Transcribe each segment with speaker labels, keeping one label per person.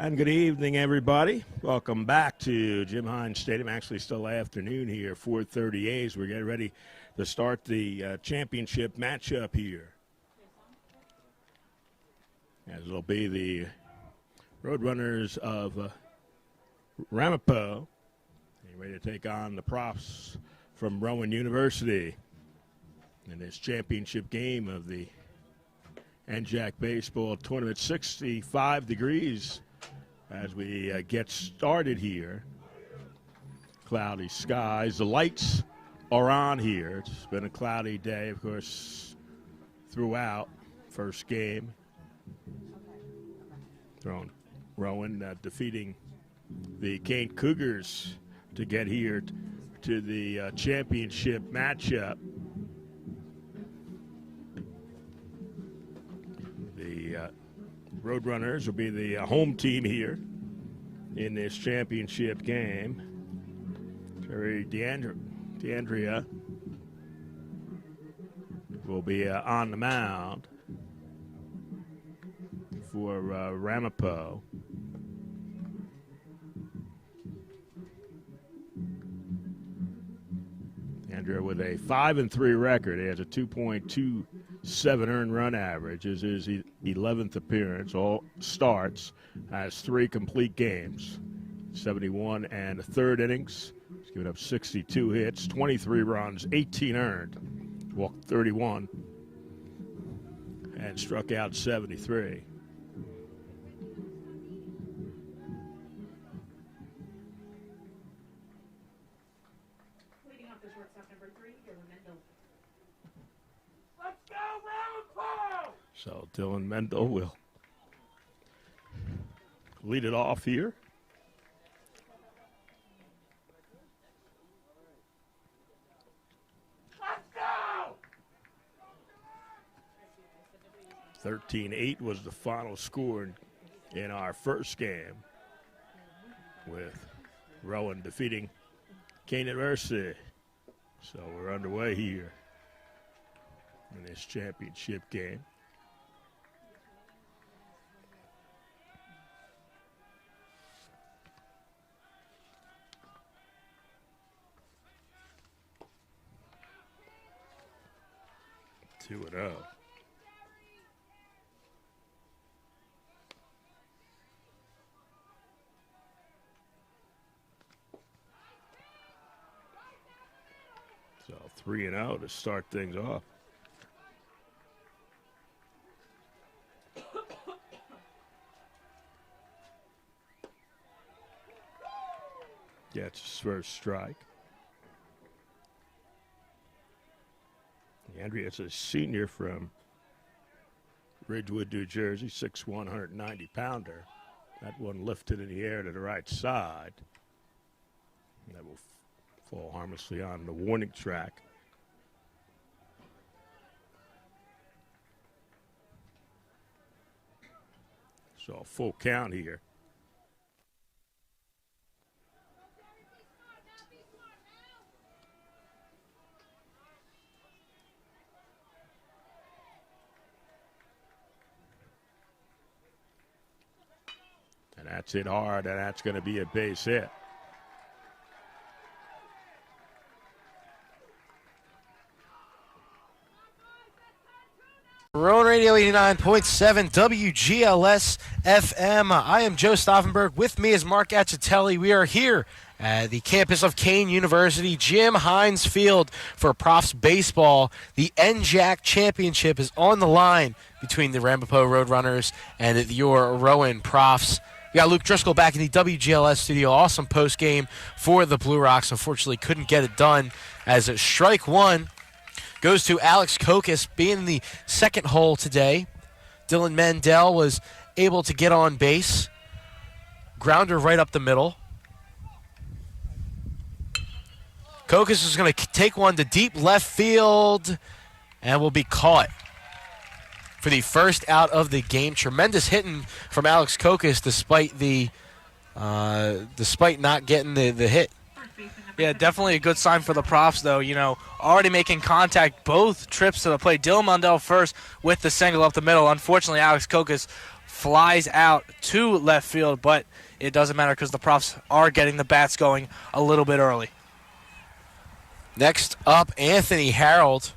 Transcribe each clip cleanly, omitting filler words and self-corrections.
Speaker 1: And good evening, everybody. Welcome back to Jim Hines Stadium. Actually, still afternoon here, 4:30 as we're getting ready to start the championship matchup here. As it'll be the Roadrunners of Ramapo. Getting ready to take on the Profs from Rowan University in this championship game of the NJAC baseball tournament. 65 degrees as we get started here. Cloudy skies. The lights are on here. It's been a cloudy day, of course, throughout. First game. Rowan defeating the Cane Cougars to get here to the championship matchup. The Roadrunners will be the home team here in this championship game. Terry DeAndrea will be on the mound for Ramapo. DeAndrea with a 5-3 record. He has a 2.27 earned run average. This is his 11th appearance. All starts. Has 3 complete games. 71 and a third innings. He's given up 62 hits, 23 runs, 18 earned. Walked 31 and struck out 73.
Speaker 2: Leading off the shortstop, number 3, Dillon Mendel.
Speaker 3: Let's go, Ramapo!
Speaker 1: So Dillon Mendel will lead it off here.
Speaker 3: Let's go!
Speaker 1: 13-8 was the final score in our first game, with Rowan defeating Cane University. So we're underway here in this championship game. Two and oh. So 3-0 to start things off. Gets his first strike. Andrea's a senior from Ridgewood, New Jersey, 6'1", 190-pounder. That one lifted in the air to the right side. And that will fall harmlessly on the warning track. So a full count here. And that's hit hard, and that's going to be a base hit.
Speaker 4: Rowan Radio 89.7 WGLS FM. I am Joe Stauffenberg. With me is Mark Acitelli. We are here at the campus of Cane University, Jim Hines Field, for Profs baseball. The NJAC championship is on the line between the Ramapo Roadrunners and your Rowan Profs. We got Luke Driscoll back in the WGLS studio. Awesome post game for the Blue Rocks. Unfortunately, couldn't get it done as a strike one goes to Alex Kokis, being in the second hole today. Dillon Mendel was able to get on base. Grounder right up the middle. Kokis is going to take one to deep left field and will be caught for the first out of the game. Tremendous hitting from Alex Kokis despite not getting the hit.
Speaker 5: Yeah, definitely a good sign for the Profs, though. You know, already making contact both trips to the plate. Dillon Mendel first with the single up the middle. Unfortunately, Alex Kokis flies out to left field, but it doesn't matter because the Profs are getting the bats going a little bit early.
Speaker 4: Next up, Anthony Harold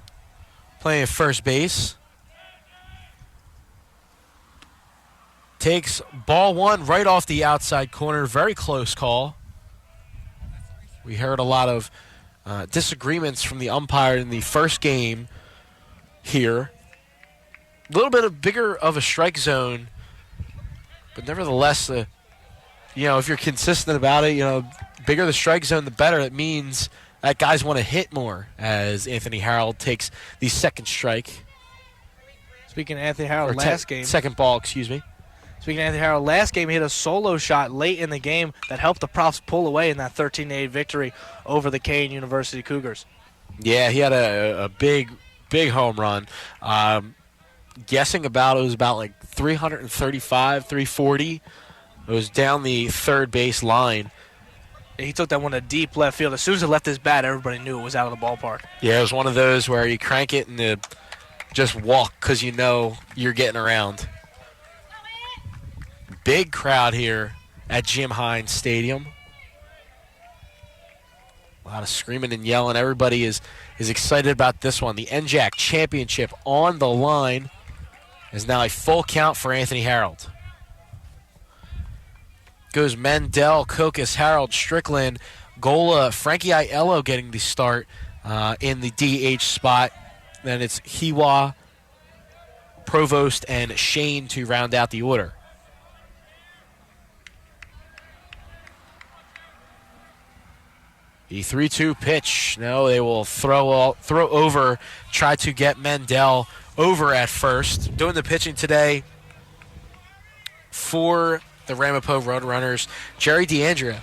Speaker 4: playing at first base. Takes ball one right off the outside corner. Very close call. We heard a lot of disagreements from the umpire in the first game here. A little bit of bigger of a strike zone, but nevertheless, if you're consistent about it, bigger the strike zone, the better. It means that guys want to hit more as Anthony Harold takes the second strike.
Speaker 5: Speaking of Anthony Harold,
Speaker 4: Second ball, excuse me.
Speaker 5: Speaking of Anthony Harold, last game he hit a solo shot late in the game that helped the Profs pull away in that 13-8 victory over the Kane University Cougars.
Speaker 4: Yeah, he had a big home run. Guessing it was about like 335, 340. It was down the third base line.
Speaker 5: He took that one to deep left field. As soon as it left his bat, everybody knew it was out of the ballpark.
Speaker 4: Yeah, it was one of those where you crank it and just walk because you know you're getting around. Big crowd here at Jim Hines Stadium. A lot of screaming and yelling. Everybody is excited about this one. The NJAC championship on the line is now a full count for Anthony Harold. Goes Mendel, Kokas, Harold, Strickland, Gola, Frankie Aiello getting the start in the DH spot. Then it's Hiwa, Provost, and Shane to round out the order. The 3-2 pitch. No, they will throw over, try to get Mendel over at first. Doing the pitching today for the Ramapo Roadrunners, Jerry DeAndrea.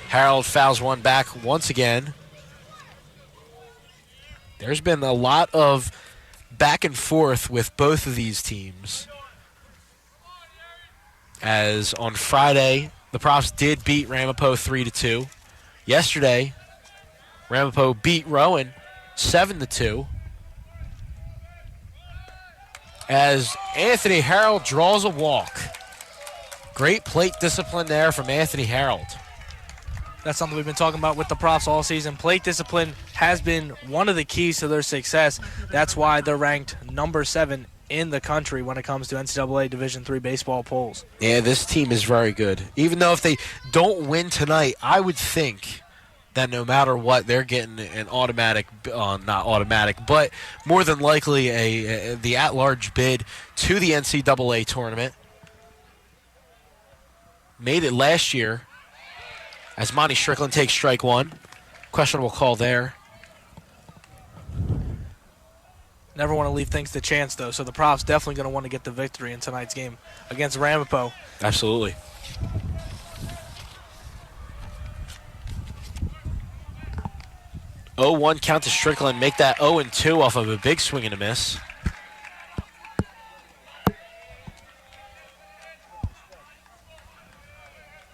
Speaker 4: Harold fouls one back once again. There's been a lot of back and forth with both of these teams. As on Friday, the Profs did beat Ramapo 3-2. Yesterday, Ramapo beat Rowan 7-2. As Anthony Harold draws a walk. Great plate discipline there from Anthony Harold.
Speaker 5: That's something we've been talking about with the Profs all season. Plate discipline has been one of the keys to their success. That's why they're ranked number 7 in the country when it comes to NCAA Division III baseball polls.
Speaker 4: Yeah, this team is very good. Even though if they don't win tonight, I would think that no matter what, they're getting an automatic, not automatic, but more than likely the at-large bid to the NCAA tournament. Made it last year as Monty Strickland takes strike one. Questionable call there.
Speaker 5: Never want to leave things to chance, though, so the Profs definitely going to want to get the victory in tonight's game against Ramapo.
Speaker 4: Absolutely. Oh, 1 count to Strickland. Make that 0-2 off of a big swing and a miss.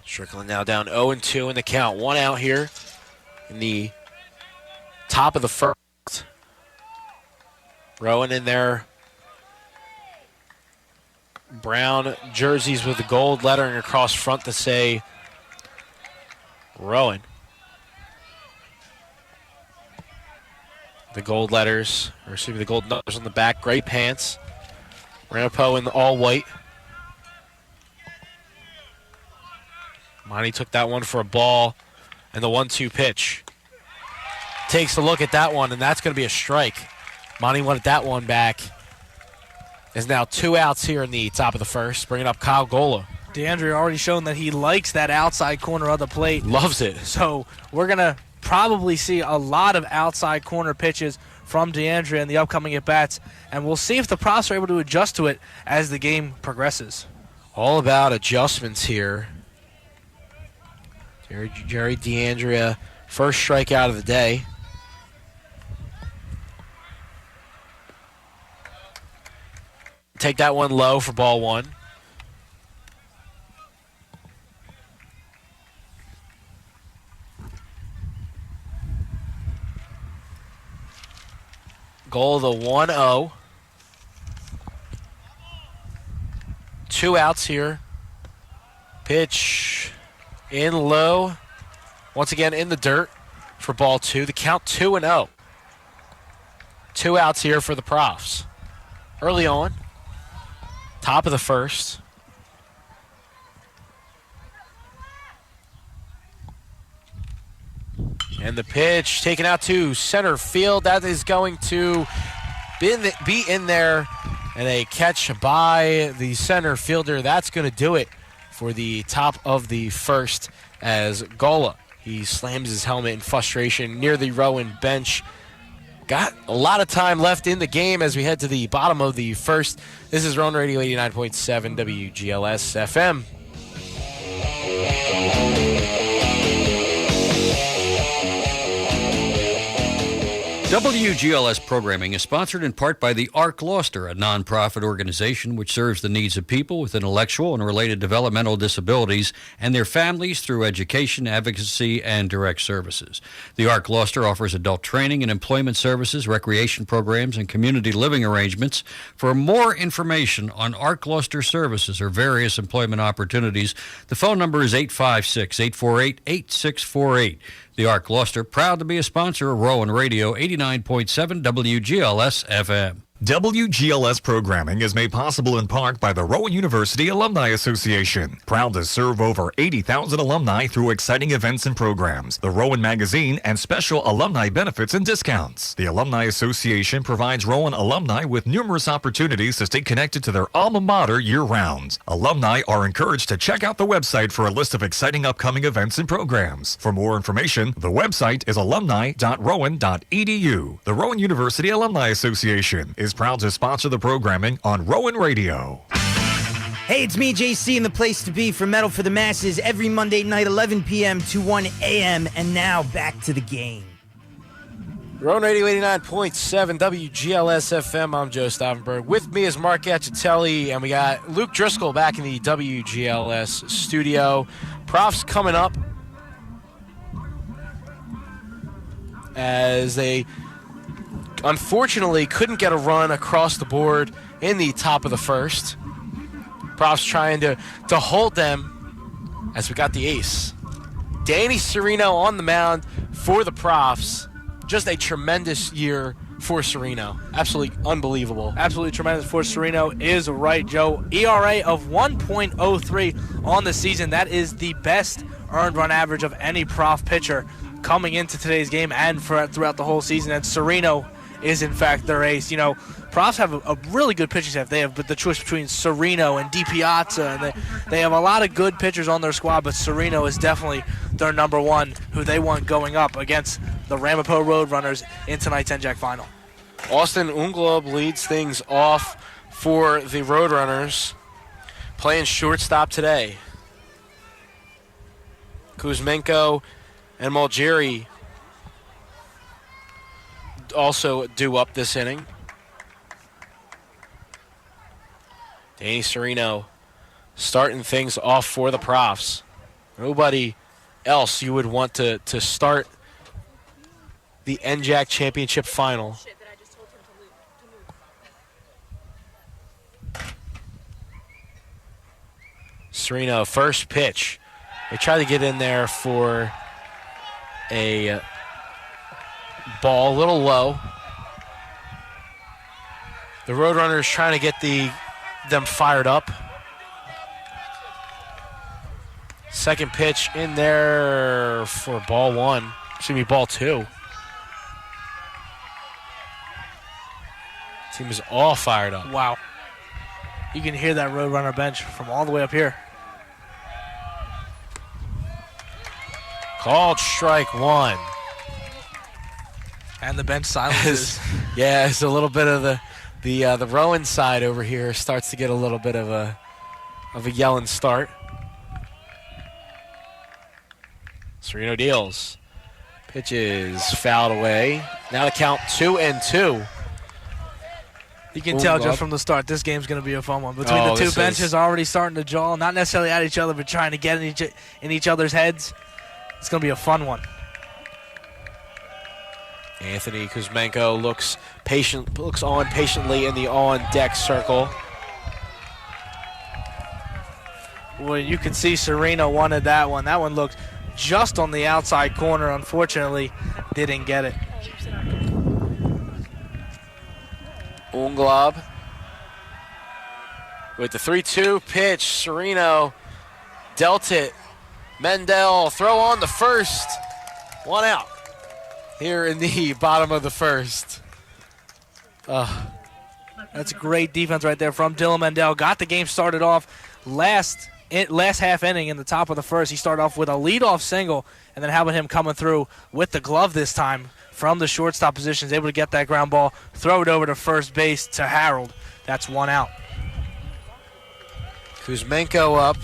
Speaker 4: Strickland now down 0-2 in the count. 1 out here in the top of the first. Rowan in there. Brown jerseys with the gold lettering across front to say Rowan. The gold letters, or excuse me, the gold numbers on the back. Gray pants. Ramapo in the all white. Monty took that one for a ball, and the 1-2 pitch. Takes a look at that one, and that's going to be a strike. Monty wanted that one back. There's now 2 outs here in the top of the first, bringing up Kyle Gola.
Speaker 5: DeAndre already shown that he likes that outside corner of the plate.
Speaker 4: Loves it.
Speaker 5: So we're going to probably see a lot of outside corner pitches from DeAndre in the upcoming at-bats, and we'll see if the Profs are able to adjust to it as the game progresses.
Speaker 4: All about adjustments here. Jerry DeAndrea, first strikeout of the day. Take that one low for ball 1. Goal the 1-0. 2 outs here. Pitch in low. Once again in the dirt for ball 2. The count 2-0. 2 outs here for the Profs. Early on. Top of the first. And the pitch taken out to center field. That is going to be in there. And a catch by the center fielder. That's going to do it for the top of the first as Gola. He slams his helmet in frustration near the Rowan bench. Got a lot of time left in the game as we head to the bottom of the first. This is Rowan Radio 89.7 WGLS FM.
Speaker 6: WGLS programming is sponsored in part by the ARC Gloucester, a nonprofit organization which serves the needs of people with intellectual and related developmental disabilities and their families through education, advocacy, and direct services. The ARC Gloucester offers adult training and employment services, recreation programs, and community living arrangements. For more information on ARC Gloucester services or various employment opportunities, the phone number is 856-848-8648. The ARC Gloucester, proud to be a sponsor of Rowan Radio 89.7 WGLS FM.
Speaker 7: WGLS programming is made possible in part by the Rowan University Alumni Association, proud to serve over 80,000 alumni through exciting events and programs, the Rowan Magazine, and special alumni benefits and discounts. The Alumni Association provides Rowan alumni with numerous opportunities to stay connected to their alma mater year-round. Alumni are encouraged to check out the website for a list of exciting upcoming events and programs. For more information, the website is alumni.rowan.edu. The Rowan University Alumni Association is proud to sponsor the programming on Rowan Radio.
Speaker 8: Hey, it's me, JC, and the place to be for Metal for the Masses every Monday night, 11 p.m. to 1 a.m. And now, back to the game.
Speaker 4: Rowan Radio 89.7 WGLS FM. I'm Joe Stauffenberg. With me is Mark Acitelli, and we got Luke Driscoll back in the WGLS studio. Profs coming up as they unfortunately couldn't get a run across the board in the top of the first. Profs trying to hold them as we got the ace. Danny Serreino on the mound for the Profs. Just a tremendous year for Serreino. Absolutely unbelievable.
Speaker 5: Absolutely tremendous for Serreino is right, Joe. ERA of 1.03 on the season. That is the best earned run average of any Prof pitcher coming into today's game and throughout the whole season. And Serreino is in fact their ace. You know, Profs have a really good pitching staff. They have the choice between Serreino and DiPiazza, and they have a lot of good pitchers on their squad, but Serreino is definitely their number one who they want going up against the Ramapo Roadrunners in tonight's NJAC final.
Speaker 4: Austin Unglob leads things off for the Roadrunners, playing shortstop today. Kuzmenko and Mulgeri also due up this inning. Danny Serreino starting things off for the Profs. Nobody else you would want to start the NJAC championship final. Serreino, first pitch. They try to get in there for a ball, a little low. The Roadrunners trying to get them fired up. Second pitch in there for ball one. Excuse me, ball two. Team is all fired up.
Speaker 5: Wow. You can hear that Roadrunner bench from all the way up here.
Speaker 4: Called strike one.
Speaker 5: And the bench silences.
Speaker 4: Yeah, it's a little bit of the Rowan side over here starts to get a little bit of a yelling start. Serreino deals. Pitch is fouled away. Now the count 2-2.
Speaker 5: You can tell just from the start this game's going to be a fun one. Between the two benches already starting to jaw, not necessarily at each other, but trying to get in each other's heads. It's going to be a fun one.
Speaker 4: Anthony Kuzmenko looks on patiently in the on-deck circle.
Speaker 5: Well, you can see Serreino wanted that one. That one looked just on the outside corner. Unfortunately, didn't get it.
Speaker 4: Unglob with the 3-2 pitch. Serreino dealt it. Mendel throw on the first. One out here in the bottom of the first.
Speaker 5: That's great defense right there from Dillon Mendel. Got the game started off last half inning in the top of the first. He started off with a leadoff single, and then how about him coming through with the glove this time from the shortstop position. Is able to get that ground ball, throw it over to first base to Harold. That's one out.
Speaker 4: Kuzmenko up.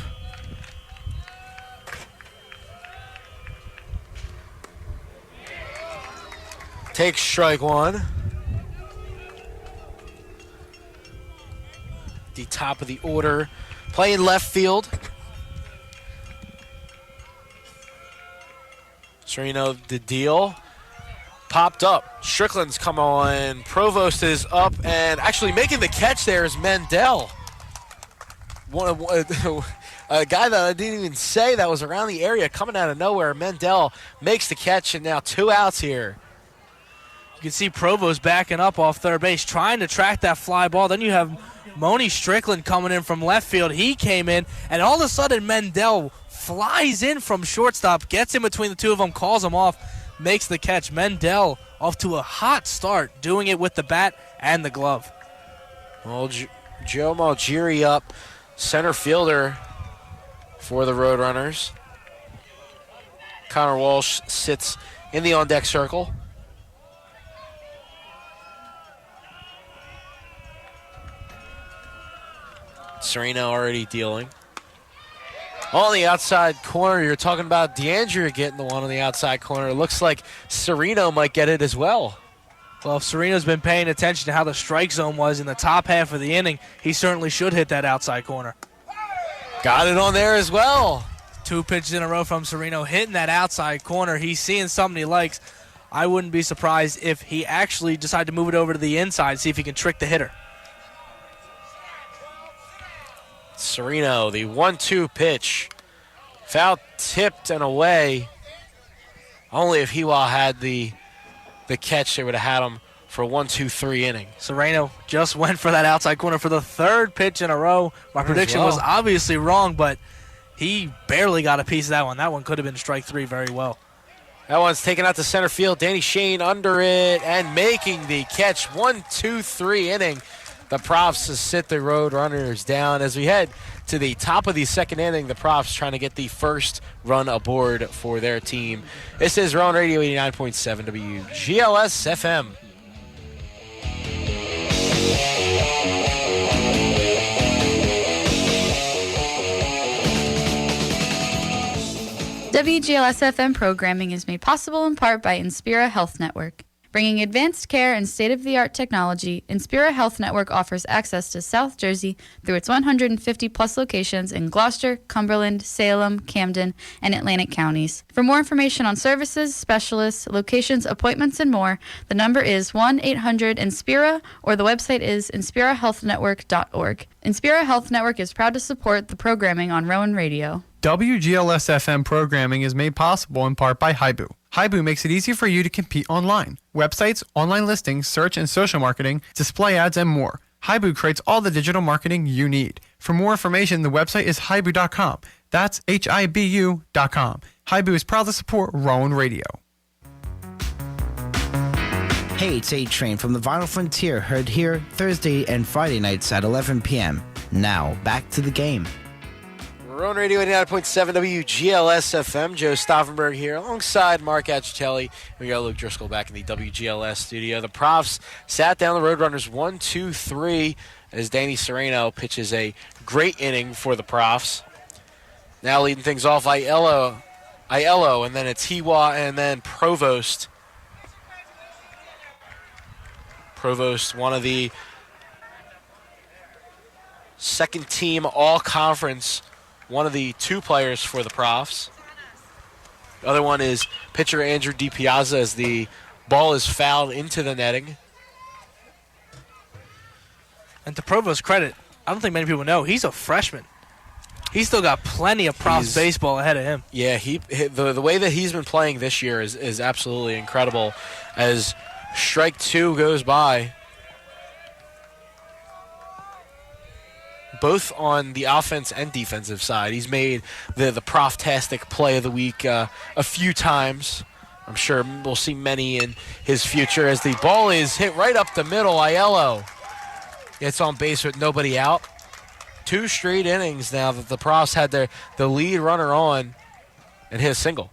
Speaker 4: Takes strike one. The top of the order. Playing left field. Serreino, the deal. Popped up. Strickland's come on. Provost is up, and actually making the catch there is Mendel. A guy that I didn't even say that was around the area coming out of nowhere. Mendel makes the catch, and now 2 outs here.
Speaker 5: You can see Provost backing up off third base, trying to track that fly ball. Then you have Moni Strickland coming in from left field. He came in, and all of a sudden Mendel flies in from shortstop, gets in between the two of them, calls him off, makes the catch. Mendel off to a hot start, doing it with the bat and the glove.
Speaker 4: Well, Joe Malgiri up, center fielder for the Roadrunners. Connor Walsh sits in the on-deck circle. Serreino already dealing. On the outside corner, you're talking about DeAndrea getting the one on the outside corner. It looks like Serreino might get it as well.
Speaker 5: Well, if Sereno's been paying attention to how the strike zone was in the top half of the inning, he certainly should hit that outside corner.
Speaker 4: Got it on there as well.
Speaker 5: 2 pitches in a row from Serreino hitting that outside corner. He's seeing something he likes. I wouldn't be surprised if he actually decided to move it over to the inside, see if he can trick the hitter.
Speaker 4: Serreino, the 1-2 pitch. Foul tipped and away. Only if Hiwa had the catch, they would have had him for a 1-2-3 inning.
Speaker 5: Serreino just went for that outside corner for the 3rd pitch in a row. My prediction was obviously wrong, but he barely got a piece of that one. That one could have been strike 3 very well.
Speaker 4: That one's taken out to center field. Danny Shane under it and making the catch. 1-2-3 inning. The Profs sit the Roadrunners down as we head to the top of the 2nd inning. The Profs trying to get the first run aboard for their team. This is Rowan Radio 89.7 WGLS FM.
Speaker 9: WGLS FM programming is made possible in part by Inspira Health Network. Bringing advanced care and state-of-the-art technology, Inspira Health Network offers access to South Jersey through its 150-plus locations in Gloucester, Cumberland, Salem, Camden, and Atlantic counties. For more information on services, specialists, locations, appointments, and more, the number is 1-800-INSPIRA or the website is inspirahealthnetwork.org. Inspira Health Network is proud to support the programming on Rowan Radio.
Speaker 10: WGLS FM programming is made possible in part by Haibu. Haibu makes it easy for you to compete online. Websites, online listings, search and social marketing, display ads, and more. Haibu creates all the digital marketing you need. For more information, the website is haibu.com. That's HIBU.com. Haibu is proud to support Rowan Radio.
Speaker 8: Hey, it's A-Train from the Vinyl Frontier, heard here Thursday and Friday nights at 11 p.m. Now, back to the game.
Speaker 4: Rowan Radio 89.7 WGLS FM. Joe Stauffenberg here alongside Mark Acitelli. We got Luke Driscoll back in the WGLS studio. The Profs sat down the Roadrunners 1-2-3 as Danny Serreino pitches a great inning for the Profs. Now leading things off, Aiello, and then it's Hiwa, and then Provost. Provost, one of the second team all-conference, one of the 2 players for the Profs. The other one is pitcher Andrew DiPiazza as the Ball is fouled into the netting.
Speaker 5: And to Provost's credit, I don't think many people know, he's a freshman. He's still got plenty of Profs baseball ahead of him.
Speaker 4: Yeah, the way that he's been playing this year is absolutely incredible. As strike 2 goes by, both on the offense and defensive side, he's made the Prof-tastic play of the week a few times. I'm sure we'll see many in his future as the ball is hit right up the middle. Aiello gets on base with nobody out. 2 straight innings now that the Profs had the lead runner on and hit a single.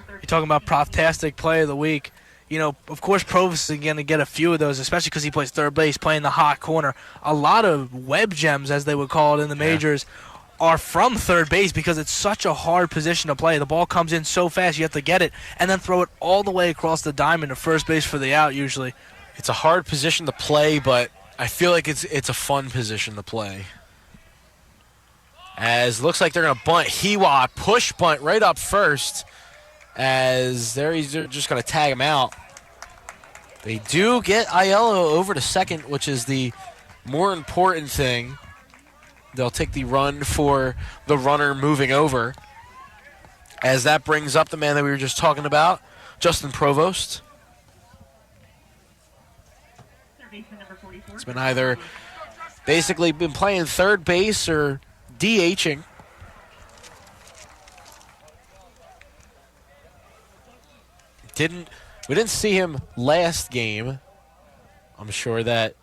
Speaker 5: You're talking about Prof-tastic play of the week. You know, of course, Provost is going to get a few of those, especially because he plays third base, playing the hot corner. A lot of web gems, as they would call it in the majors, are from third base because it's such a hard position to play. The ball comes in so fast, you have to get it and then throw it all the way across the diamond to first base for the out usually.
Speaker 4: It's a hard position to play, but I feel like it's a fun position to play. As looks like they're going to bunt Hiwa, push bunt right up first. As they're just going to tag him out. They do get Aiello over to second, which is the more important thing. They'll take the run for the runner moving over. As that brings up the man that we were just talking about, Justin Provost. It's been either basically been playing third base or DHing. We didn't see him last game. I'm sure that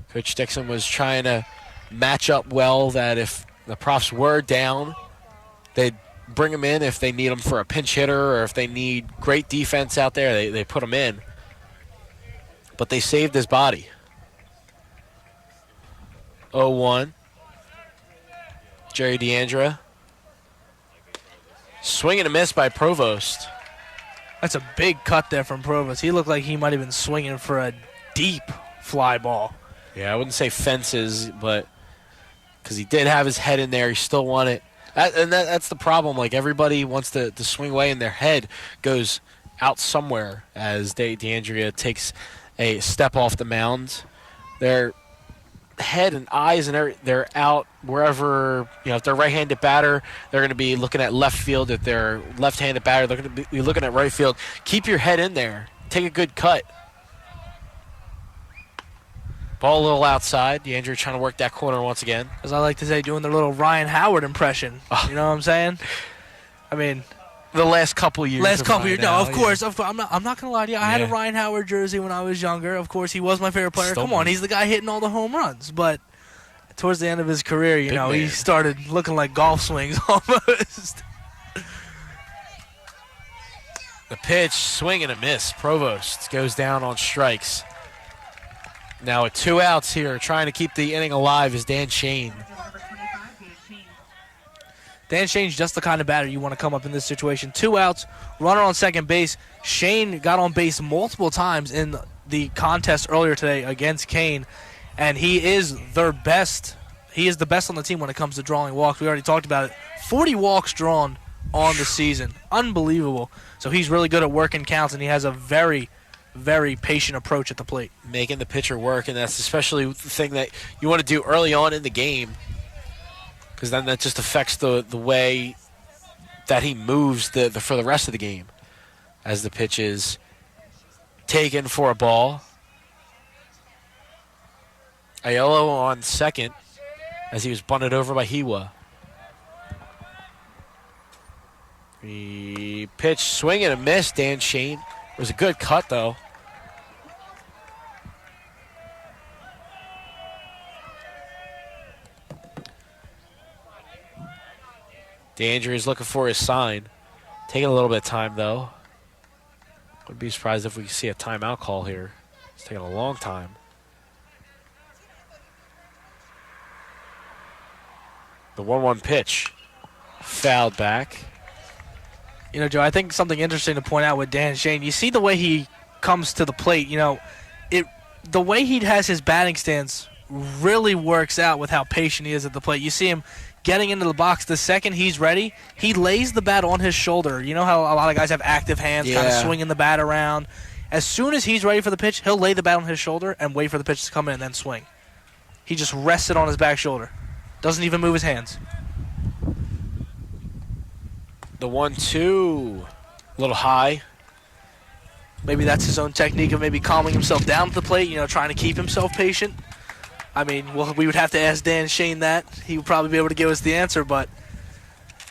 Speaker 4: Coach Dixon was trying to match up well, that if the Profs were down, they'd bring him in if they need him for a pinch hitter or if they need great defense out there, they put him in. But they saved his body. 0-1. Jerry Deandra. Swing and a miss by Provost.
Speaker 5: That's a big cut there from Provost. He looked like he might have been swinging for a deep fly ball.
Speaker 4: Yeah, I wouldn't say fences, but because he did have his head in there, he still won it. That's the problem. Like, everybody wants to swing away, and their head goes out somewhere as DeAndrea takes a step off the mound. Their head and eyes and they're out wherever, if they're right-handed batter, they're going to be looking at left field. If they're left-handed batter, they're going to be looking at right field. Keep your head in there. Take a good cut. Ball a little outside. DeAndre trying to work that corner once again.
Speaker 5: As I like to say, doing their little Ryan Howard impression. You know what I'm saying? I mean,
Speaker 4: the last couple years.
Speaker 5: No, of course. I'm not going to lie to you. I had a Ryan Howard jersey when I was younger. Of course, he was my favorite player. Come on, he's the guy hitting all the home runs. But towards the end of his career, he started looking like golf swings almost.
Speaker 4: The pitch, swing and a miss. Provost goes down on strikes. Now with 2 outs here, trying to keep the inning alive is Dan Shane.
Speaker 5: Dan Shane's just the kind of batter you want to come up in this situation. 2 outs, runner on second base. Shane got on base multiple times in the contest earlier today against Kane, and he is their best. He is the best on the team when it comes to drawing walks. We already talked about it. 40 walks drawn on the season. Unbelievable. So he's really good at working counts, and he has a very, very patient approach at the plate.
Speaker 4: Making the pitcher work, and that's especially the thing that you want to do early on in the game, because then that just affects the way that he moves for the rest of the game as the pitch is taken for a ball. Aiello on second as he was bunted over by Hiwa. The pitch, swing and a miss, Dan Shane. It was a good cut, though. DeAndre is looking for his sign. Taking a little bit of time, though. Wouldn't be surprised if we see a timeout call here. It's taking a long time. The 1-1 pitch. Fouled back.
Speaker 5: Joe, I think something interesting to point out with Dan Shane, you see the way he comes to the plate, the way he has his batting stance really works out with how patient he is at the plate. You see him getting into the box. The second he's ready, he lays the bat on his shoulder. You know how a lot of guys have active hands, kind of swinging the bat around. As soon as he's ready for the pitch, he'll lay the bat on his shoulder and wait for the pitch to come in and then swing. He just rests it on his back shoulder. Doesn't even move his hands.
Speaker 4: The 1-2, a little high.
Speaker 5: Maybe that's his own technique of maybe calming himself down at the plate, trying to keep himself patient. I mean, well, we would have to ask Dan Shane that. He would probably be able to give us the answer, but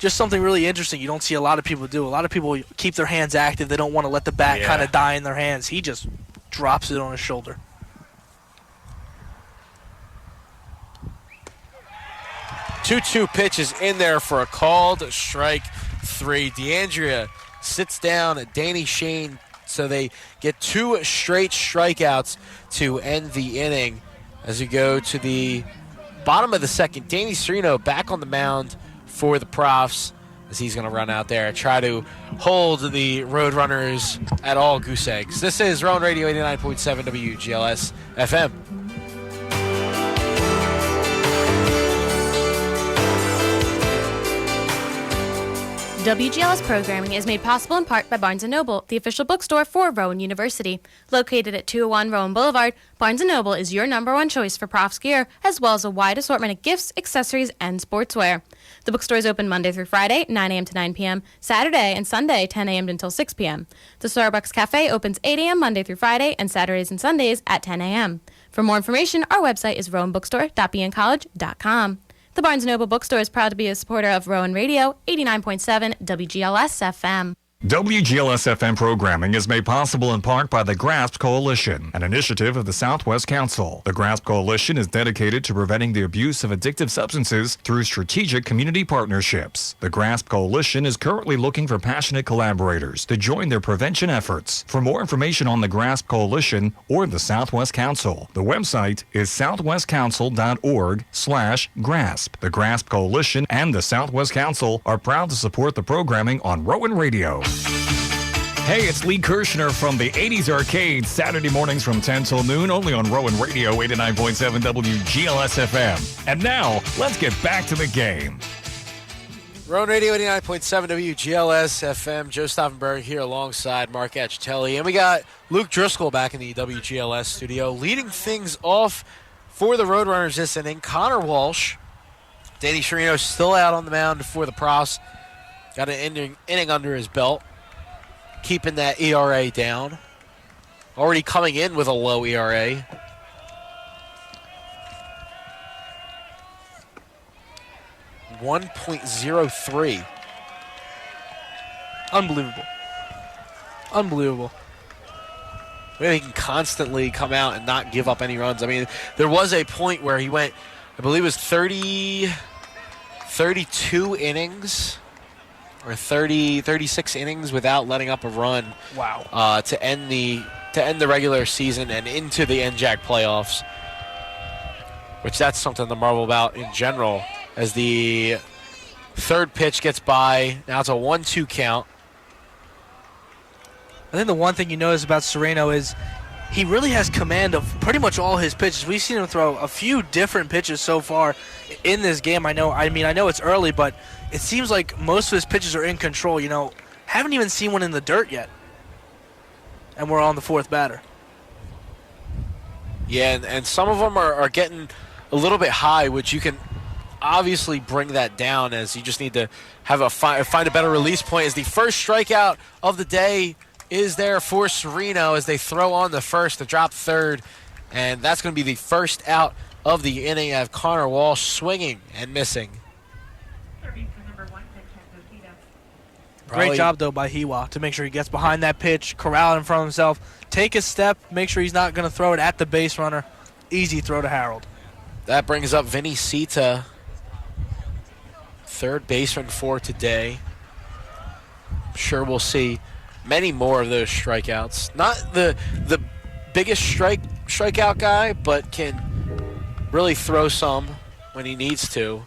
Speaker 5: just something really interesting you don't see a lot of people do. A lot of people keep their hands active. They don't want to let the bat kind of die in their hands. He just drops it on his shoulder.
Speaker 4: Two pitch is in there for a called strike 3. DeAndrea sits down Danny Shane, so they get 2 straight strikeouts to end the inning. As we go to the bottom of the second, Danny Serreino back on the mound for the Profs, as he's going to run out there and try to hold the Roadrunners at all goose eggs. This is Rowan Radio 89.7 WGLS FM.
Speaker 11: WGLS programming is made possible in part by Barnes & Noble, the official bookstore for Rowan University. Located at 201 Rowan Boulevard, Barnes & Noble is your #1 choice for Profs gear, as well as a wide assortment of gifts, accessories, and sportswear. The bookstore is open Monday through Friday, 9 a.m. to 9 p.m., Saturday and Sunday, 10 a.m. until 6 p.m. The Starbucks Cafe opens 8 a.m. Monday through Friday, and Saturdays and Sundays at 10 a.m. For more information, our website is rowanbookstore.bncollege.com. The Barnes & Noble Bookstore is proud to be a supporter of Rowan Radio, 89.7 WGLS FM.
Speaker 7: WGLS FM programming is made possible in part by the GRASP Coalition, an initiative of the Southwest Council. The GRASP Coalition is dedicated to preventing the abuse of addictive substances through strategic community partnerships. The GRASP Coalition is currently looking for passionate collaborators to join their prevention efforts. For more information on the GRASP Coalition or the Southwest Council, the website is southwestcouncil.org/GRASP. The GRASP Coalition and the Southwest Council are proud to support the programming on Rowan Radio. Hey, it's Lee Kirshner from the 80s Arcade, Saturday mornings from 10 till noon, only on Rowan Radio 89.7 WGLS FM. And now, let's get back to the game.
Speaker 4: Rowan Radio 89.7 WGLS FM. Joe Stauffenberg here alongside Mark Acitelli. And we got Luke Driscoll back in the WGLS studio, leading things off for the Roadrunners this inning. Connor Walsh. Danny Serreino still out on the mound for the Profs. Got an inning under his belt, keeping that ERA down. Already coming in with a low ERA. .03.
Speaker 5: Unbelievable.
Speaker 4: Maybe he can constantly come out and not give up any runs. I mean, there was a point where he went, I believe it was 32 innings. Or 36 innings without letting up a run.
Speaker 5: Wow.
Speaker 4: To end the regular season and into the NJAC playoffs, which that's something to marvel about in general. As the third pitch gets by, now it's a 1-2 count.
Speaker 5: I think the one thing you notice about Serreino is he really has command of pretty much all his pitches. We've seen him throw a few different pitches so far in this game. I know it's early, but it seems like most of his pitches are in control. Haven't even seen one in the dirt yet. And we're on the fourth batter.
Speaker 4: Yeah, and some of them are getting a little bit high, which you can obviously bring that down, as you just need to have find a better release point. As the first strikeout of the day is there for Serreino as they throw on the first to drop third. And that's going to be the first out of the inning. I have Connor Walsh swinging and missing.
Speaker 5: Great job, though, by Hiwa to make sure he gets behind that pitch, corral it in front of himself, take a step, make sure he's not going to throw it at the base runner. Easy throw to Harold.
Speaker 4: That brings up Vinny Sita, third baseman for today. I'm sure we'll see many more of those strikeouts. Not the biggest strikeout guy, but can really throw some when he needs to.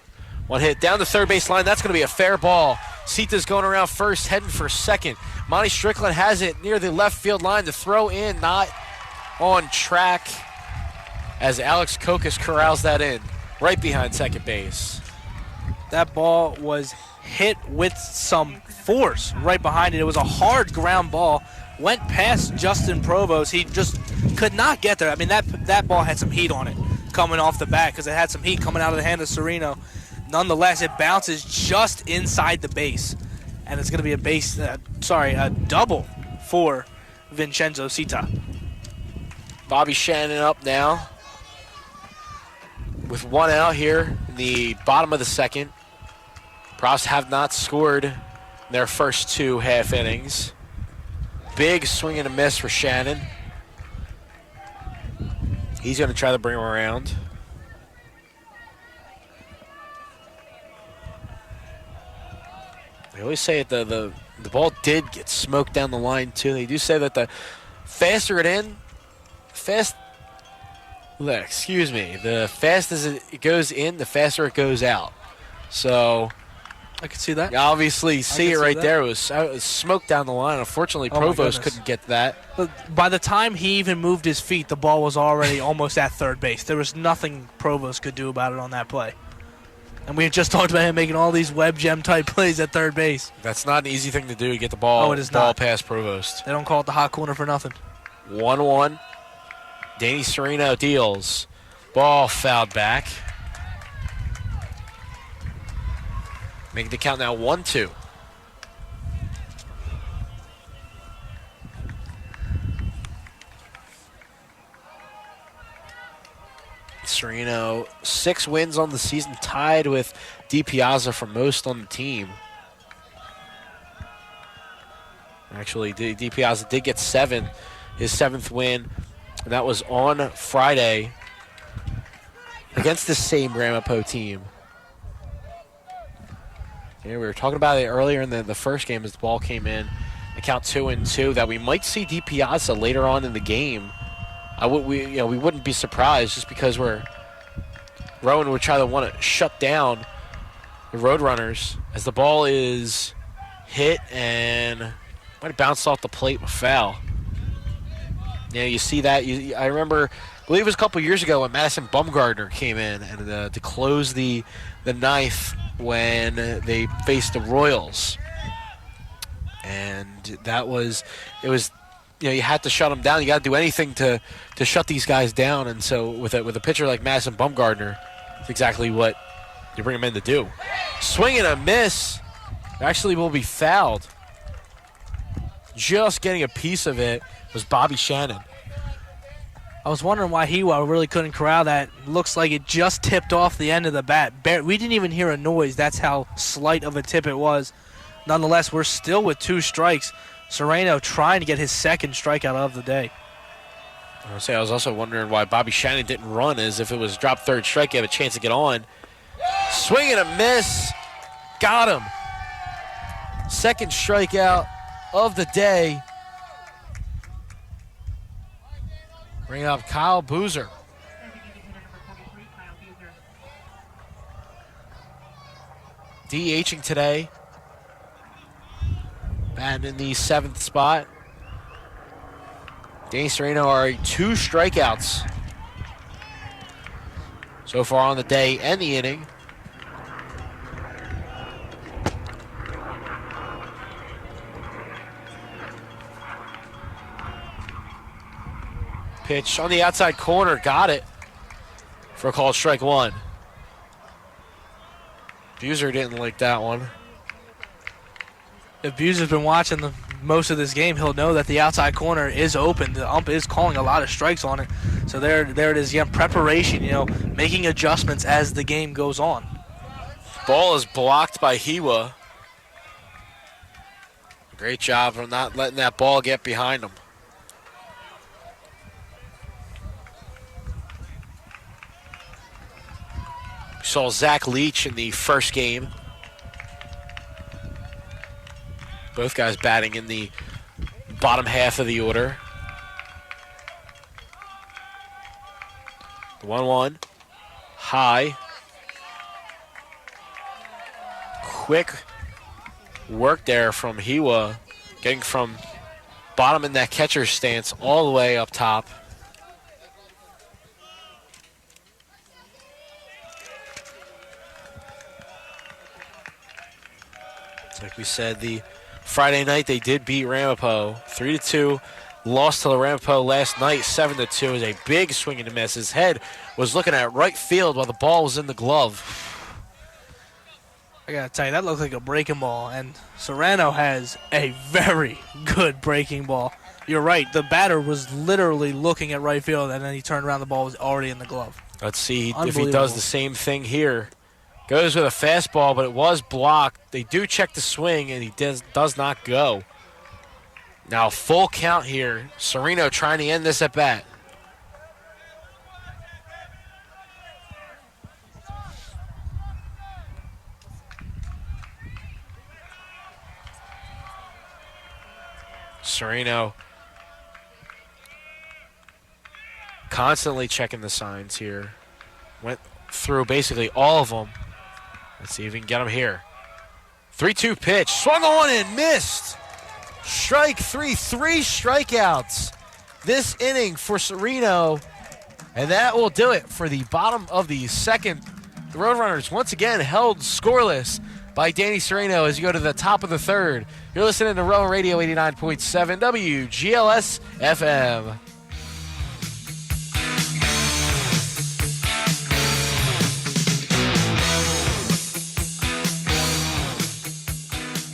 Speaker 4: One hit down the third base line. That's going to be a fair ball. Sita's going around first, heading for second. Monty Strickland has it near the left field line to throw in, not on track, as Alex Kokas corrals that in right behind second base.
Speaker 5: That ball was hit with some force right behind it. It was a hard ground ball. Went past Justin Provost. He just could not get there. I mean, that ball had some heat on it coming off the bat because it had some heat coming out of the hand of Serreino. Nonetheless, it bounces just inside the base. And it's going to be a double for Vincenzo Sita.
Speaker 4: Bobby Shannon up now with one out here in the bottom of the second. Profs have not scored in their first 2 half innings. Big swing and a miss for Shannon. He's going to try to bring him around. They always say that the ball did get smoked down the line, too. They do say that the faster it in, the faster it goes in, the faster it goes out. So
Speaker 5: I could see that.
Speaker 4: You obviously see it right there. It was smoke down the line. Unfortunately, Provost couldn't get that.
Speaker 5: But by the time he even moved his feet, the ball was already almost at third base. There was nothing Provost could do about it on that play. And we had just talked about him making all these web gem type plays at third base.
Speaker 4: That's not an easy thing to do, to get the ball, past Provost.
Speaker 5: They don't call it the hot corner for nothing.
Speaker 4: 1-1. Danny Serreino deals. Ball fouled back. Making the count now 1-2. Serreino, 6 wins on the season, tied with DiPiazza for most on the team. Actually, DiPiazza did get 7, his 7th win, and that was on Friday against the same Ramapo team. Yeah, we were talking about it earlier in the first game as the ball came in. The count 2-2, that we might see DiPiazza later on in the game. We wouldn't be surprised, just because Rowan would try to want to shut down the Roadrunners as the ball is hit and might have bounced off the plate with foul. Yeah, you see that. I remember, I believe it was a couple years ago when Madison Bumgardner came in and to close the ninth when they faced the Royals, and you had to shut them down. You got to do anything to shut these guys down, and so with a pitcher like Madison Bumgardner, it's exactly what you bring him in to do. Swing and a miss. Actually will be fouled. Just getting a piece of it was Bobby Shannon.
Speaker 5: I was wondering why Hiwa really couldn't corral that. Looks like it just tipped off the end of the bat. We didn't even hear a noise. That's how slight of a tip it was. Nonetheless, we're still with 2 strikes. Serreino trying to get his 2nd strikeout of the day.
Speaker 4: I was also wondering why Bobby Shannon didn't run, as if it was drop 3rd strike, you have a chance to get on. Swing and a miss. Got him. 2nd strikeout of the day. Bring up Kyle Boozer. DHing today. Batting in the 7th spot. Danny Serreino are 2 strikeouts so far on the day and the inning. Pitch on the outside corner, got it for a called strike 1. Buser didn't like that one.
Speaker 5: If Buser's been watching most of this game, he'll know that the outside corner is open. The ump is calling a lot of strikes on it. So there it is, preparation, making adjustments as the game goes on.
Speaker 4: Ball is blocked by Hiwa. Great job of not letting that ball get behind him. We saw Zach Leach in the first game. Both guys batting in the bottom half of the order. The 1-1. High. Quick work there from Hiwa, getting from bottom in that catcher's stance all the way up top. Like we said, the Friday night they did beat Ramapo 3-2. Lost to Ramapo last night 7-2. It was a big swing and a miss. His head was looking at right field while the ball was in the glove.
Speaker 5: I gotta tell you, that looked like a breaking ball, and Serreino has a very good breaking ball. You're right, the batter was literally looking at right field, and then he turned around, the ball was already in the glove.
Speaker 4: Let's see if he does the same thing here. Goes with a fastball, but it was blocked. They do check the swing, and he does not go. Now full count here. Serreino trying to end this at bat. Serreino constantly checking the signs here. Went through basically all of them. Let's see if we can get him here. 3-2 pitch. Swung on and missed. Strike three strikeouts this inning for Serreino. And that will do it for the bottom of the second. The Roadrunners once again held scoreless by Danny Serreino as you go to the top of the third. You're listening to Rowan Radio 89.7 WGLS FM.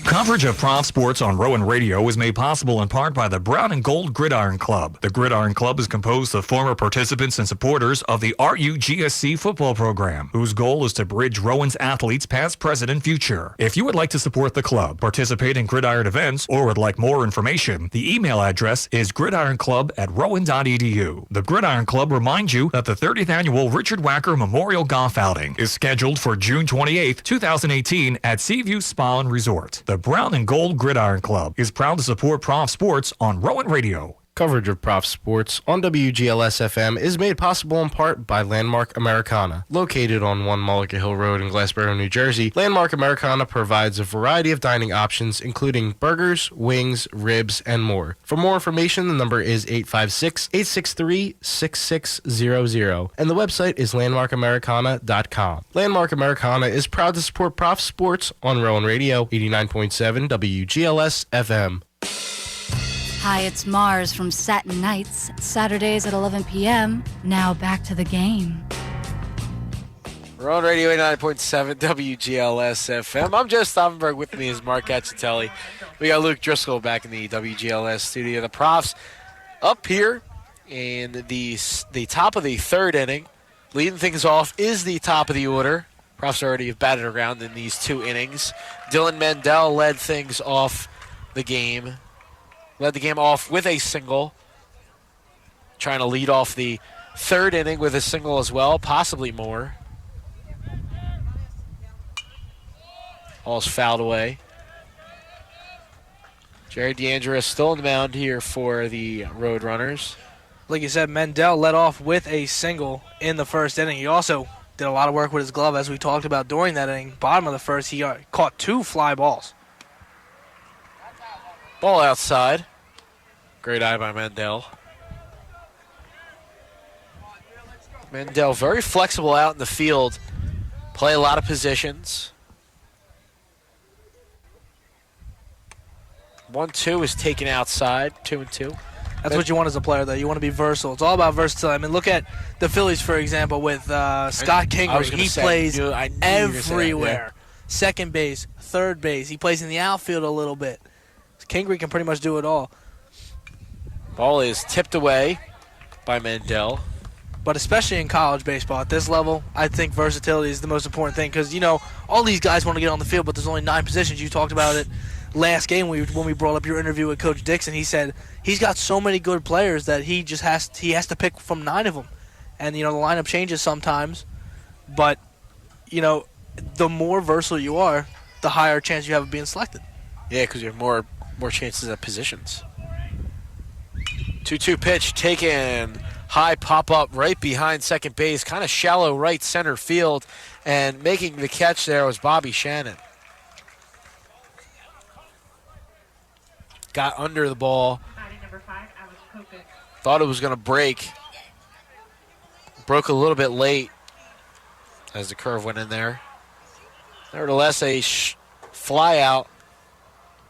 Speaker 7: Coverage of Prof Sports on Rowan Radio is made possible in part by the Brown and Gold Gridiron Club. The Gridiron Club is composed of former participants and supporters of the RUGSC football program, whose goal is to bridge Rowan's athletes past, present, and future. If you would like to support the club, participate in Gridiron events, or would like more information, the email address is gridironclub@rowan.edu. The Gridiron Club reminds you that the 30th annual Richard Wacker Memorial Golf Outing is scheduled for June 28, 2018 at Seaview Spa and Resort. The Brown and Gold Gridiron Club is proud to support Prof Sports on Rowan Radio.
Speaker 4: Coverage of Prof Sports on WGLS FM is made possible in part by Landmark Americana. Located on 1 Mullica Hill Road in Glassboro, New Jersey, Landmark Americana provides a variety of dining options, including burgers, wings, ribs, and more. For more information, the number is 856-863-6600, and the website is landmarkamericana.com. Landmark Americana is proud to support Prof Sports on Rowan Radio 89.7 WGLS FM.
Speaker 12: Hi, it's Mars from Satin Nights, Saturdays at 11 p.m. Now back to the game.
Speaker 4: We're on Radio 89.7 WGLS FM. I'm Joe Stauffenberg. With me is Mark Cacciatelli. We got Luke Driscoll back in the WGLS studio. The Profs up here in the top of the third inning. Leading things off is the top of the order. Profs already have batted around in these 2 innings. Dillon Mendel led things off the game. Led the game off with a single. Trying to lead off the third inning with a single as well, possibly more. Ball's fouled away. Jared DeAndrea still on the mound here for the Roadrunners.
Speaker 5: Like you said, Mendel led off with a single in the first inning. He also did a lot of work with his glove, as we talked about during that inning. Bottom of the first, he caught 2 fly balls.
Speaker 4: Ball outside. Great eye by Mendel. Mendel very flexible out in the field. Play a lot of positions. 1-2 is taken outside. 2-2.
Speaker 5: That's what you want as a player, though. You want to be versatile. It's all about versatility. I mean, look at the Phillies, for example, with Scott Kingery. He plays everywhere. Second base, third base. He plays in the outfield a little bit. Kingery can pretty much do it all.
Speaker 4: Ball is tipped away by Mendel.
Speaker 5: But especially in college baseball at this level, I think versatility is the most important thing because, you know, all these guys want to get on the field, but there's only 9 positions. You talked about it last game when we brought up your interview with Coach Dixon. He said he's got so many good players that he has to pick from 9 of them. And, you know, the lineup changes sometimes. But, you know, the more versatile you are, the higher chance you have of being selected.
Speaker 4: Yeah, because you have more chances at positions. 2-2 pitch taken. High pop-up right behind second base. Kind of shallow right center field. And making the catch there was Bobby Shannon. Got under the ball. Thought it was going to break. Broke a little bit late as the curve went in there. Nevertheless, a fly out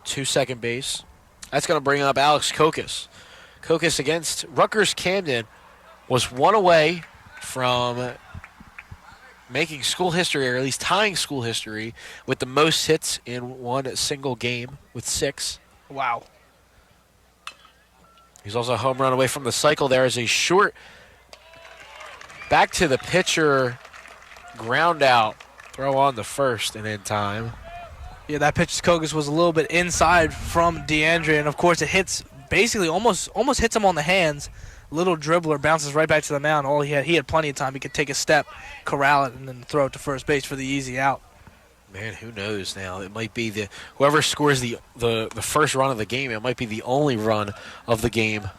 Speaker 4: to second base. That's going to bring up Alex Kokis. Kokis against Rutgers Camden was one away from making school history, or at least tying school history, with the most hits in one single game with 6.
Speaker 5: Wow.
Speaker 4: He's also a home run away from the cycle. There is a short back to the pitcher, ground out, throw on the first and in time.
Speaker 5: Yeah, that pitch to Kokis was a little bit inside from DeAndre, and of course it hits basically almost hits him on the hands. Little dribbler bounces right back to the mound. All he had plenty of time. He could take a step, corral it, and then throw it to first base for the easy out.
Speaker 4: Man, who knows now? It might be whoever scores the first run of the game. It might be the only run of the game.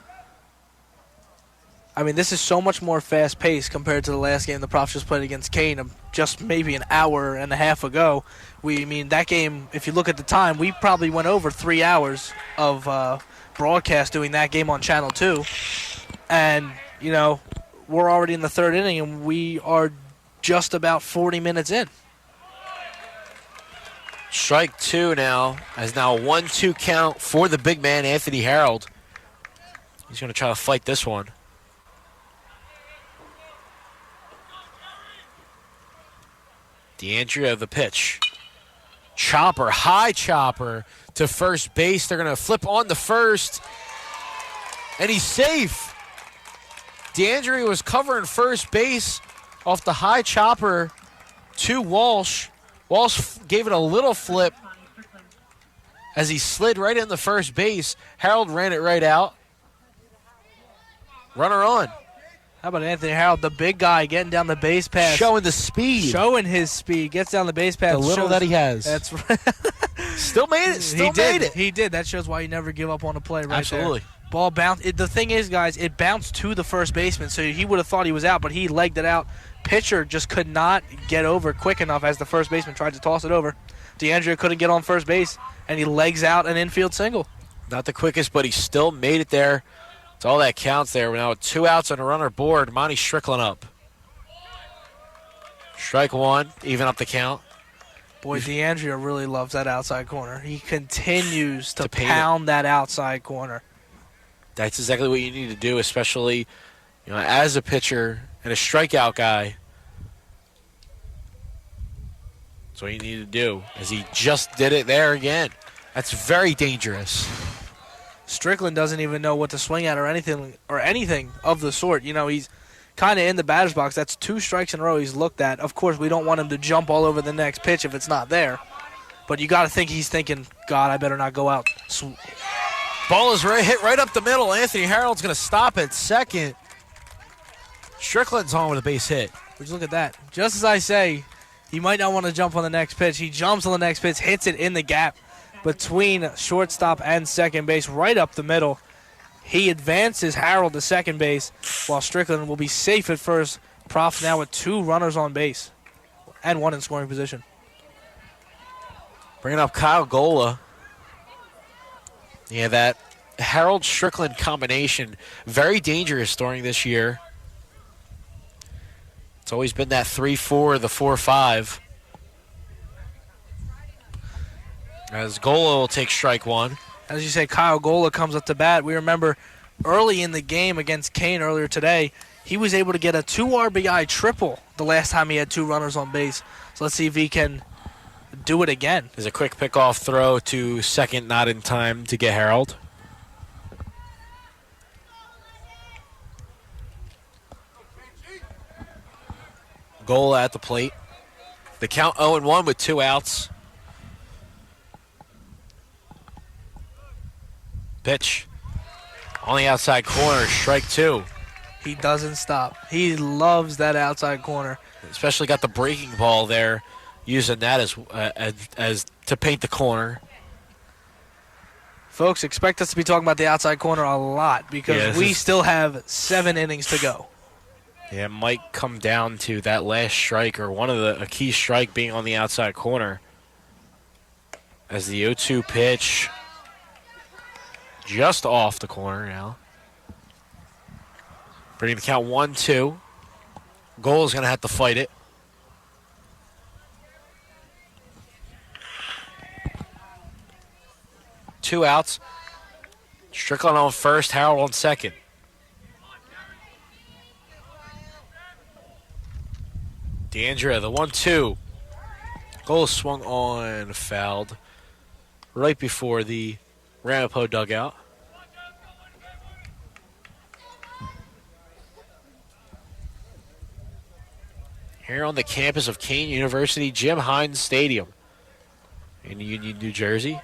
Speaker 5: I mean, this is so much more fast-paced compared to the last game the Profs just played against Kane just maybe an hour and a half ago. That game, if you look at the time, we probably went over 3 hours of broadcast doing that game on Channel 2. And, we're already in the third inning, and we are just about 40 minutes in.
Speaker 4: Strike 2 now, as now a 1-2 count for the big man, Anthony Harold. He's going to try to fight this one. DeAndrea, the pitch. Chopper, high chopper to first base. They're going to flip on the first, and he's safe. DeAndrea was covering first base off the high chopper to Walsh. Walsh gave it a little flip as he slid right in the first base. Harold ran it right out. Runner on.
Speaker 5: How about Anthony Harold, the big guy, getting down the base pass.
Speaker 4: Showing the speed.
Speaker 5: Showing his speed. Gets down the base pass.
Speaker 4: The little that he has.
Speaker 5: That's right.
Speaker 4: Still made it. Still made it.
Speaker 5: He did. That shows why you never give up on a play right
Speaker 4: Absolutely.
Speaker 5: there. Ball bounced. The thing is, guys, it bounced to the first baseman, so he would have thought he was out, but he legged it out. Pitcher just could not get over quick enough as the first baseman tried to toss it over. DeAndrea couldn't get on first base, and he legs out an infield single.
Speaker 4: Not the quickest, but he still made it there. It's all that counts there. We're now with 2 outs and a runner aboard. Monty Strickland up. Strike 1, even up the count.
Speaker 5: Boy, DeAndrea really loves that outside corner. He continues to
Speaker 4: paint
Speaker 5: pound that outside corner.
Speaker 4: That's exactly what you need to do, especially as a pitcher and a strikeout guy. That's what you need to do, as he just did it there again. That's very dangerous.
Speaker 5: Strickland doesn't even know what to swing at or anything of the sort. He's kind of in the batter's box. That's 2 strikes in a row he's looked at. Of course, we don't want him to jump all over the next pitch if it's not there. But you got to think he's thinking, God, I better not go out.
Speaker 4: Ball is hit right up the middle. Anthony Harold's going to stop at second. Strickland's on with a base hit.
Speaker 5: Would you look at that? Just as I say, he might not want to jump on the next pitch. He jumps on the next pitch, hits it in the gap between shortstop and second base, right up the middle. He advances Harold to second base, while Strickland will be safe at first. Profs now with 2 runners on base and 1 in scoring position.
Speaker 4: Bringing up Kyle Gola. Yeah, that Harold-Strickland combination, very dangerous during this year. It's always been that 3-4, the 4-5. As Gola will take strike 1.
Speaker 5: As you say, Kyle Gola comes up to bat. We remember early in the game against Kane earlier today, he was able to get a 2 RBI triple the last time he had 2 runners on base. So let's see if he can do it again.
Speaker 4: There's a quick pickoff throw to second, not in time to get Harold. Goal at the plate. The count 0-1 with 2 outs. Pitch on the outside corner, strike 2.
Speaker 5: He doesn't stop. He loves that outside corner.
Speaker 4: Especially got the breaking ball there, using that as to paint the corner.
Speaker 5: Folks, expect us to be talking about the outside corner a lot because we still have 7 innings to go.
Speaker 4: Yeah, it might come down to that last strike or a key strike being on the outside corner. As the 0-2 pitch just off the corner now. Bringing the count 1-2. Goal is going to have to fight it. 2 outs. Strickland on first, Harold on second. DeAndrea, the 1-2. Goal swung on, fouled right before the Ramapo dugout. Here on the campus of Kane University, Jim Hines Stadium in Union, New Jersey.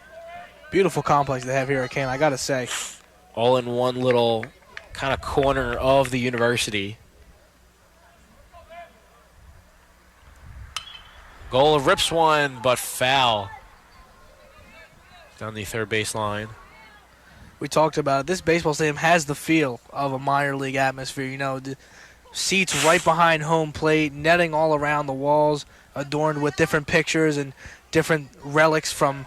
Speaker 5: Beautiful complex they have here at Kane, I gotta say.
Speaker 4: All in one little kind of corner of the university. Goal rips one, but foul down the third base line.
Speaker 5: We talked about it. This baseball stadium has the feel of a minor league atmosphere. You know, the seats right behind home plate, netting all around the walls, adorned with different pictures and different relics from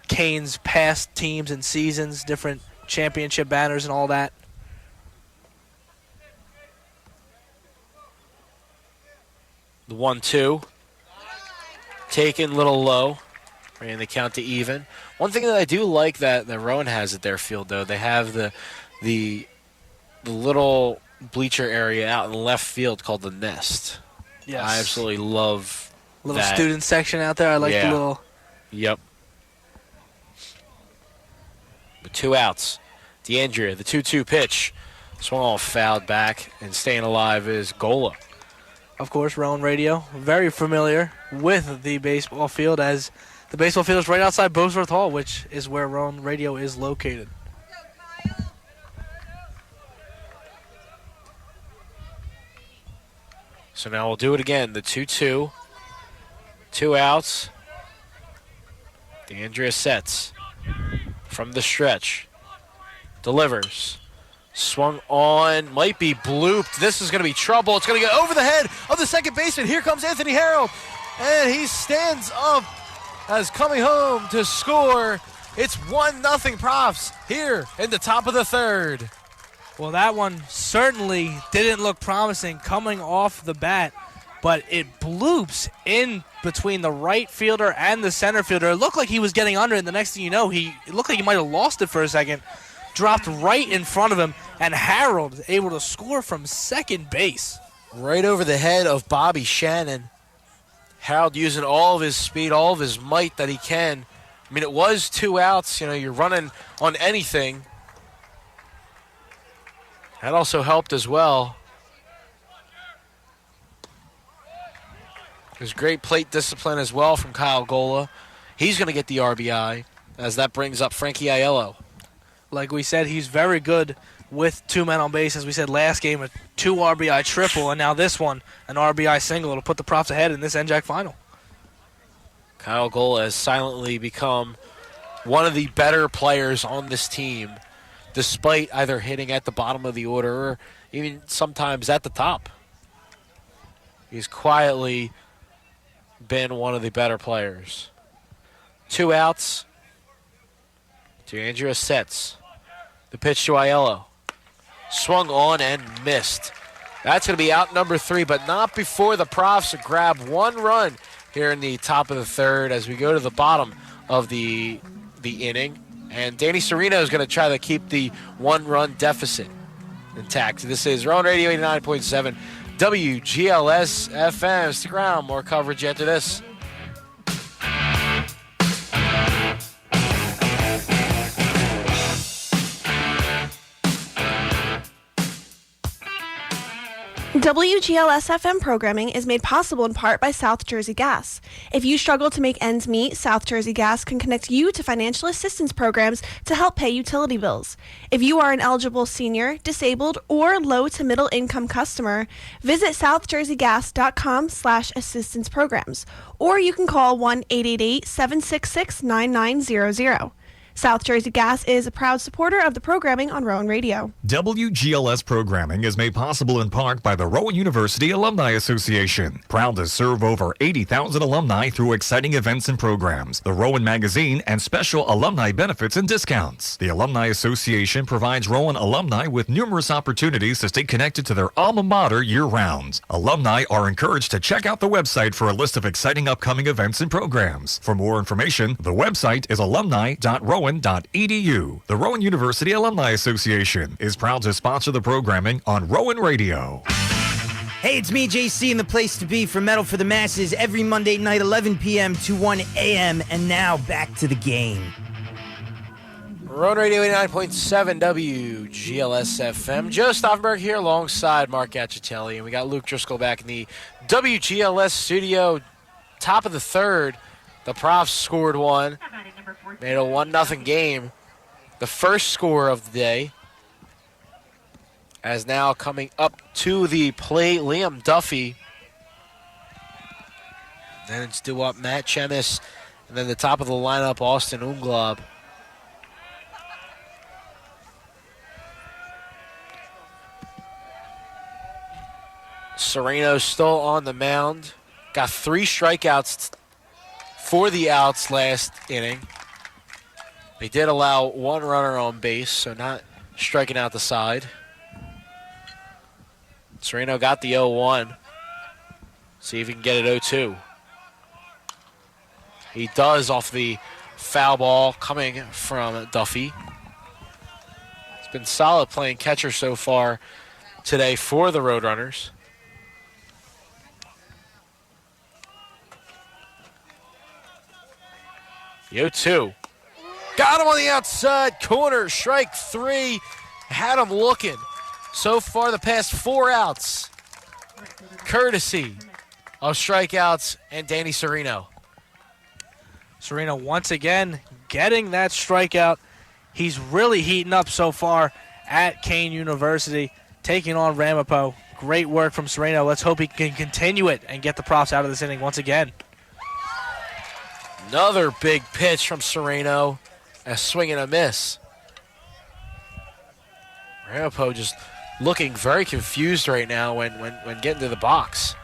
Speaker 5: Kane's past teams and seasons, different championship banners and all that.
Speaker 4: The 1-2. Taken a little low. Bringing the count to even. One thing that I do like that Rowan has at their field, though, they have the little bleacher area out in left field called the Nest.
Speaker 5: Yes.
Speaker 4: I absolutely love
Speaker 5: Little
Speaker 4: that.
Speaker 5: student section out there. I like the little...
Speaker 4: Yep. With 2 outs. DeAndrea, the 2-2 pitch. Swung all fouled back, and staying alive is Gola.
Speaker 5: Of course, Rowan Radio, very familiar with the baseball field, as the baseball field is right outside Bosworth Hall, which is where Rowan Radio is located.
Speaker 4: So now we'll do it again. The 2-2. 2 outs. DeAndrea sets from the stretch. Delivers. Swung on. Might be blooped. This is going to be trouble. It's going to get over the head of the second baseman. Here comes Anthony Harold. And he stands up as coming home to score. It's 1-0 Profs here in the top of the third.
Speaker 5: Well, that one certainly didn't look promising coming off the bat, but it bloops in between the right fielder and the center fielder. It looked like he was getting under it, and the next thing you know, it looked like he might have lost it for a second. Dropped right in front of him, and Harold is able to score from second base.
Speaker 4: Right over the head of Bobby Shannon. Harold using all of his speed, all of his might that he can. I mean, it was 2 outs. You know, you're running on anything. That also helped as well. There's great plate discipline as well from Kyle Gola. He's going to get the RBI, as that brings up Frankie Aiello.
Speaker 5: Like we said, he's very good with 2 men on base. As we said last game, a 2 RBI triple, and now this one, an RBI single. It'll put the Profs ahead in this NJAC final.
Speaker 4: Kyle Gola has silently become one of the better players on this team, despite either hitting at the bottom of the order or even sometimes at the top. He's quietly been one of the better players. 2 outs. DeAndrea sets. The pitch to Aiello. Swung on and missed. That's going to be out number 3, but not before the Profs grab 1 run here in the top of the third as we go to the bottom of the inning. And Danny Serreino is going to try to keep the 1-run deficit intact. This is Rowan Radio 89.7 WGLS FM. Stick around, more coverage after this.
Speaker 13: WGLS FM programming is made possible in part by South Jersey Gas. If you struggle to make ends meet, South Jersey Gas can connect you to financial assistance programs to help pay utility bills. If you are an eligible senior, disabled, or low to middle income customer, visit southjerseygas.com/assistance programs, or you can call 1-888-766-9900. South Jersey Gas is a proud supporter of the programming on Rowan Radio.
Speaker 7: WGLS programming is made possible in part by the Rowan University Alumni Association, proud to serve over 80,000 alumni through exciting events and programs, the Rowan Magazine, and special alumni benefits and discounts. The Alumni Association provides Rowan alumni with numerous opportunities to stay connected to their alma mater year-round. Alumni are encouraged to check out the website for a list of exciting upcoming events and programs. For more information, the website is alumni.rowan.edu. rowan.edu. The Rowan University Alumni Association is proud to sponsor the programming on Rowan Radio.
Speaker 8: Hey, it's me, JC, and the place to be for Metal for the Masses every Monday night, 11 p.m. to 1 a.m. And now back to the game.
Speaker 4: Rowan Radio 89.7 WGLS FM. Joe Stauffenberg here alongside Mark Gacitelli, and we got Luke Driscoll back in the WGLS studio. Top of the third, the Profs scored one. Made a 1-0 game. The first score of the day. As now coming up to the plate, Liam Duffy. Then it's due up Matt Chemis. And then the top of the lineup, Austin Umglob. Serreino still on the mound. Got 3 strikeouts for the outs last inning. They did allow 1 runner on base, so not striking out the side. Serreino got the 0-1. See if he can get it 0-2. He does off the foul ball coming from Duffy. It's been solid playing catcher so far today for the Roadrunners. The 0-2. Got him on the outside corner. Strike 3. Had him looking. So far, the past 4 outs, courtesy of strikeouts and Danny Serreino.
Speaker 5: Serreino once again getting that strikeout. He's really heating up so far at Kane University, taking on Ramapo. Great work from Serreino. Let's hope he can continue it and get the Profs out of this inning once again.
Speaker 4: Another big pitch from Serreino. A swing and a miss. Ramapo just looking very confused right now when getting to the box.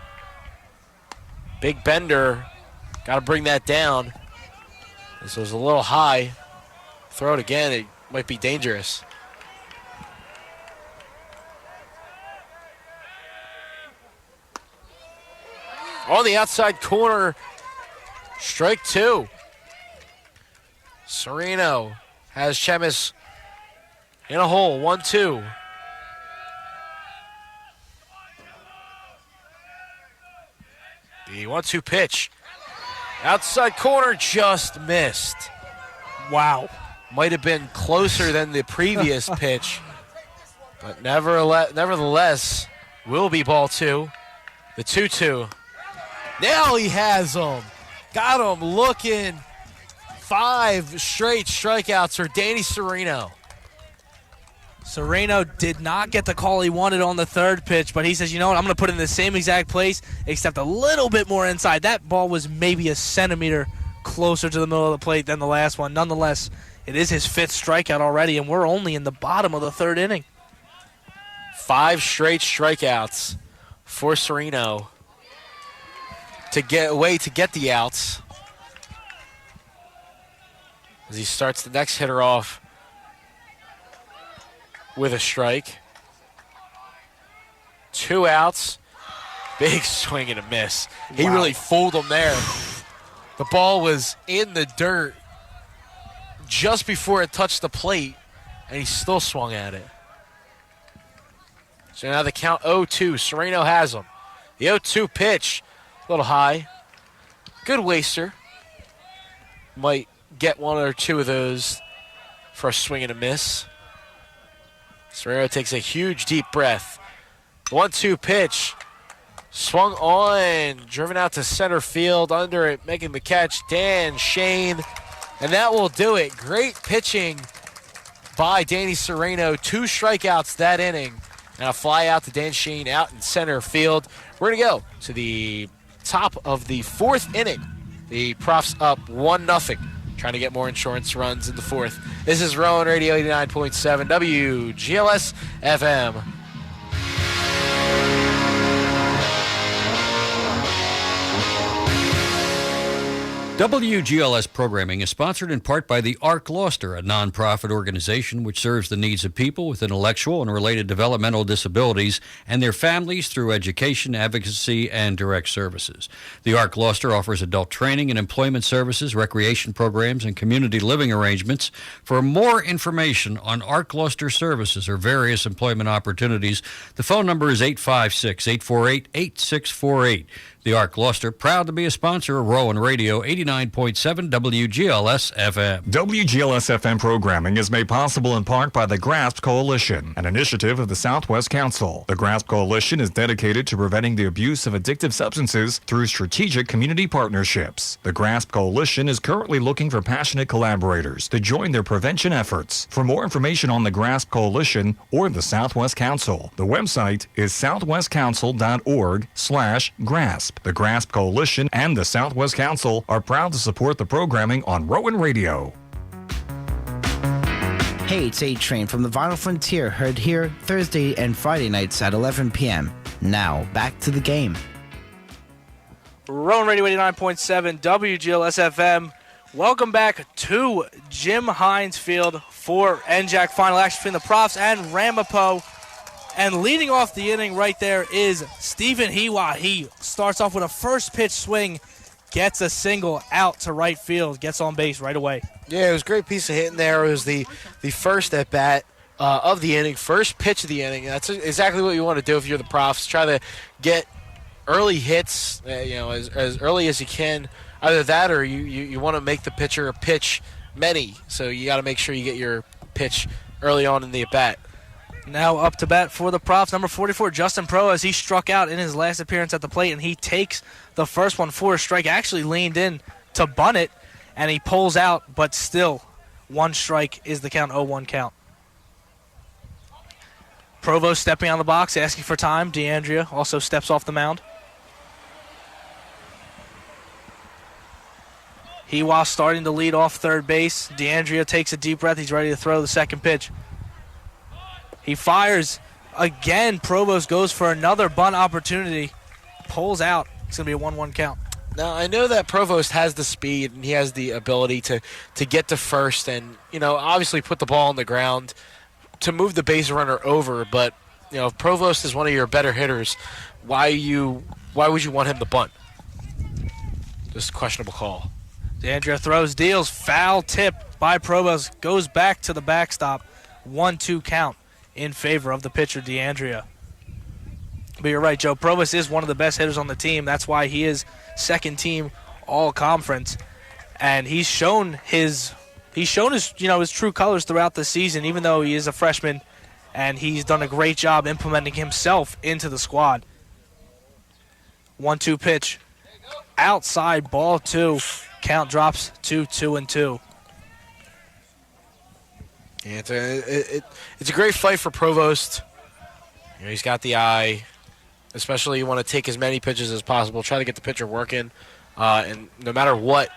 Speaker 4: Big bender. Got to bring that down. This was a little high. Throw it again. It might be dangerous. On the outside corner. Strike 2. Serreino has Chemis in a hole. 1-2. The 1-2 pitch. Outside corner just missed.
Speaker 5: Wow.
Speaker 4: Might have been closer than the previous pitch. But nevertheless, will be ball 2. The 2-2. Now he has him. Got him looking. 5 straight strikeouts for Danny Serreino.
Speaker 5: Serreino did not get the call he wanted on the third pitch, but he says, you know what, I'm going to put it in the same exact place, except a little bit more inside. That ball was maybe a centimeter closer to the middle of the plate than the last one. Nonetheless, it is his 5th strikeout already, and we're only in the bottom of the 3rd inning.
Speaker 4: 5 straight strikeouts for Serreino to get the outs. As he starts the next hitter off with a strike. 2 outs. Big swing and a miss. He really fooled him there. The ball was in the dirt just before it touched the plate, and he still swung at it. So now the count 0-2. Serreino has him. The 0-2 pitch, a little high. Good waster. Might get 1 or 2 of those for a swing and a miss. Serreino takes a huge deep breath. 1-2 pitch. Swung on. Driven out to center field. Under it, making the catch, Dan Shane. And that will do it. Great pitching by Danny Serreino. 2 strikeouts that inning. And a fly out to Dan Shane out in center field. We're going to go to the top of the 4th inning. The Profs up 1-0. Trying to get more insurance runs in the 4th. This is Rowan Radio 89.7 WGLS FM.
Speaker 6: WGLS programming is sponsored in part by the ARC Gloucester, a nonprofit organization which serves the needs of people with intellectual and related developmental disabilities and their families through education, advocacy, and direct services. The ARC Gloucester offers adult training and employment services, recreation programs, and community living arrangements. For more information on ARC Gloucester services or various employment opportunities, the phone number is 856-848-8648. The ARC Gloucester, proud to be a sponsor of Rowan Radio 89.7 WGLS FM.
Speaker 7: WGLS FM programming is made possible in part by the GRASP Coalition, an initiative of the Southwest Council. The GRASP Coalition is dedicated to preventing the abuse of addictive substances through strategic community partnerships. The GRASP Coalition is currently looking for passionate collaborators to join their prevention efforts. For more information on the GRASP Coalition or the Southwest Council, the website is southwestcouncil.org/GRASP. The GRASP Coalition and the Southwest Council are proud to support the programming on Rowan Radio.
Speaker 14: Hey, it's A-Train from the Vinyl Frontier, heard here Thursday and Friday nights at 11 p.m. Now, back to the game.
Speaker 5: Rowan Radio 89.7 WGLS FM. Welcome back to Jim Hines Field for NJAC final action between the Profs and Ramapo. And leading off the inning right there is Stephen Hiwa. He starts off with a first pitch swing, gets a single out to right field, gets on base right away.
Speaker 4: Yeah, it was a great piece of hitting there. It was the first at bat of the inning, first pitch of the inning. That's exactly what you want to do if you're the Profs. Try to get early hits, as early as you can. Either that or you want to make the pitcher pitch many. So you got to make sure you get your pitch early on in the at bat.
Speaker 5: Now up to bat for the Profs, number 44, Justin Pro, as he struck out in his last appearance at the plate, and he takes the first one for a strike. Actually leaned in to bunt it, and he pulls out, but still one strike is the count, 0-1 count. Provost stepping on the box, asking for time. DeAndrea also steps off the mound. Hiwa starting to lead off third base. DeAndrea takes a deep breath. He's ready to throw the second pitch. He fires again. Provost goes for another bunt opportunity. Pulls out. It's going to be a 1-1 count.
Speaker 4: Now, I know that Provost has the speed and he has the ability to get to first and, obviously put the ball on the ground to move the base runner over. But, if Provost is one of your better hitters, why would you want him to bunt? Just a questionable call.
Speaker 5: DeAndrea throws, deals, foul tip by Provost. Goes back to the backstop. 1-2 count in favor of the pitcher, DeAndrea. But you're right, Joe. Provost is one of the best hitters on the team. That's why he is second team all-conference. And he's shown his true colors throughout the season, even though he is a freshman, and he's done a great job implementing himself into the squad. 1-2 pitch. Outside, ball 2. Count drops to 2-2.
Speaker 4: Yeah, it's a great fight for Provost. He's got the eye. Especially you want to take as many pitches as possible. Try to get the pitcher working. And no matter what,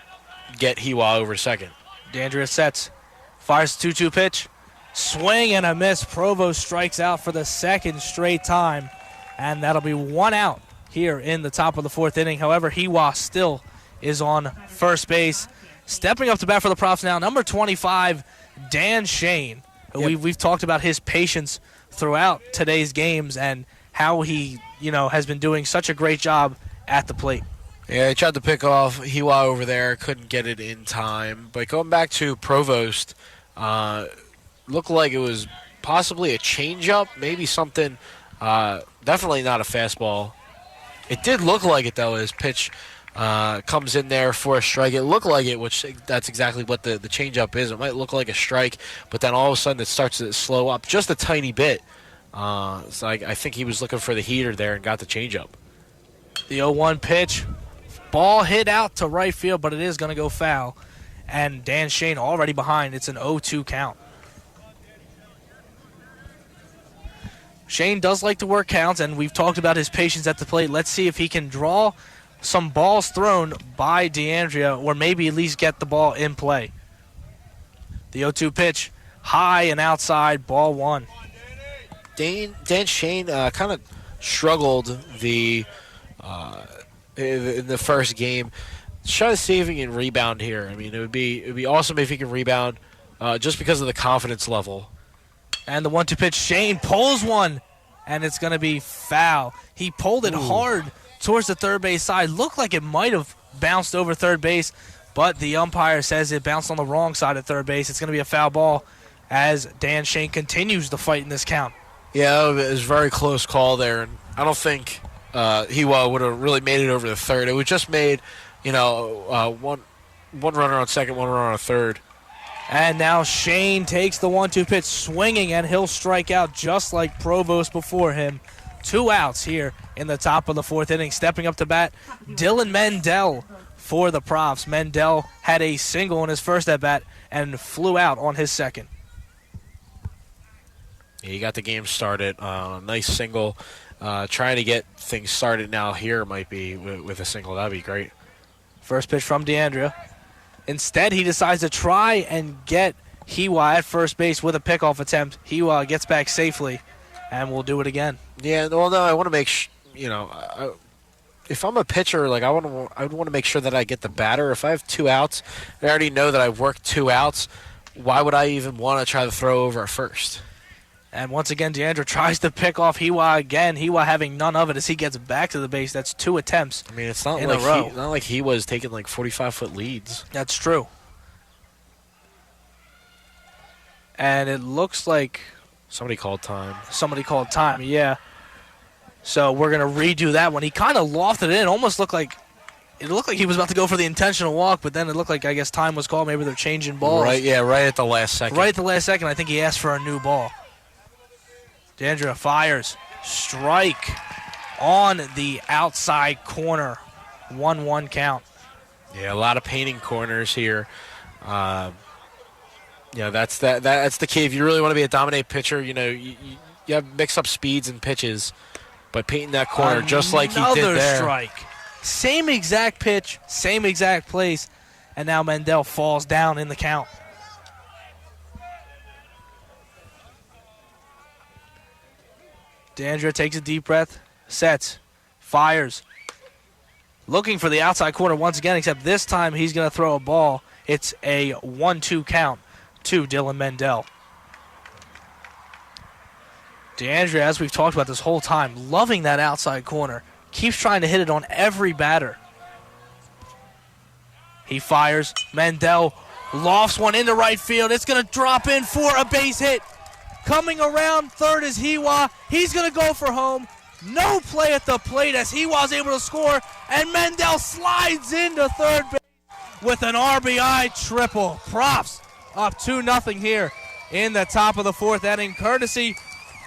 Speaker 4: get Hiwa over second.
Speaker 5: DeAndrea sets. Fires the 2-2 pitch. Swing and a miss. Provost strikes out for the second straight time. And that'll be one out here in the top of the fourth inning. However, Hiwa still is on first base. Stepping up to bat for the Profs now, number 25, Dan Shane.
Speaker 4: Yep.
Speaker 5: We've talked about his patience throughout today's games and how he, has been doing such a great job at the plate.
Speaker 4: Yeah, he tried to pick off Hiwa over there, couldn't get it in time. But going back to Provost, looked like it was possibly a changeup, maybe something, definitely not a fastball. It did look like it, though, his pitch comes in there for a strike. It looked like it, which that's exactly what the changeup is. It might look like a strike, but then all of a sudden it starts to slow up just a tiny bit. So I think he was looking for the heater there and got the changeup.
Speaker 5: The 0-1 pitch. Ball hit out to right field, but it is going to go foul. And Dan Shane already behind. It's an 0-2 count. Shane does like to work counts, and we've talked about his patience at the plate. Let's see if he can draw some balls thrown by DeAndrea, or maybe at least get the ball in play. The 0-2 pitch, high and outside, ball 1.
Speaker 4: Dan Shane kind of struggled in the first game. Let's try to see if he can rebound here. I mean, it would be awesome if he can rebound just because of the confidence level.
Speaker 5: And the 1-2 pitch, Shane pulls one, and it's going to be foul. He pulled it hard towards the third base side. Looked like it might have bounced over third base, but the umpire says it bounced on the wrong side of third base. It's going to be a foul ball as Dan Shane continues the fight in this count.
Speaker 4: Yeah, it was a very close call there, and I don't think he would have really made it over the third. It was just made, one runner on second, one runner on third.
Speaker 5: And now Shane takes the 1-2 pitch swinging, and he'll strike out just like Provost before him. 2 outs here in the top of the 4th inning. Stepping up to bat, Dillon Mendel for the Profs. Mendel had a single in his first at-bat and flew out on his second.
Speaker 4: He got the game started. Nice single. Trying to get things started now here might be with a single. That would be great.
Speaker 5: First pitch from DeAndrea. Instead, he decides to try and get Hiwa at first base with a pickoff attempt. Hiwa gets back safely, and we'll do it again.
Speaker 4: Yeah, well, no, I want to make if I'm a pitcher, like I would want to make sure that I get the batter. If I have 2 outs, I already know that I've worked 2 outs. Why would I even want to try to throw over at first?
Speaker 5: And once again, DeAndre tries to pick off Hiwa again. Hiwa having none of it as he gets back to the base. That's 2 attempts.
Speaker 4: I mean, it's not
Speaker 5: in
Speaker 4: like
Speaker 5: a row.
Speaker 4: not like he was taking like 45-foot leads.
Speaker 5: That's true. And it looks like
Speaker 4: somebody called time.
Speaker 5: Somebody called time, yeah. So we're going to redo that one. He kind of lofted it in. Almost looked like he was about to go for the intentional walk, but then it looked like, I guess, time was called. Maybe they're changing balls.
Speaker 4: Right, yeah, right at the last second.
Speaker 5: Right at the last second, I think he asked for a new ball. DeAndrea fires. Strike on the outside corner. 1-1 count.
Speaker 4: Yeah, a lot of painting corners here. That's the key. If you really want to be a dominant pitcher, you have mix up speeds and pitches, but painting that corner just like he did there.
Speaker 5: Another strike. Same exact pitch, same exact place, and now Mendel falls down in the count. DeAndrea takes a deep breath, sets, fires. Looking for the outside corner once again, except this time he's going to throw a ball. It's a 1-2 count to Dillon Mendel. DeAndrea, as we've talked about this whole time, loving that outside corner. Keeps trying to hit it on every batter. He fires. Mendel lofts one into right field. It's going to drop in for a base hit. Coming around third is Hiwa. He's going to go for home. No play at the plate as Hiwa's able to score, and Mendel slides into third base with an RBI triple. Profs up 2-0 here in the top of the 4th inning, courtesy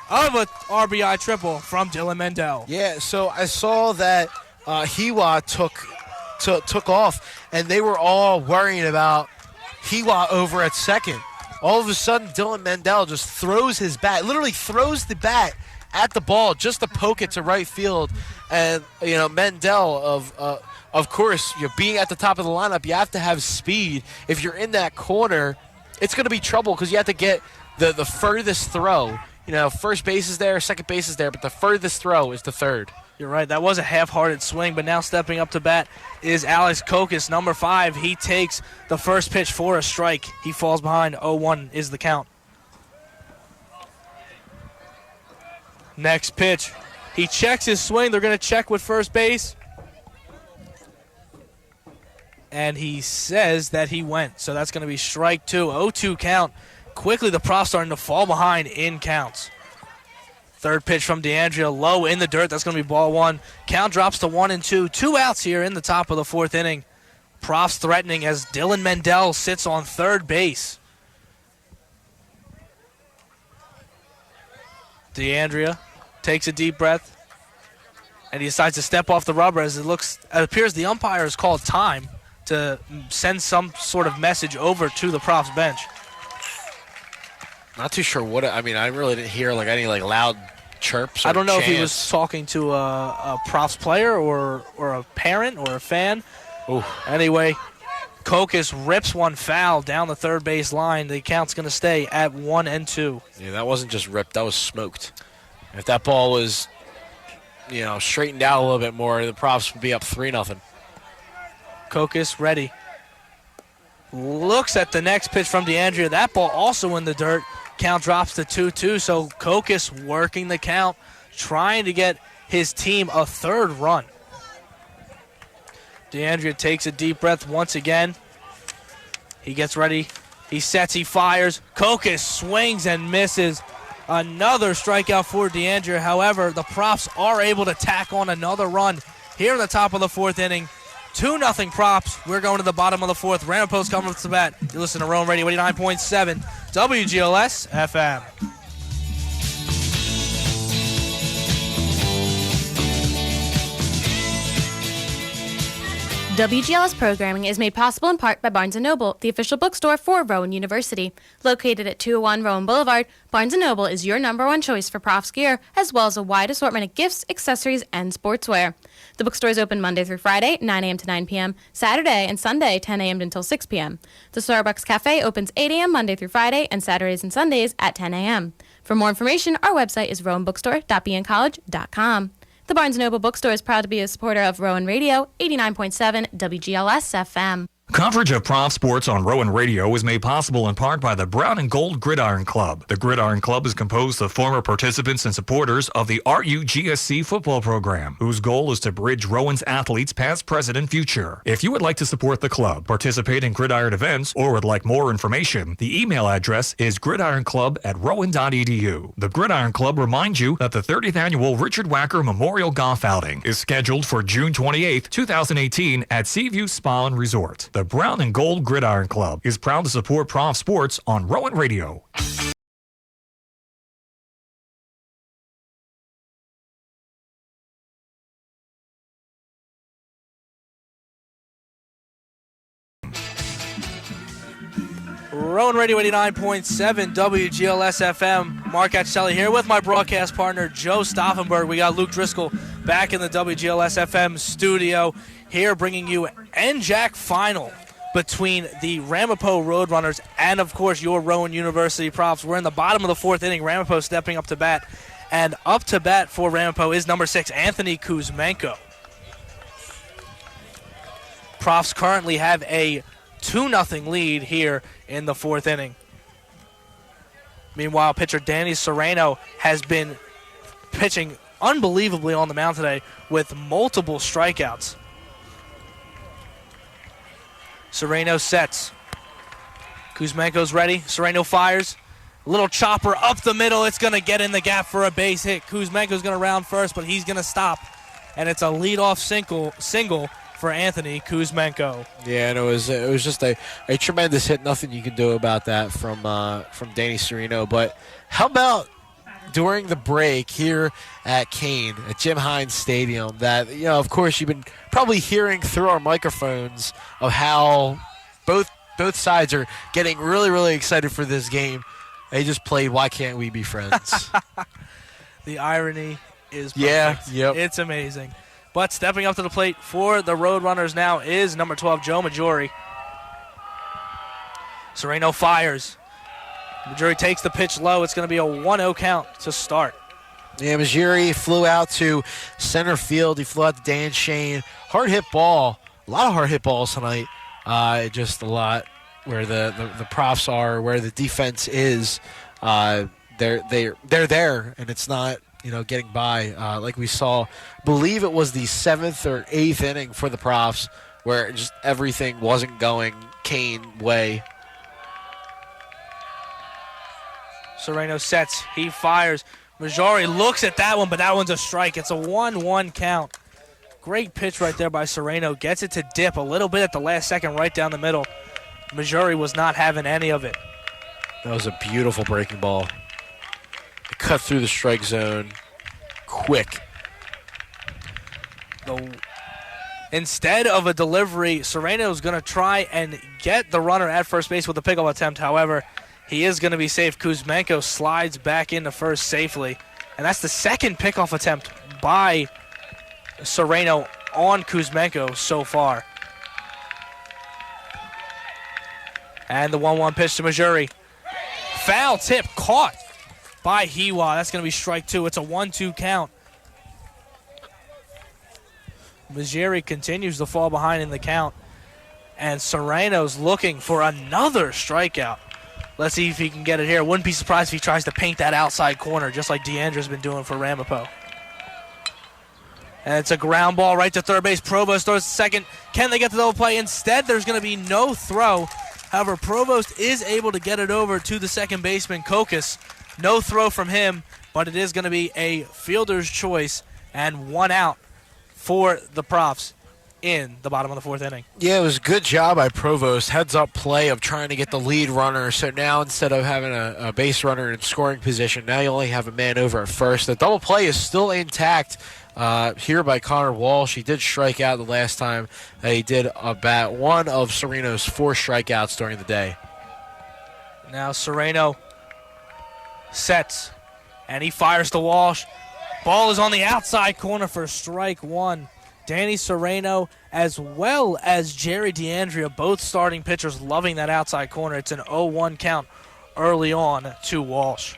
Speaker 5: of an RBI triple from Dillon Mendel.
Speaker 4: Yeah, so I saw that Hiwa took off, and they were all worrying about Hiwa over at second. All of a sudden, Dillon Mendel just throws his bat, literally throws the bat at the ball just to poke it to right field. And, Mendel, of course, being at the top of the lineup, you have to have speed. If you're in that corner, it's going to be trouble because you have to get the furthest throw. First base is there, second base is there, but the furthest throw is the third.
Speaker 5: You're right. That was a half-hearted swing, but now stepping up to bat is Alex Kokis, number 5. He takes the first pitch for a strike. He falls behind. 0-1 is the count. Next pitch. He checks his swing. They're going to check with first base. And he says that he went. So that's going to be strike 2. 0-2 count. Quickly, the Profs starting to fall behind in counts. Third pitch from DeAndrea, low in the dirt. That's going to be ball 1. Count drops to 1-2. 2 outs here in the top of the 4th inning. Profs threatening as Dillon Mendel sits on third base. DeAndrea takes a deep breath, and he decides to step off the rubber as it appears the umpire has called time to send some sort of message over to the Profs bench.
Speaker 4: Not too sure what. I really didn't hear any loud chirps. Or
Speaker 5: I don't know
Speaker 4: chants.
Speaker 5: if he was talking to a Profs player or a parent or a fan.
Speaker 4: Ooh.
Speaker 5: Anyway, Kokis rips one foul down the third base line. The count's going to stay at 1-2.
Speaker 4: Yeah, that wasn't just ripped. That was smoked. If that ball was, straightened out a little bit more, the Profs would be up 3-0.
Speaker 5: Kokis ready. Looks at the next pitch from DeAndrea. That ball also in the dirt. Count drops to 2-2, so Kokis working the count, trying to get his team a third run. DeAndrea takes a deep breath once again. He gets ready. He sets, he fires. Kokis swings and misses. Another strikeout for DeAndrea. However, the Profs are able to tack on another run here in the top of the fourth inning. 2-0 Props. We're going to the bottom of the fourth. Ramapo's coming with the bat. You listen to Rowan Radio 89.7 WGLS FM.
Speaker 11: WGLS programming is made possible in part by Barnes & Noble, the official bookstore for Rowan University. Located at 201 Rowan Boulevard, Barnes & Noble is your number one choice for Profs gear, as well as a wide assortment of gifts, accessories, and sportswear. The bookstore is open Monday through Friday, 9 a.m. to 9 p.m., Saturday and Sunday, 10 a.m. until 6 p.m. The Starbucks Cafe opens 8 a.m. Monday through Friday, and Saturdays and Sundays at 10 a.m. For more information, our website is rowanbookstore.bncollege.com. The Barnes & Noble Bookstore is proud to be a supporter of Rowan Radio, 89.7 WGLS FM.
Speaker 7: Coverage of Prof Sports on Rowan Radio is made possible in part by the Brown and Gold Gridiron Club. The Gridiron Club is composed of former participants and supporters of the RUGSC football program, whose goal is to bridge Rowan's athletes past, present, and future. If you would like to support the club, participate in Gridiron events, or would like more information, the email address is gridironclub@rowan.edu. The Gridiron Club reminds you that the 30th annual Richard Wacker Memorial Golf Outing is scheduled for June 28, 2018 at Seaview Spa and Resort. The Brown and Gold Gridiron Club is proud to support Prof Sports on Rowan Radio.
Speaker 5: Rowan Radio 89.7 WGLS FM. Mark Atchelli here with my broadcast partner, Joe Stauffenberg. We got Luke Driscoll back in the WGLS FM studio here bringing you NJAC final between the Ramapo Roadrunners and, of course, your Rowan University Profs. We're in the bottom of the fourth inning. Ramapo stepping up to bat. And up to bat for Ramapo is number 6, Anthony Kuzmenko. Profs currently have a 2-0 lead here in the fourth inning. Meanwhile, pitcher Danny Serreino has been pitching unbelievably on the mound today with multiple strikeouts. Serreino sets. Kuzmenko's ready. Serreino fires. Little chopper up the middle. It's going to get in the gap for a base hit. Kuzmenko's going to round first, but he's going to stop. And it's a leadoff single for Anthony Kuzmenko.
Speaker 4: Yeah, and it was just a tremendous hit. Nothing you can do about that from Danny Serreino. But how about during the break here at Kane, at Jim Hines Stadium, that, of course, you've been probably hearing through our microphones of how both sides are getting really, really excited for this game. They just played Why Can't We Be Friends?
Speaker 5: The irony is perfect.
Speaker 4: Yeah, yep.
Speaker 5: It's amazing. But stepping up to the plate for the Roadrunners now is number 12, Joe Majori. Serreino fires. Majori takes the pitch low. It's going to be a 1-0 count to start.
Speaker 4: Yeah, Majiri flew out to center field. He flew out to Dan Shane. Hard hit ball. A lot of hard hit balls tonight. Just a lot where the Profs are, where the defense is. They're there, and it's not getting by. Like we saw, believe it was the 7th or 8th inning for the Profs, where just everything wasn't going Kane way.
Speaker 5: Serreino sets. He fires. Majori looks at that one, but that one's a strike. It's a 1-1 count. Great pitch right there by Serreino. Gets it to dip a little bit at the last second right down the middle. Majori was not having any of it.
Speaker 4: That was a beautiful breaking ball. It cut through the strike zone quick.
Speaker 5: Instead of a delivery, Serreino's going to try and get the runner at first base with a pickoff attempt. However, he is going to be safe. Kuzmenko slides back into first safely. And that's the second pickoff attempt by Serreino on Kuzmenko so far. And the 1-1 pitch to Majori. Foul tip caught by Hiwa. That's going to be strike 2. It's a 1-2 count. Majori continues to fall behind in the count. And Serreino's looking for another strikeout. Let's see if he can get it here. Wouldn't be surprised if he tries to paint that outside corner, just like Deandra's been doing for Ramapo. And it's a ground ball right to third base. Provost throws second. Can they get the double play? Instead, there's going to be no throw. However, Provost is able to get it over to the second baseman, Kokis. No throw from him, but it is going to be a fielder's choice and 1 out for the Profs in the bottom of the fourth inning.
Speaker 4: Yeah, it was a good job by Provost. Heads-up play of trying to get the lead runner. So now instead of having a base runner in scoring position, now you only have a man over at first. The double play is still intact here by Connor Walsh. He did strike out the last time that he did bat one of Sereno's 4 strikeouts during the day.
Speaker 5: Now Serreino sets, and he fires to Walsh. Ball is on the outside corner for strike 1. Danny Serreino as well as Jerry D'Andrea, both starting pitchers, loving that outside corner. It's an 0-1 count early on to Walsh.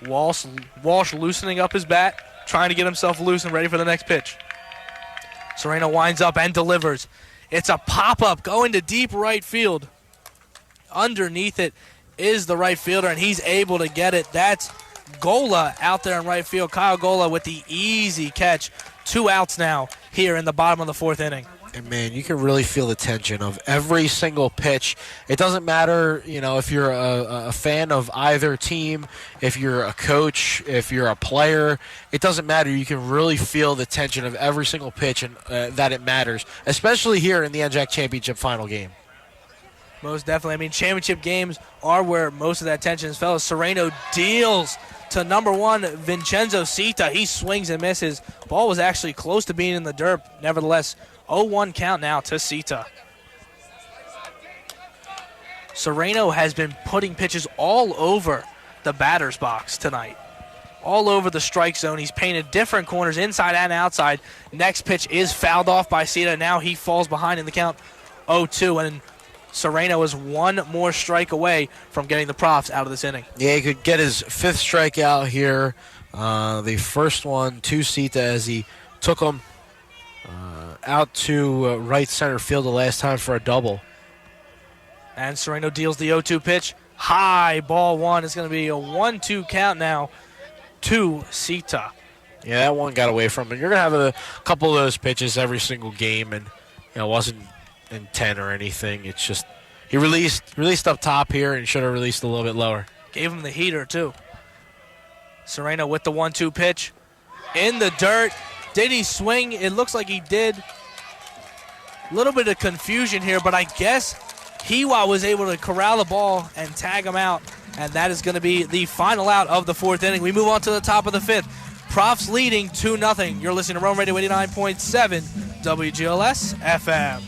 Speaker 5: Walsh loosening up his bat, trying to get himself loose and ready for the next pitch. Serreino winds up and delivers. It's a pop-up going to deep right field. Underneath it is the right fielder, and he's able to get it. That's Gola out there in right field. Kyle Gola with the easy catch. 2 outs now here in the bottom of the fourth inning.
Speaker 4: And, man, you can really feel the tension of every single pitch. It doesn't matter, if you're a fan of either team, if you're a coach, if you're a player. It doesn't matter. You can really feel the tension of every single pitch and that it matters, especially here in the NJAC Championship final game.
Speaker 5: Most definitely. Championship games are where most of that tension is felt. Serreino deals to number 1, Vincenzo Sita. He swings and misses. Ball was actually close to being in the dirt. Nevertheless, 0-1 count now to Sita. Serreino has been putting pitches all over the batter's box tonight. All over the strike zone. He's painted different corners inside and outside. Next pitch is fouled off by Sita. Now he falls behind in the count 0-2. And Serreino is 1 more strike away from getting the Profs out of this inning.
Speaker 4: Yeah, he could get his 5th strikeout here. The first one to Sita as he took him out to right center field the last time for a double.
Speaker 5: And Serreino deals the 0-2 pitch. High, ball 1. It's going to be a 1-2 count now to Sita.
Speaker 4: Yeah, that one got away from him. You're going to have a couple of those pitches every single game, and it wasn't intent or anything. It's just he released up top here and should have released a little bit lower.
Speaker 5: Gave him the heater too. Serreino with the 1-2 pitch in the dirt. Did he swing? It looks like he did. A little bit of confusion here, but I guess Hiwa was able to corral the ball and tag him out, and that is going to be the final out of the fourth inning. We move on to the top of the 5th. Profs leading 2-0. You're listening to Rowan Radio 89.7 WGLS FM.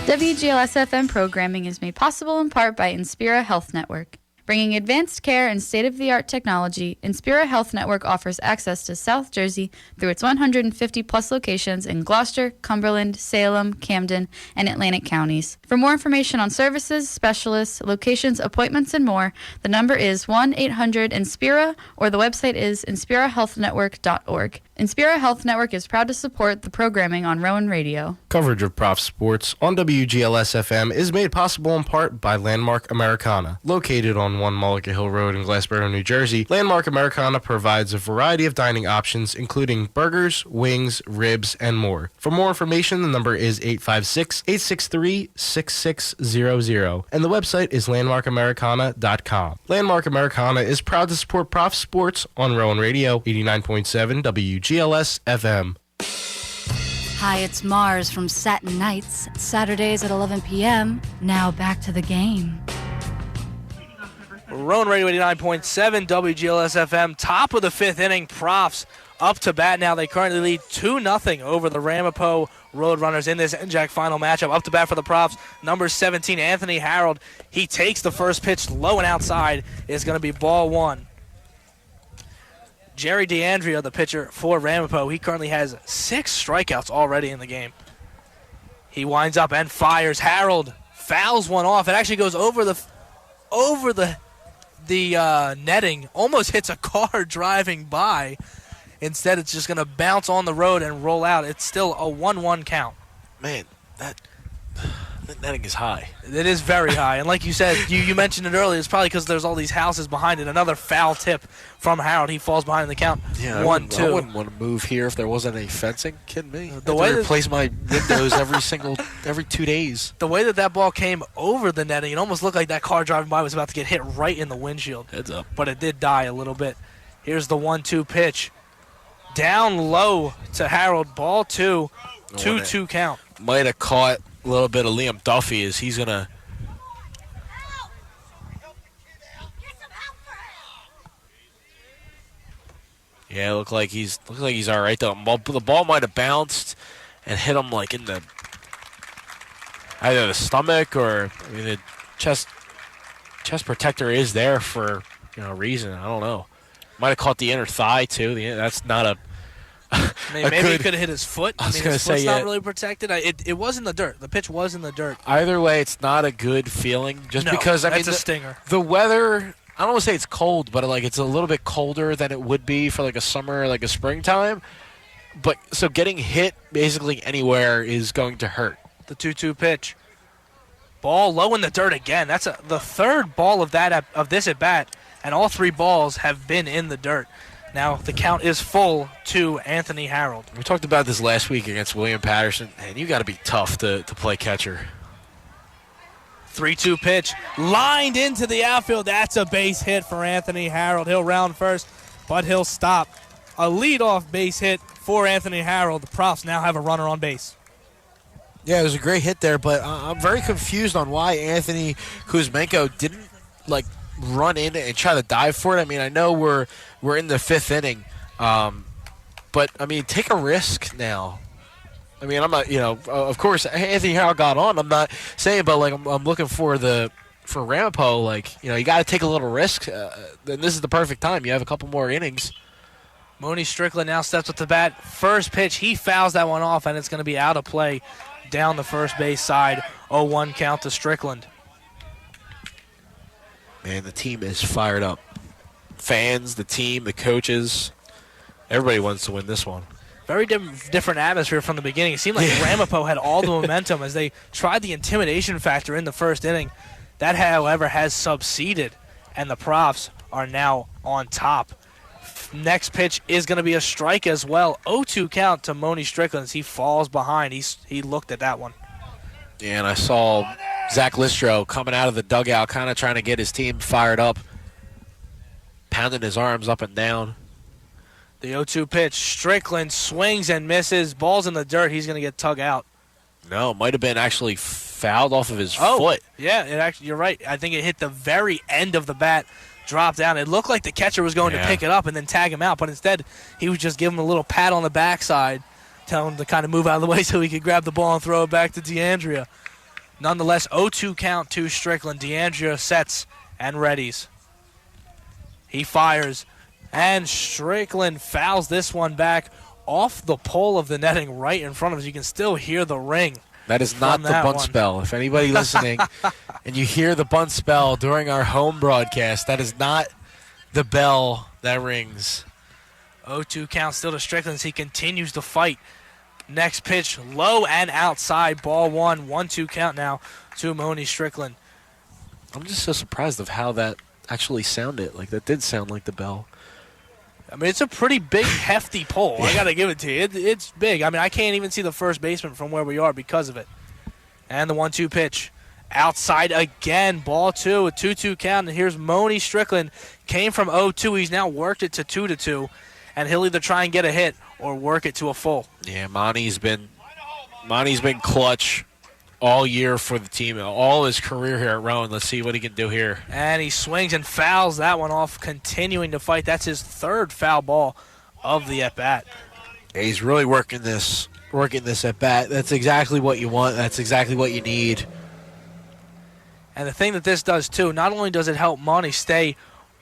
Speaker 9: WGLS-FM programming is made possible in part by Inspira Health Network. Bringing advanced care and state-of-the-art technology, Inspira Health Network offers access to South Jersey through its 150-plus locations in Gloucester, Cumberland, Salem, Camden, and Atlantic counties. For more information on services, specialists, locations, appointments, and more, the number is 1-800-INSPIRA or the website is inspirahealthnetwork.org. Inspira Health Network is proud to support the programming on Rowan Radio.
Speaker 4: Coverage of Prof Sports on WGLS-FM is made possible in part by Landmark Americana. Located on 1 Mullica Hill Road in Glassboro, New Jersey, Landmark Americana provides a variety of dining options, including burgers, wings, ribs, and more. For more information, the number is 856-863-6600, and the website is landmarkamericana.com. Landmark Americana is proud to support Prof Sports on Rowan Radio 89.7 WGLS-FM.
Speaker 12: Hi, it's Mars from Satin Nights, Saturdays at 11 p.m. Now back to the game.
Speaker 5: Rowan Radio 89.7 WGLS-FM, top of the 5th inning. Profs up to bat now. They currently lead 2-0 over the Ramapo Roadrunners in this NJAC final matchup. Up to bat for the Profs, number 17, Anthony Harold. He takes the first pitch low and outside. It's going to be ball 1. Jerry D'Andrea, the pitcher for Ramapo, he currently has 6 strikeouts already in the game. He winds up and fires. Harold fouls one off. It actually goes over the netting, almost hits a car driving by. Instead, it's just going to bounce on the road and roll out. It's still a 1-1 count.
Speaker 15: Man, that netting is high.
Speaker 5: It is very high. And like you said, you mentioned it earlier, it's probably because there's all these houses behind it. Another foul tip from Harold. He falls behind in the count.
Speaker 15: Yeah,
Speaker 5: 1-2.
Speaker 15: I wouldn't want to move here if there wasn't any fencing. Kidding me?
Speaker 5: The way
Speaker 15: to replace my windows every 2 days.
Speaker 5: The way that ball came over the netting, it almost looked like that car driving by was about to get hit right in the windshield.
Speaker 15: Heads up.
Speaker 5: But it did die a little bit. Here's the 1-2 pitch. Down low to Harold. Ball 2. 2-2 count.
Speaker 15: Might have caught a little bit of Liam Duffy as he's going to... Yeah, look like he's all right though. The ball might have bounced and hit him like in the either the stomach or the chest protector is there for a reason. I don't know. Might have caught the inner thigh too. That's not a.
Speaker 5: Maybe he could have hit his foot. His foot's not really protected. It was in the dirt. The pitch was in the dirt.
Speaker 15: Either way, it's not a good feeling. Just because
Speaker 5: that's a stinger.
Speaker 15: The weather. I don't want to say it's cold, but it's a little bit colder than it would be for like a summer, like a springtime. But so getting hit basically anywhere is going to hurt.
Speaker 5: The 2-2 pitch. Ball low in the dirt again. That's the third ball of this at bat, and all three balls have been in the dirt. Now the count is full to Anthony Harold.
Speaker 15: We talked about this last week against William Patterson, and you got to be tough to play catcher.
Speaker 5: 3-2 pitch, lined into the outfield. That's a base hit for Anthony Harold. He'll round first, but he'll stop. A leadoff base hit for Anthony Harold. The Profs now have a runner on base.
Speaker 15: Yeah, it was a great hit there, but I'm very confused on why Anthony Kuzmenko didn't run in and try to dive for it. I mean, I know we're in the fifth inning, but I mean, take a risk now. I mean, I'm not, of course, Anthony Harold got on. I'm not saying, but I'm looking for Ramapo. You got to take a little risk. And this is the perfect time. You have a couple more innings.
Speaker 5: Mooney Strickland now steps up to bat. First pitch, he fouls that one off, and it's going to be out of play down the first base side. 0-1 count to Strickland.
Speaker 15: Man, the team is fired up. Fans, the team, the coaches, everybody wants to win this one.
Speaker 5: Very different atmosphere from the beginning. It seemed like Ramapo had all the momentum as they tried the intimidation factor in the first inning. That, however, has subsided, and the Profs are now on top. Next pitch is going to be a strike as well. 0-2 count to Mooney Strickland as he falls behind. He looked at that one.
Speaker 15: Yeah, and I saw Zach Listro coming out of the dugout, kind of trying to get his team fired up, pounding his arms up and down.
Speaker 5: The 0-2 pitch. Strickland swings and misses. Ball's in the dirt. He's going to get tugged out.
Speaker 15: No, might have been actually fouled off of his foot.
Speaker 5: Yeah, you're right. I think it hit the very end of the bat, dropped down. It looked like the catcher was going to pick it up and then tag him out, but instead he was just giving him a little pat on the backside, telling him to kind of move out of the way so he could grab the ball and throw it back to DeAndrea. Nonetheless, 0-2 count to Strickland. DeAndrea sets and readies. He fires. And Strickland fouls this one back off the pole of the netting right in front of us. You can still hear the ring.
Speaker 15: That is not the bunt spell. If anybody listening and you hear the bunt spell during our home broadcast, that is not the bell that rings.
Speaker 5: 0-2 count still to Strickland as he continues to fight. Next pitch, low and outside. Ball 1. 1-2 count now to Mooney Strickland.
Speaker 15: I'm just so surprised of how that actually sounded. That did sound like the bell.
Speaker 5: I mean, it's a pretty big, hefty pole. I got to give it to you. It's big. I mean, I can't even see the first baseman from where we are because of it. And the 1-2 pitch. Outside again. Ball 2. A 2-2 count. And here's Mooney Strickland. Came from 0-2. He's now worked it to 2-2. And he'll either try and get a hit or work it to a full.
Speaker 15: Yeah, Monty's been clutch all year for the team, all his career here at Rowan. Let's see what he can do here.
Speaker 5: And he swings and fouls that one off, continuing to fight. That's his third foul ball of the at-bat.
Speaker 15: Yeah, he's really working this at-bat. That's exactly what you want. That's exactly what you need.
Speaker 5: And the thing that this does, too, not only does it help Monty stay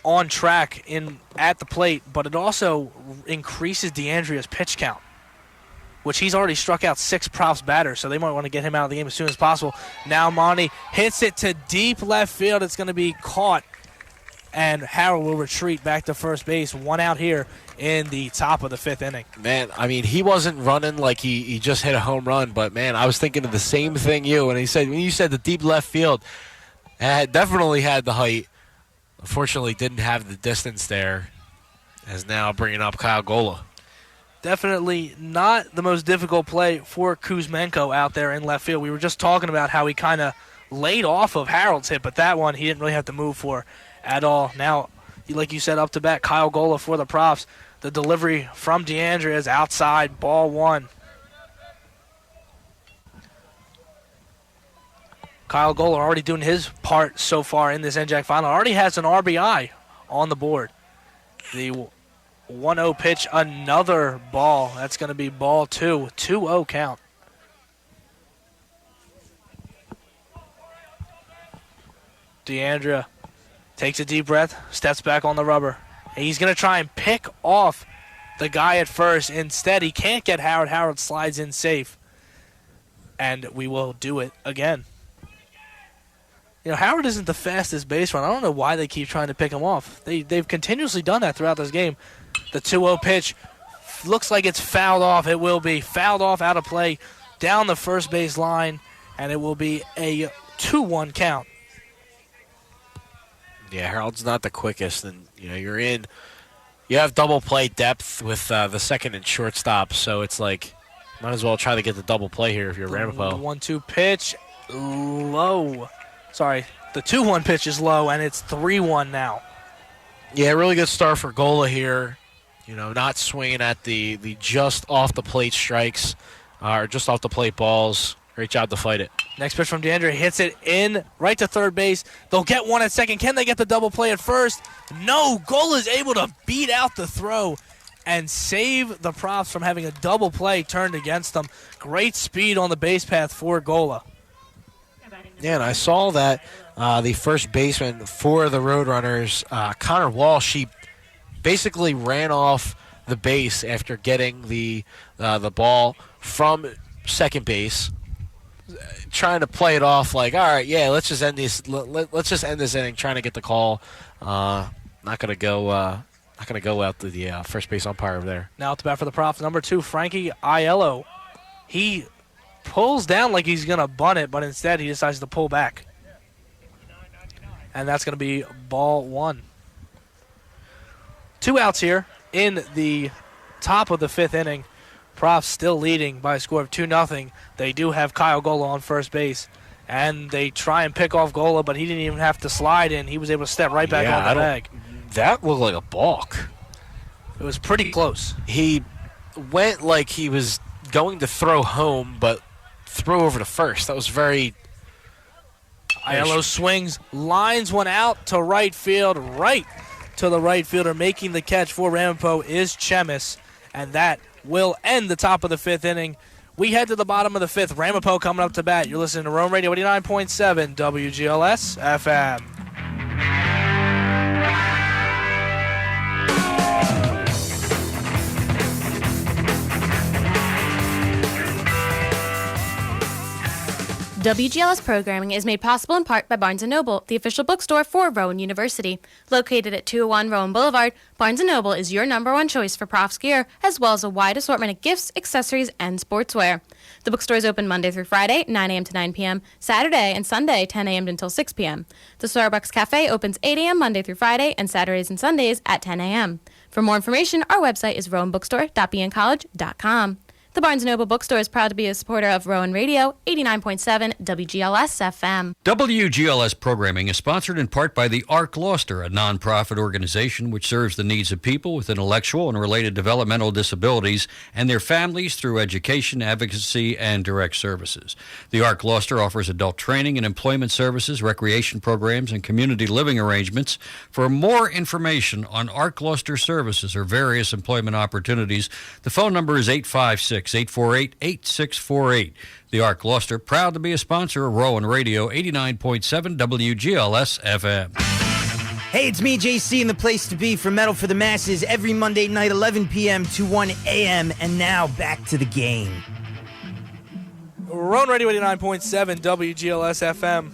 Speaker 5: on track at the plate, but it also increases DeAndrea's pitch count. which he's already struck out 6 Profs batters, so they might want to get him out of the game as soon as possible. Now Monty hits it to deep left field. It's going to be caught, and Harold will retreat back to first base. 1 out here in the top of the 5th inning.
Speaker 15: Man, I mean, he wasn't running like he just hit a home run, but, man, I was thinking of the same thing when you said the deep left field, it definitely had the height. Unfortunately, didn't have the distance there, as now bringing up Kyle Gola.
Speaker 5: Definitely not the most difficult play for Kuzmenko out there in left field. We were just talking about how he kind of laid off of Harold's hit, but that one he didn't really have to move for at all. Now, like you said, up to bat, Kyle Gola for the Profs. The delivery from DeAndrea is outside, ball 1. Kyle Gola already doing his part so far in this NJAC final. Already has an RBI on the board. The 1-0 pitch, another ball. That's going to be ball 2. 2-0 count. DeAndrea takes a deep breath, steps back on the rubber. He's going to try and pick off the guy at first. Instead, he can't get Howard. Howard slides in safe. And we will do it again. You know, Howard isn't the fastest base runner. I don't know why they keep trying to pick him off. They've continuously done that throughout this game. The 2-0 pitch looks like it's fouled off. It will be fouled off, out of play, down the first base line, and it will be a 2-1 count.
Speaker 15: Yeah, Harold's not the quickest, and you have double play depth with the second and shortstop, so it's like might as well try to get the double play here if you're Ramapo.
Speaker 5: 1-2 pitch, low. Sorry, the 2-1 pitch is low, and it's 3-1 now.
Speaker 15: Yeah, really good start for Gola here. Not swinging at the just off the plate strikes or just off the plate balls. Great job to fight it.
Speaker 5: Next pitch from DeAndre, hits it in right to third base. They'll get one at second. Can they get the double play at first? No. Gola is able to beat out the throw and save the Profs from having a double play turned against them. Great speed on the base path for Gola.
Speaker 15: Yeah, and I saw that the first baseman for the Roadrunners, Connor Walsh, he basically ran off the base after getting the ball from second base, trying to play it off like, all right, yeah, let's just end this. Let's just end this inning. Trying to get the call. Not gonna go out to the first base umpire over there.
Speaker 5: Now at the bat for the Profs, number 2, Frankie Aiello. He pulls down like he's gonna bunt it, but instead he decides to pull back, and that's gonna be ball 1. 2 outs here in the top of the 5th inning. Profs still leading by a score of 2-0. They do have Kyle Gola on first base, and they try and pick off Gola, but he didn't even have to slide in. He was able to step right back on the bag.
Speaker 15: That looked like a balk.
Speaker 5: It was pretty close.
Speaker 15: He went like he was going to throw home, but throw over to first. That was very...
Speaker 5: Aiello swings, lines one out to right field, right to the right fielder. Making the catch for Ramapo is Chemis, and that will end the top of the 5th inning. We head to the bottom of the 5th. Ramapo coming up to bat. You're listening to Rowan Radio 89.7 WGLS FM.
Speaker 11: WGLS programming is made possible in part by Barnes & Noble, the official bookstore for Rowan University. Located at 201 Rowan Boulevard, Barnes & Noble is your #1 choice for Profs gear, as well as a wide assortment of gifts, accessories, and sportswear. The bookstore is open Monday through Friday, 9 a.m. to 9 p.m., Saturday and Sunday, 10 a.m. until 6 p.m. The Starbucks Cafe opens 8 a.m. Monday through Friday, and Saturdays and Sundays at 10 a.m. For more information, our website is rowanbookstore.bncollege.com. The Barnes & Noble Bookstore is proud to be a supporter of Rowan Radio, 89.7 WGLS FM.
Speaker 6: WGLS programming is sponsored in part by the ARC Gloucester, a nonprofit organization which serves the needs of people with intellectual and related developmental disabilities and their families through education, advocacy, and direct services. The ARC Gloucester offers adult training and employment services, recreation programs, and community living arrangements. For more information on ARC Gloucester services or various employment opportunities, the phone number is 848-8648. The ARC Gloucester, proud to be a sponsor of Rowan Radio 89.7 WGLS FM.
Speaker 8: Hey, it's me, JC, and the place to be for Metal for the Masses every Monday night, 11 p.m. to 1 a.m. And now back to the game.
Speaker 5: Rowan Radio 89.7 WGLS FM.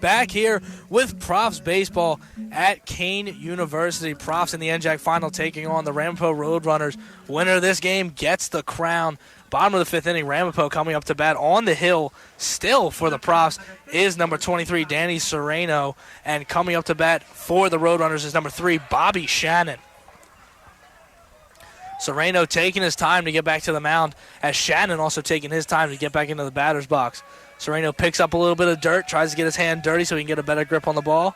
Speaker 5: Back here with Profs Baseball at Kane University. Profs in the NJAC final taking on the Ramapo Roadrunners. Winner of this game gets the crown. Bottom of the fifth inning, Ramapo coming up to bat on the hill still for the Profs is number 23, Danny Serreino. And coming up to bat for the Roadrunners is number 3, Bobby Shannon. Serreino taking his time to get back to the mound, as Shannon also taking his time to get back into the batter's box. Serreino picks up a little bit of dirt, tries to get his hand dirty so he can get a better grip on the ball.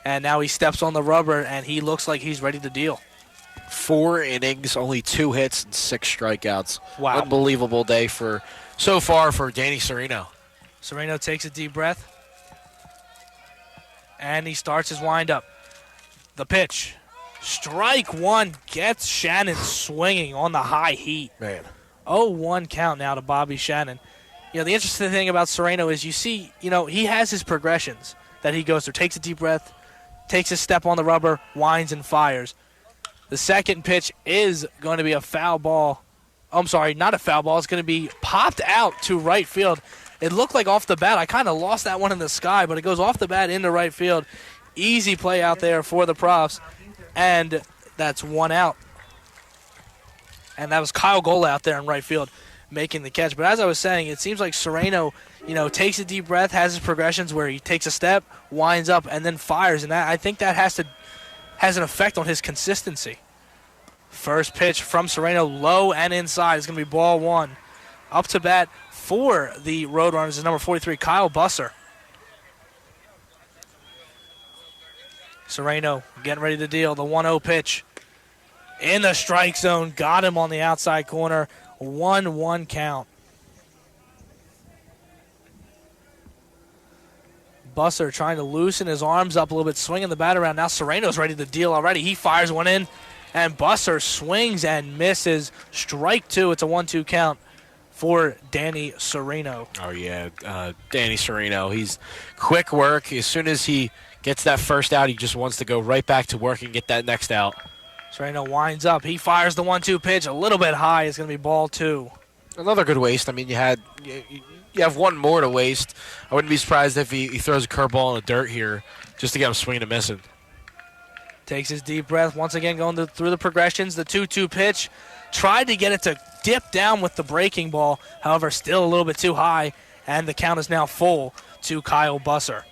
Speaker 5: And now he steps on the rubber, and he looks like he's ready to deal.
Speaker 16: 4 innings, only 2 hits and 6 strikeouts.
Speaker 5: Wow.
Speaker 16: Unbelievable day so far for Danny Serreino.
Speaker 5: Serreino takes a deep breath, and he starts his windup. The pitch. Strike one gets Shannon swinging on the high heat.
Speaker 16: Man.
Speaker 5: 0-1 count now to Bobby Shannon. You know, the interesting thing about Serreino is you see, he has his progressions that he goes through. Takes a deep breath, takes a step on the rubber, winds and fires. The second pitch is going to be a foul ball. I'm sorry, not a foul ball. It's going to be popped out to right field. It looked like off the bat. I kind of lost that one in the sky, but it goes off the bat into right field. Easy play out there for the Profs. And that's 1 out. And that was Kyle Gola out there in right field making the catch. But as I was saying, it seems like Serreino, takes a deep breath, has his progressions where he takes a step, winds up, and then fires. And I think that has an effect on his consistency. First pitch from Serreino, low and inside. It's going to be ball 1. Up to bat for the Roadrunners is number 43, Kyle Busser. Serreino getting ready to deal. The 1-0 pitch in the strike zone. Got him on the outside corner. 1-1 count. Busser trying to loosen his arms up a little bit, swinging the bat around. Now Serreino's ready to deal already. He fires one in, and Busser swings and misses. Strike 2. It's a 1-2 count for Danny Serreino.
Speaker 16: Oh, yeah. Danny Serreino. He's quick work. As soon as he gets that first out, he just wants to go right back to work and get that next out.
Speaker 5: Serreino winds up. He fires the 1-2 pitch a little bit high. It's going to be ball 2.
Speaker 16: Another good waste. I mean, you have one more to waste. I wouldn't be surprised if he throws a curveball in the dirt here just to get him swinging and missing.
Speaker 5: Takes his deep breath. Once again going through the progressions. The 2-2 pitch. Tried to get it to dip down with the breaking ball. However, still a little bit too high. And the count is now full to Kyle Busser.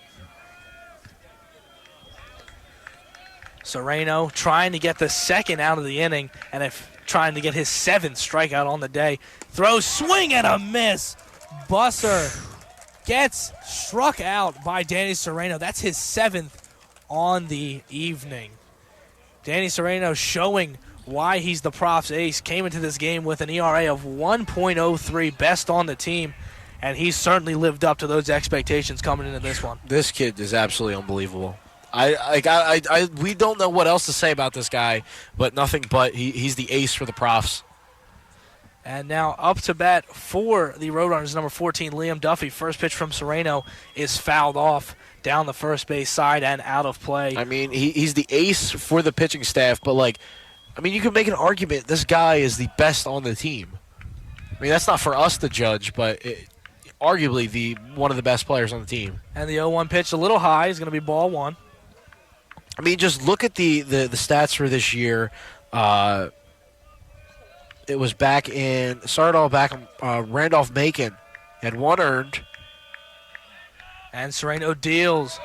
Speaker 5: Serreino trying to get the second out of the inning and trying to get his 7th strikeout on the day. Throws, swing and a miss. Busser gets struck out by Danny Serreino. That's his 7th on the evening. Danny Serreino showing why he's the Profs ace. Came into this game with an ERA of 1.03, best on the team, and he's certainly lived up to those expectations coming into this one.
Speaker 16: This kid is absolutely unbelievable. We don't know what else to say about this guy, but nothing but he's the ace for the Profs.
Speaker 5: And now up to bat for the Roadrunners, number 14, Liam Duffy. First pitch from Serreino is fouled off down the first base side and out of play.
Speaker 16: I mean, he's the ace for the pitching staff, but you can make an argument this guy is the best on the team. I mean, that's not for us to judge, but arguably one of the best players on the team.
Speaker 5: And the 0-1 pitch a little high is going to be ball 1.
Speaker 16: I mean, just look at the stats for this year. It was started all back in Randolph-Macon. Had 1 earned.
Speaker 5: And Serreino deals.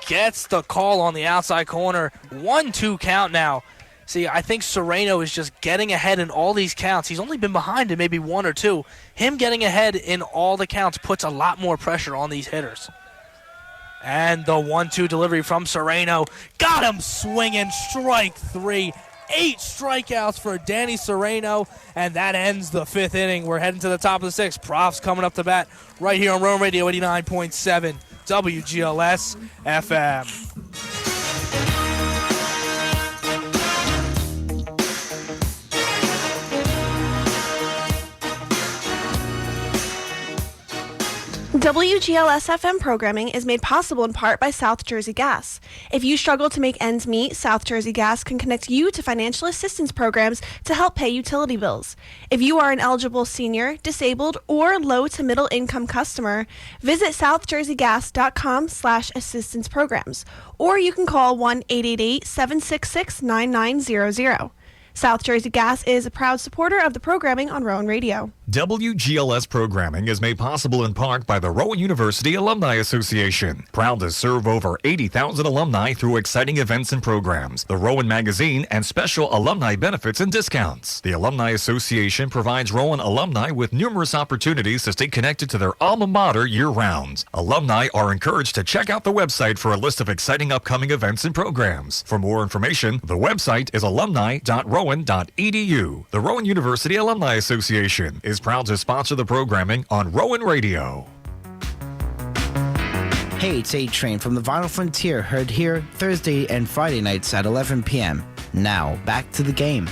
Speaker 5: Gets the call on the outside corner. 1-2 count now. See, I think Serreino is just getting ahead in all these counts. He's only been behind in maybe 1 or 2. Him getting ahead in all the counts puts a lot more pressure on these hitters. And the 1-2 delivery from Serreino. Got him swinging. Strike 3. 8 strikeouts for Danny Serreino. And that ends the 5th inning. We're heading to the top of the 6th. Profs coming up to bat right here on Rowan Radio 89.7 WGLS FM.
Speaker 13: WGLS-FM programming is made possible in part by South Jersey Gas. If you struggle to make ends meet, South Jersey Gas can connect you to financial assistance programs to help pay utility bills. If you are an eligible senior, disabled, or low to middle income customer, visit southjerseygas.com/assistance programs, or you can call 1-888-766-9900. South Jersey Gas is a proud supporter of the programming on Rowan Radio.
Speaker 7: WGLS programming is made possible in part by the Rowan University Alumni Association. Proud to serve over 80,000 alumni through exciting events and programs, the Rowan Magazine, and special alumni benefits and discounts. The Alumni Association provides Rowan alumni with numerous opportunities to stay connected to their alma mater year-round. Alumni are encouraged to check out the website for a list of exciting upcoming events and programs. For more information, the website is alumni.rowan.edu. The Rowan University Alumni Association is proud to sponsor the programming on Rowan Radio.
Speaker 14: Hey, it's A-Train from the Vinyl Frontier, heard here Thursday and Friday nights at 11 p.m. Now, back to the game.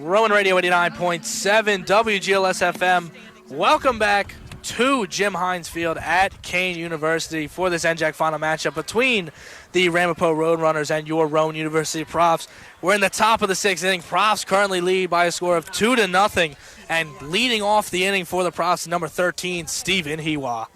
Speaker 5: Rowan Radio 89.7 WGLS FM. Welcome back to Jim Hines Field at Kane University for this NJAC final matchup between the Ramapo Roadrunners and your Rowan University Profs. We're in the top of the sixth inning. Profs currently lead by a score of 2-0, and leading off the inning for the Profs, number 13, Steven Hiwa.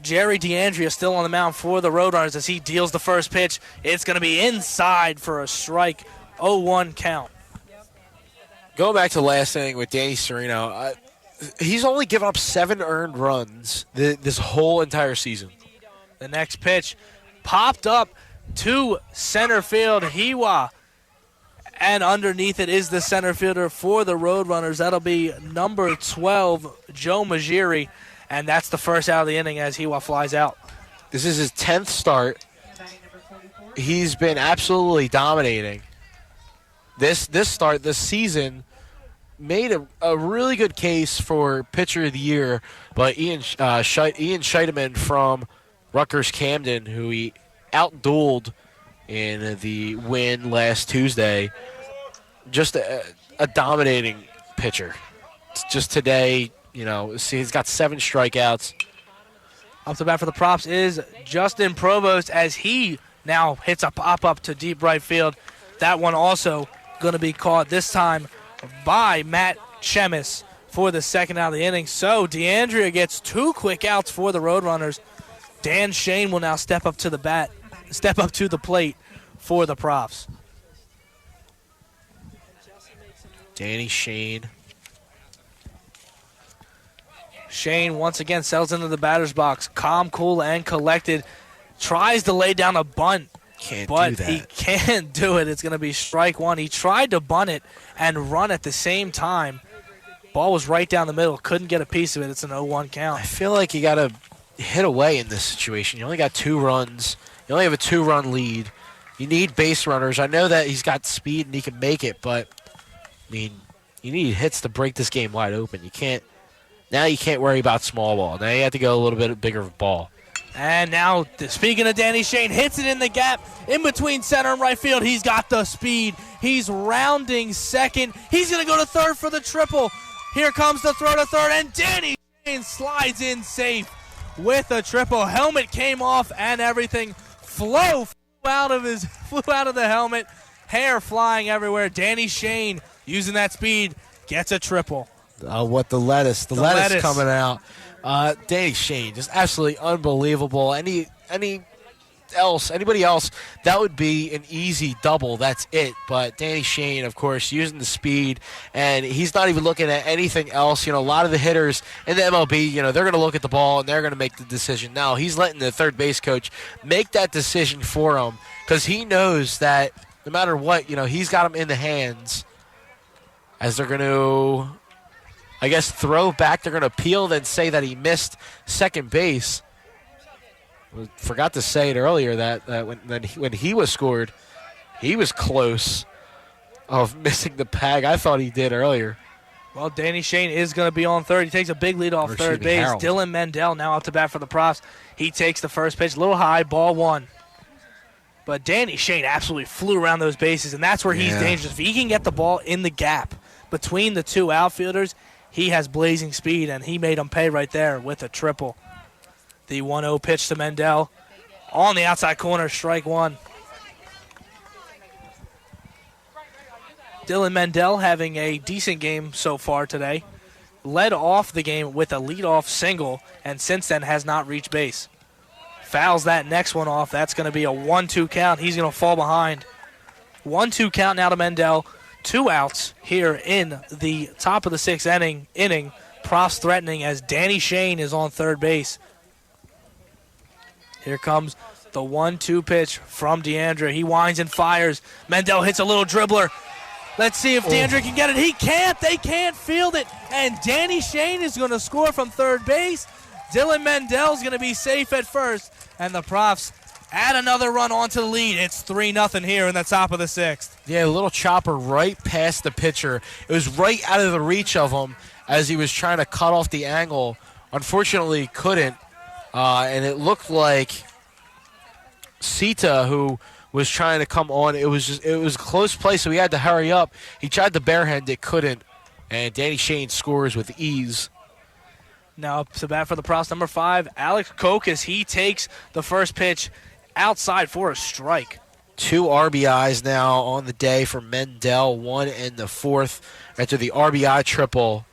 Speaker 5: Jerry DeAndrea still on the mound for the Roadrunners as he deals the first pitch. It's going to be inside for a strike, 0-1 count.
Speaker 16: Going back to the last inning with Danny Serreino, he's only given up 7 earned runs this whole entire season.
Speaker 5: The next pitch popped up to center field, Hiwa. And underneath it is the center fielder for the Roadrunners. That'll be number 12, Joe Majiri. And that's the first out of the inning as Hiwa flies out.
Speaker 16: This is his 10th start. He's been absolutely dominating. This season made a really good case for pitcher of the year, but Ian Scheidemann from Rutgers Camden, who he out-dueled in the win last Tuesday, just a dominating pitcher. It's just today, he's got 7 strikeouts.
Speaker 5: Up to bat for the Props is Justin Provost as he now hits a pop-up to deep right field. That one also going to be caught this time by Matt Chemis for the second out of the inning. So DeAndrea gets 2 quick outs for the Roadrunners. Dan Shane will now step up to the plate for the Profs.
Speaker 16: Danny Shane.
Speaker 5: Shane once again settles into the batter's box. Calm, cool, and collected. Tries to lay down a bunt. But he can't do it. It's going to be strike 1. He tried to bunt it and run at the same time. Ball was right down the middle. Couldn't get a piece of it. It's an 0-1 count.
Speaker 16: I feel like you got to hit away in this situation. You only got 2 runs. You only have a 2-run lead. You need base runners. I know that he's got speed and he can make it, but you need hits to break this game wide open. You can't worry about small ball. Now you have to go a little bit bigger of a ball.
Speaker 5: And now, speaking of Danny Shane, hits it in the gap in between center and right field. He's got the speed. He's rounding second. He's going to go to third for the triple. Here comes the throw to third, and Danny Shane slides in safe with a triple. Helmet came off, and everything flew out of the helmet. Hair flying everywhere. Danny Shane, using that speed, gets a triple.
Speaker 16: What the lettuce. The lettuce coming out. Danny Shane, just absolutely unbelievable. Anybody else, that would be an easy double. That's it. But Danny Shane, of course, using the speed, and he's not even looking at anything else. A lot of the hitters in the MLB, they're going to look at the ball and they're going to make the decision. Now he's letting the third base coach make that decision for him because he knows that no matter what, he's got him in the hands as they're going to, I guess, throw back. They're going to appeal, then say that he missed second base. Forgot to say it earlier that when he was scored, he was close of missing the bag. I thought he did earlier.
Speaker 5: Well, Danny Shane is going to be on third. He takes a big lead off third base.
Speaker 16: Harold.
Speaker 5: Dillon Mendel now up to bat for the Profs. He takes the first pitch, a little high, ball 1. But Danny Shane absolutely flew around those bases, and that's where he's dangerous. If he can get the ball in the gap, between the two outfielders, he has blazing speed, and he made them pay right there with a triple. The 1-0 pitch to Mendel on the outside corner, strike one. Dillon Mendel having a decent game so far today. Led off the game with a leadoff single, and since then has not reached base. Fouls that next one off. That's going to be a 1-2 count. He's going to fall behind. 1-2 count now to Mendel. 2 outs here in the top of the 6th inning. Profs threatening as Danny Serreino is on third base. Here comes the 1-2 pitch from Deandra. He winds and fires. Mendel hits a little dribbler. Let's see if Deandra can get it. He can't. They can't field it. And Danny Serreino is going to score from third base. Dillon Mendel's going to be safe at first. And the Profs add another run onto the lead. It's 3-0 here in the top of the 6th.
Speaker 16: Yeah, a little chopper right past the pitcher. It was right out of the reach of him as he was trying to cut off the angle. Unfortunately, couldn't. And it looked like Sita, who was trying to come on. It was a close play, so he had to hurry up. He tried to barehand it, couldn't, and Danny Serreino scores with ease.
Speaker 5: Now up to bat for the Profs, number 5, Alex Koch, as he takes the first pitch outside for a strike.
Speaker 16: 2 RBIs now on the day for Mendel, 1 in the 4th after the RBI triple,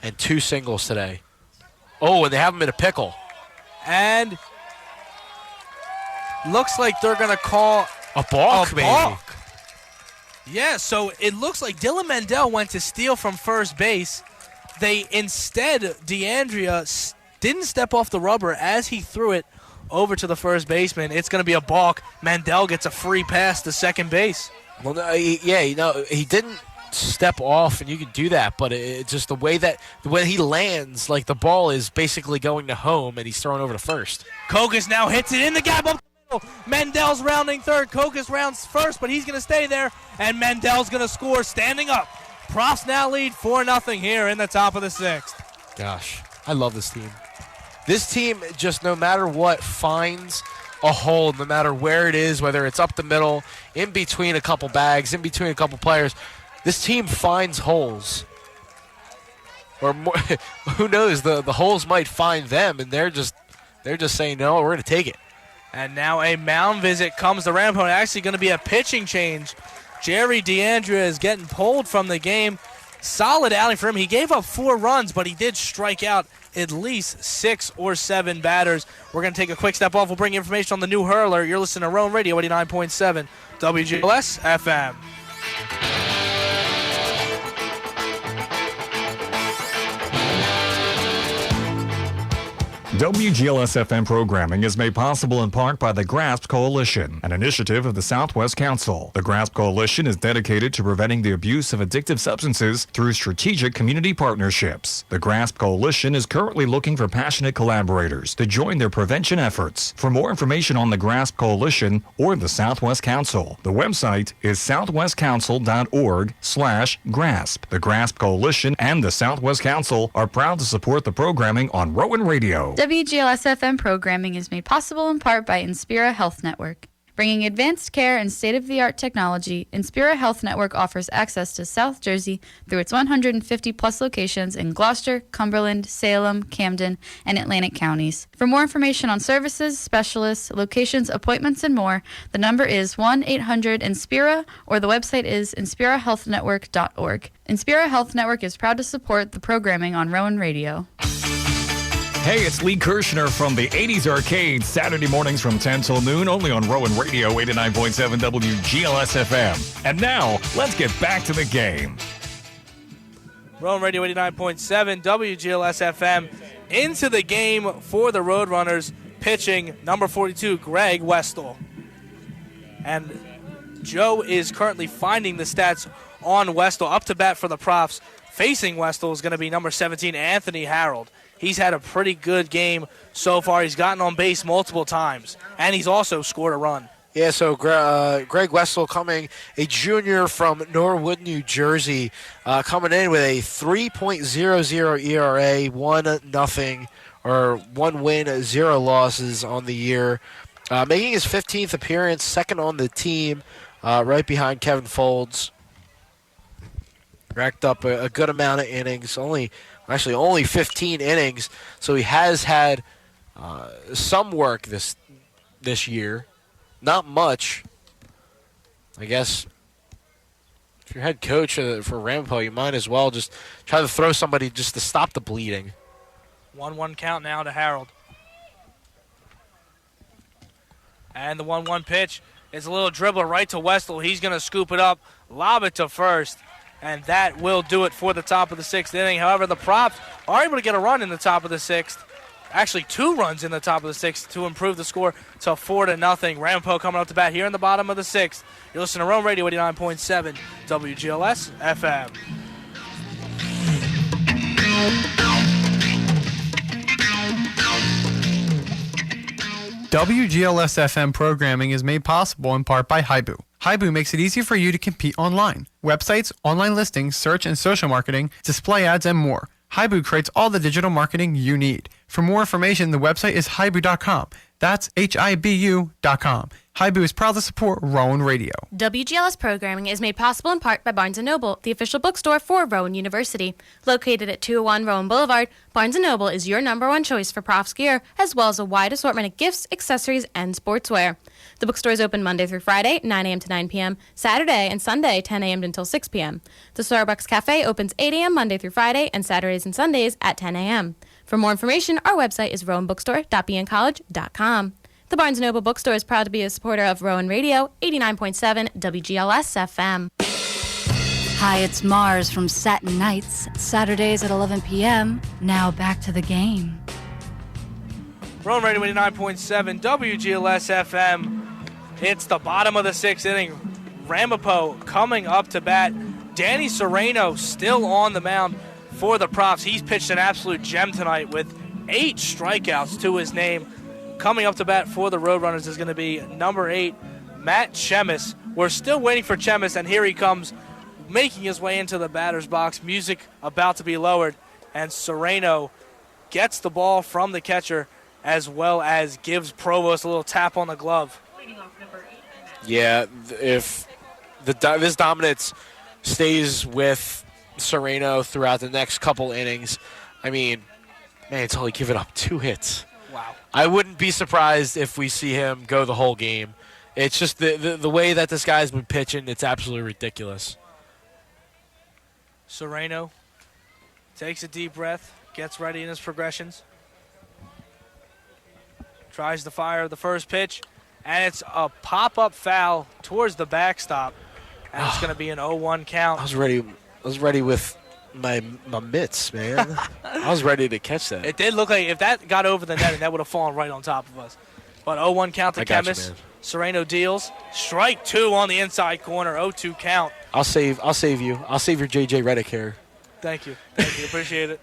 Speaker 16: and 2 singles today. Oh, and they have him in a pickle.
Speaker 5: And looks like they're going to call
Speaker 16: a balk, maybe.
Speaker 5: Yeah, so it looks like Dillon Mendel went to steal from first base. They instead, Deandra didn't step off the rubber as he threw it over to the first baseman. It's going to be a balk. Mendel gets a free pass to second base.
Speaker 16: Well, no, he didn't step off, and you can do that, but it's just the way that when he lands, like the ball is basically going to home, and he's throwing over to first.
Speaker 5: Kokus now hits it in the gap up the middle. Mendel's rounding third. Kokus rounds first, but he's going to stay there, and Mendel's going to score standing up. Profs now lead 4-0 here in the top of the 6th.
Speaker 16: Gosh, I love this team. This team, just no matter what, finds a hole, no matter where it is, whether it's up the middle, in between a couple bags, in between a couple players. This team finds holes. Or more, who knows, the holes might find them, and they're just saying, no, we're going to take it.
Speaker 5: And now a mound visit comes to Ramapo. Actually going to be a pitching change. Jerry Deandra is getting pulled from the game. Solid outing for him. He gave up 4 runs, but he did strike out at least 6 or 7 batters. We're going to take a quick step off. We'll bring you information on the new hurler. You're listening to Rowan Radio 89.7 WGLS FM.
Speaker 7: WGLS-FM programming is made possible in part by the GRASP Coalition, an initiative of the Southwest Council. The GRASP Coalition is dedicated to preventing the abuse of addictive substances through strategic community partnerships. The GRASP Coalition is currently looking for passionate collaborators to join their prevention efforts. For more information on the GRASP Coalition or the Southwest Council, the website is southwestcouncil.org/GRASP. The GRASP Coalition and the Southwest Council are proud to support the programming on Rowan Radio.
Speaker 9: WGLS-FM programming is made possible in part by Inspira Health Network. Bringing advanced care and state-of-the-art technology, Inspira Health Network offers access to South Jersey through its 150-plus locations in Gloucester, Cumberland, Salem, Camden, and Atlantic counties. For more information on services, specialists, locations, appointments, and more, the number is 1-800-INSPIRA or the website is inspirahealthnetwork.org. Inspira Health Network is proud to support the programming on Rowan Radio.
Speaker 7: Hey, it's Lee Kirshner from the 80s Arcade, Saturday mornings from 10 till noon, only on Rowan Radio 89.7 WGLS FM. And now, let's get back to the game.
Speaker 5: Rowan Radio 89.7 WGLS FM into the game for the Roadrunners, pitching number 42, Greg Westall. And Joe is currently finding the stats on Westall. Up to bat for the Profs. Facing Westall is going to be number 17, Anthony Harold. He's had a pretty good game so far. He's gotten on base multiple times, and he's also scored a run.
Speaker 16: Yeah, so Greg Westall coming, a junior from Norwood, New Jersey, coming in with a 3.00 ERA, 1-0, or 1 win, 0 losses on the year. Making his 15th appearance, second on the team, right behind Kevin Folds. Racked up a good amount of innings. Only 15 innings. So he has had some work this year. Not much. I guess if you're head coach for Ramapo, you might as well just try to throw somebody just to stop the bleeding.
Speaker 5: 1-1 count now to Harold. And the 1-1 pitch is a little dribbler right to Westall. He's going to scoop it up, lob it to first, and that will do it for the top of the 6th inning. However, the Profs are able to get a run in the top of the 6th. Actually, 2 runs in the top of the 6th to improve the score to 4-0. Ramapo coming up to bat here in the bottom of the 6th. You're listening to Rowan Radio 89.7 WGLS FM.
Speaker 10: WGLS FM programming is made possible in part by Haibu. Haibu makes it easy for you to compete online. Websites, online listings, search and social marketing, display ads, and more. Haibu creates all the digital marketing you need. For more information, the website is haibu.com. That's HIBU.com. Haibu is proud to support Rowan Radio.
Speaker 11: WGLS programming is made possible in part by Barnes & Noble, the official bookstore for Rowan University. Located at 201 Rowan Boulevard, Barnes & Noble is your #1 choice for Profs gear, as well as a wide assortment of gifts, accessories, and sportswear. The bookstore is open Monday through Friday, 9 a.m. to 9 p.m., Saturday and Sunday, 10 a.m. until 6 p.m. The Starbucks Cafe opens 8 a.m. Monday through Friday, and Saturdays and Sundays at 10 a.m. For more information, our website is rowanbookstore.bncollege.com. The Barnes & Noble Bookstore is proud to be a supporter of Rowan Radio, 89.7 WGLS FM.
Speaker 12: Hi, it's Mars from Satin Nights, Saturdays at 11 p.m. Now back to the game.
Speaker 5: Rowan Radio 89.7 WGLS FM. It's the bottom of the 6th inning. Ramapo coming up to bat. Danny Serreino still on the mound for the Profs. He's pitched an absolute gem tonight with 8 strikeouts to his name. Coming up to bat for the Roadrunners is going to be number 8, Matt Chemis. We're still waiting for Chemis, and here he comes, making his way into the batter's box. Music about to be lowered, and Serreino gets the ball from the catcher, as well as gives Provost a little tap on the glove.
Speaker 16: Yeah, if this dominance stays with Serreino throughout the next couple innings, I mean, man, it's only given up 2 hits.
Speaker 5: Wow.
Speaker 16: I wouldn't be surprised if we see him go the whole game. It's just the way that this guy's been pitching, it's absolutely ridiculous.
Speaker 5: Serreino takes a deep breath, gets ready in his progressions. Tries to fire the first pitch, and it's a pop-up foul towards the backstop. And it's going to be an 0-1 count.
Speaker 16: I was ready with my mitts, man. I was ready to catch that.
Speaker 5: It did look like if that got over the net, that would have fallen right on top of us. But 0-1 count to Chemis. Serreino deals. Strike 2 on the inside corner. 0-2 count.
Speaker 16: I'll save you. I'll save your JJ Redick here.
Speaker 5: Thank you. Thank you. Appreciate it.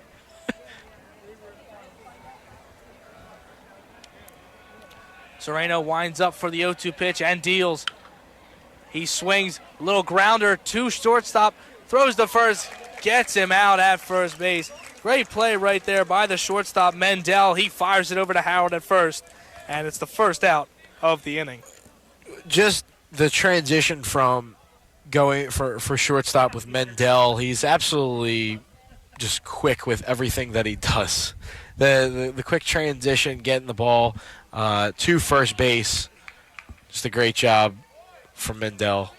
Speaker 5: Serreino winds up for the 0-2 pitch and deals. He swings, a little grounder to shortstop, throws the first, gets him out at first base. Great play right there by the shortstop, Mendel. He fires it over to Howard at first, and it's the first out of the inning.
Speaker 16: Just the transition from going for shortstop with Mendel, he's absolutely just quick with everything that he does. The quick transition, getting the ball to first base, just a great job from Mendel.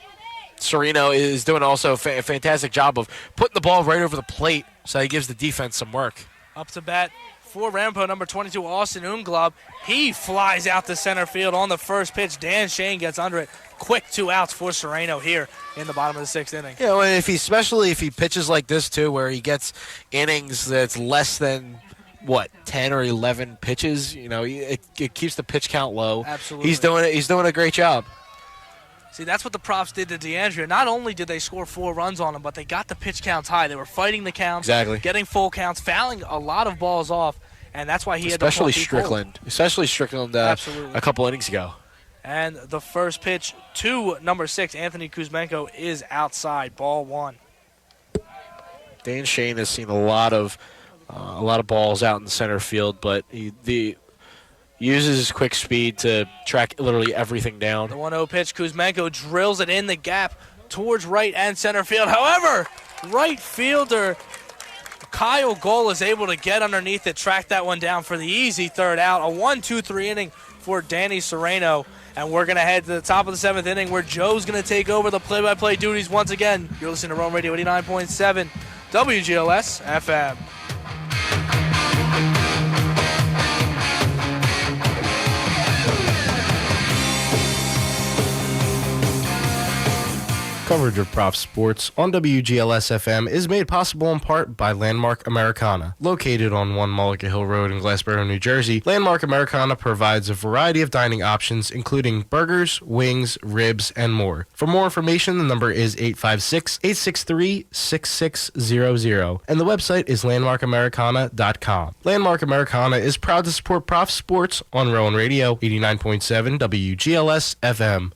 Speaker 16: Serreino is doing also a fantastic job of putting the ball right over the plate, so he gives the defense some work.
Speaker 5: Up to bat for Ramapo, number 22, Austin Umglub. He flies out to center field on the first pitch. Dan Shane gets under it. Quick 2 outs for Serreino here in the bottom of the 6th inning.
Speaker 16: Yeah, well, especially if he pitches like this too, where he gets innings that's less than 10 or 11 pitches. It keeps the pitch count low.
Speaker 5: Absolutely.
Speaker 16: He's doing a great job.
Speaker 5: See, that's what the Profs did to DeAndrea. Not only did they score 4 runs on him, but they got the pitch counts high. They were fighting the counts, getting full counts, fouling a lot of balls off, and that's why he had to pull
Speaker 16: Strickland. Especially Strickland a couple innings ago.
Speaker 5: And the first pitch to number 6, Anthony Kuzmenko, is outside, ball 1.
Speaker 16: Dan Shane has seen a lot of balls out in the center field, but he uses his quick speed to track literally everything down.
Speaker 5: The 1-0 pitch, Kuzmenko drills it in the gap towards right and center field. However, right fielder Kyle Goal is able to get underneath it, track that one down for the easy third out. A 1-2-3 inning for Danny Serreino. And we're going to head to the top of the 7th inning where Joe's going to take over the play-by-play duties once again. You're listening to Rowan Radio 89.7 WGLS FM.
Speaker 4: Coverage of Prof Sports on WGLS FM is made possible in part by Landmark Americana. Located on 1 Mullica Hill Road in Glassboro, New Jersey, Landmark Americana provides a variety of dining options, including burgers, wings, ribs, and more. For more information, the number is 856-863-6600, and the website is landmarkamericana.com. Landmark Americana is proud to support Prof Sports on Rowan Radio 89.7 WGLS FM.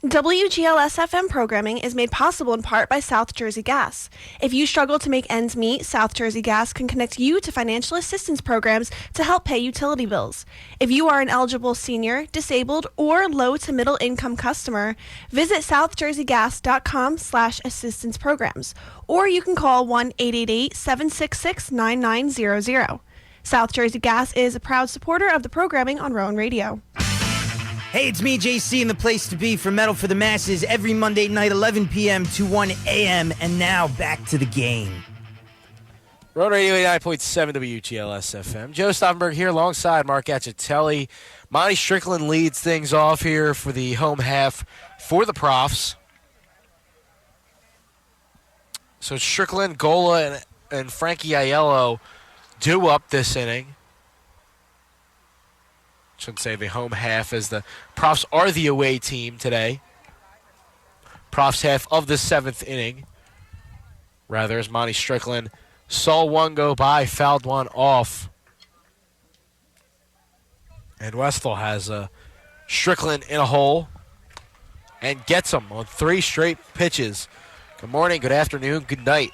Speaker 13: WGLS FM programming is made possible in part by South Jersey Gas. If you struggle to make ends meet, South Jersey Gas can connect you to financial assistance programs to help pay utility bills. If you are an eligible senior, disabled, or low to middle income customer, visit southjerseygas.com/assistance programs, or you can call 1-888-766-9900. South Jersey Gas is a proud supporter of the programming on Rowan Radio.
Speaker 8: Hey, it's me, JC, and the place to be for Metal for the Masses every Monday night, 11 p.m. to 1 a.m. And now, back to the game.
Speaker 16: Road Radio 89.7 WGLS FM. Joe Stauffenberg here alongside Mark Acitelli. Monty Strickland leads things off here for the home half for the Profs. So Strickland, Gola, and Frankie Aiello do up this inning. Shouldn't say the home half, as the Profs are the away team today. Profs half of the 7th inning. Rather, as Monty Strickland saw one go by, fouled one off. And Westphal has Strickland in a hole and gets him on 3 straight pitches. Good morning, good afternoon, good night.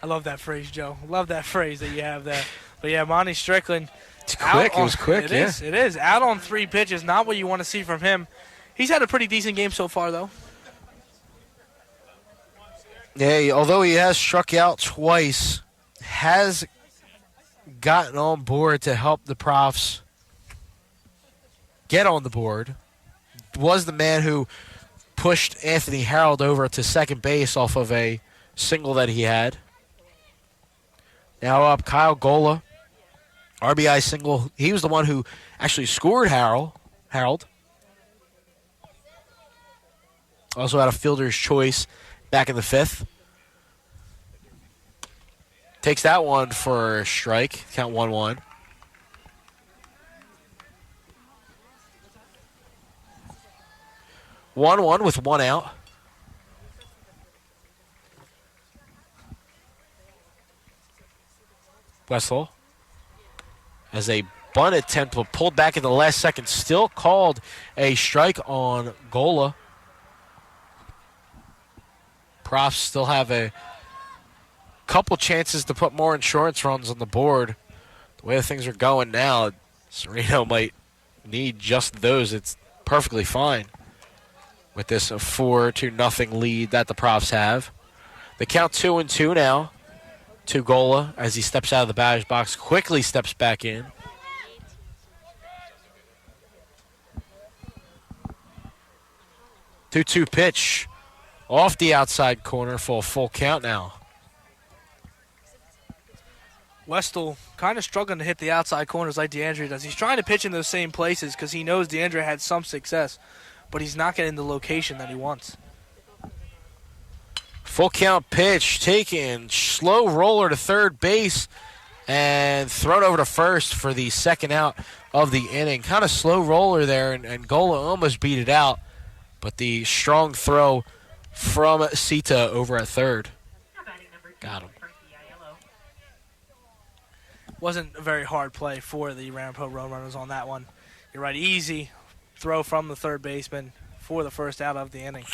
Speaker 5: I love that phrase, Joe. Love that phrase that you have there. But yeah, Monty Strickland.
Speaker 16: It's quick. It was quick,
Speaker 5: It
Speaker 16: yeah.
Speaker 5: is. It is. Out on 3 pitches. Not what you want to see from him. He's had a pretty decent game so far, though.
Speaker 16: Yeah, although he has struck out twice, has gotten on board to help the Profs get on the board. Was the man who pushed Anthony Harold over to second base off of a single that he had. Now up Kyle Gola. RBI single. He was the one who actually scored Harold. Also had a fielder's choice back in the 5th. Takes that one for a strike. Count 1-1. One with 1 out. Westphal, as a bunt attempt, but pulled back in the last second, still called a strike on Gola. Profs still have a couple chances to put more insurance runs on the board. The way things are going now, Serreino might need just those. It's perfectly fine with this 4-0 lead that the Profs have. The count 2-2 now to Gola as he steps out of the batter's box, quickly steps back in. Two pitch off the outside corner for a full count now.
Speaker 5: Westphal kind of struggling to hit the outside corners like DeAndre does. He's trying to pitch in those same places because he knows DeAndre had some success, but he's not getting the location that he wants.
Speaker 16: Full count pitch taken, slow roller to third base, and thrown over to first for the second out of the inning. Kind of slow roller there, and Gola almost beat it out, but the strong throw from Sita over at third. Got him.
Speaker 5: Wasn't a very hard play for the Ramapo Roadrunners on that one. You're right, easy throw from the third baseman for the first out of the inning.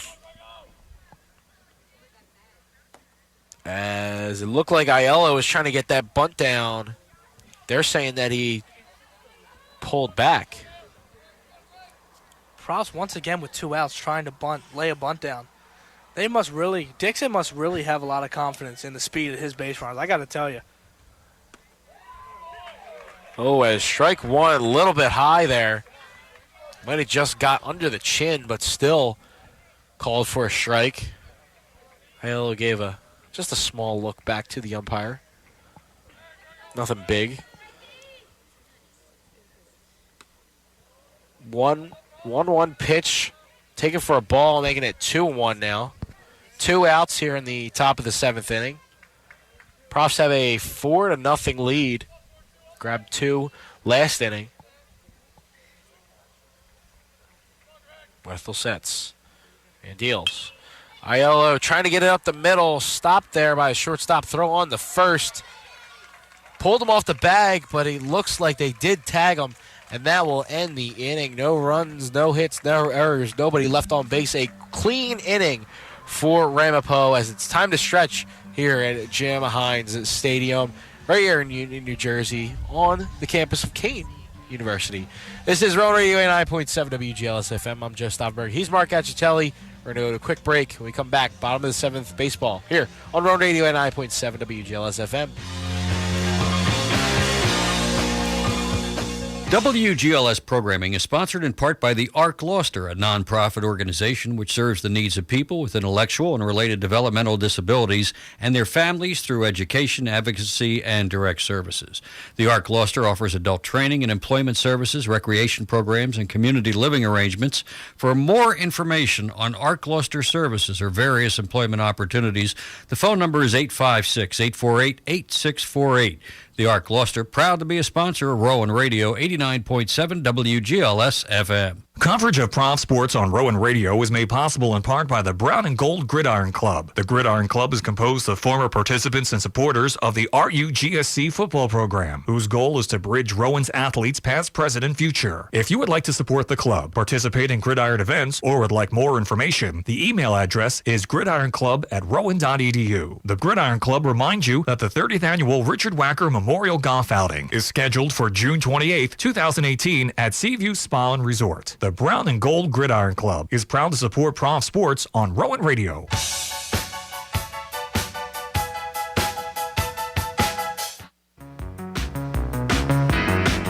Speaker 16: As it looked like Aiello was trying to get that bunt down. They're saying that he pulled back.
Speaker 5: Profs once again with 2 outs trying to lay a bunt down. Dixon must really have a lot of confidence in the speed of his base runners. I got to tell you.
Speaker 16: Oh, as strike one, a little bit high there. Might have just got under the chin, but still called for a strike. Aiello gave just a small look back to the umpire. Nothing big. 1-1 pitch. Taken for a ball, making it 2-1 now. 2 outs here in the top of the 7th inning. Profs have a 4-0 lead. Grabbed 2 last inning. Wethel sets and deals. Aiello trying to get it up the middle. Stopped there by a shortstop throw on the first. Pulled him off the bag, but it looks like they did tag him. And that will end the inning. No runs, no hits, no errors, nobody left on base. A clean inning for Ramapo as it's time to stretch here at Jim Hines Stadium, right here in New Jersey, on the campus of Kane University. This is Rowan Radio 89.7 WGLS FM. I'm Joe Stauffenberg. He's Mark Acitelli. We're going to go to a quick break. When we come back, bottom of the 7th, baseball here on Rowan Radio 89.7 WGLS FM.
Speaker 6: WGLS programming is sponsored in part by the ARC Gloucester, a nonprofit organization which serves the needs of people with intellectual and related developmental disabilities and their families through education, advocacy, and direct services. The ARC Gloucester offers adult training and employment services, recreation programs, and community living arrangements. For more information on ARC Gloucester services or various employment opportunities, the phone number is 856-848-8648. The ARC Gloucester, proud to be a sponsor of Rowan Radio 89.7 WGLS FM.
Speaker 7: Coverage of Prof Sports on Rowan Radio is made possible in part by the Brown and Gold Gridiron Club. The Gridiron Club is composed of former participants and supporters of the RUGSC football program, whose goal is to bridge Rowan's athletes past, present, and future. If you would like to support the club, participate in Gridiron events, or would like more information, the email address is gridironclub@rowan.edu. The Gridiron Club reminds you that the 30th annual Richard Wacker Memorial Golf Outing is scheduled for June 28, 2018 at Seaview Spa and Resort. The Brown and Gold Gridiron Club is proud to support Prof Sports on Rowan Radio.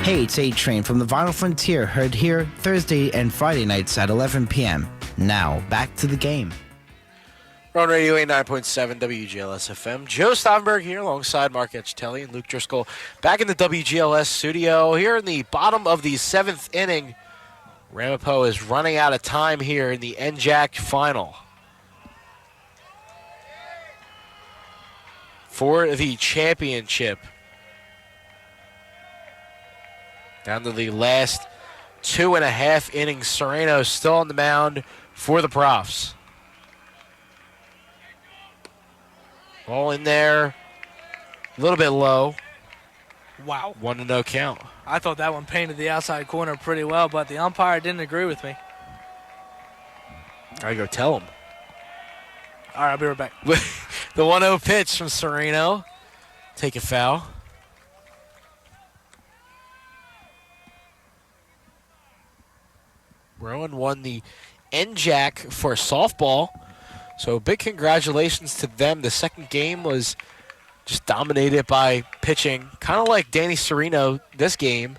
Speaker 14: Hey, it's A-Train from the Vinyl Frontier, heard here Thursday and Friday nights at 11 p.m. Now, back to the game.
Speaker 16: Rowan Radio 89.7 WGLS FM. Joe Stauffenberg here alongside Mark Acitelli and Luke Driscoll back in the WGLS studio. Here in the bottom of the 7th inning, Ramapo is running out of time here in the NJAC final. For the championship. Down to the last 2.5 innings. Serreino still on the mound for the Profs. Ball in there. A little bit low.
Speaker 5: Wow.
Speaker 16: 1-0 count.
Speaker 5: I thought that one painted the outside corner pretty well, but the umpire didn't agree with me.
Speaker 16: Gotta go tell him.
Speaker 5: All right, I'll be right back.
Speaker 16: The 1-0 pitch from Serreino. Take a foul. Rowan won the NJAC for softball. So big congratulations to them. The second game was just dominated by pitching, kind of like Danny Serreino this game.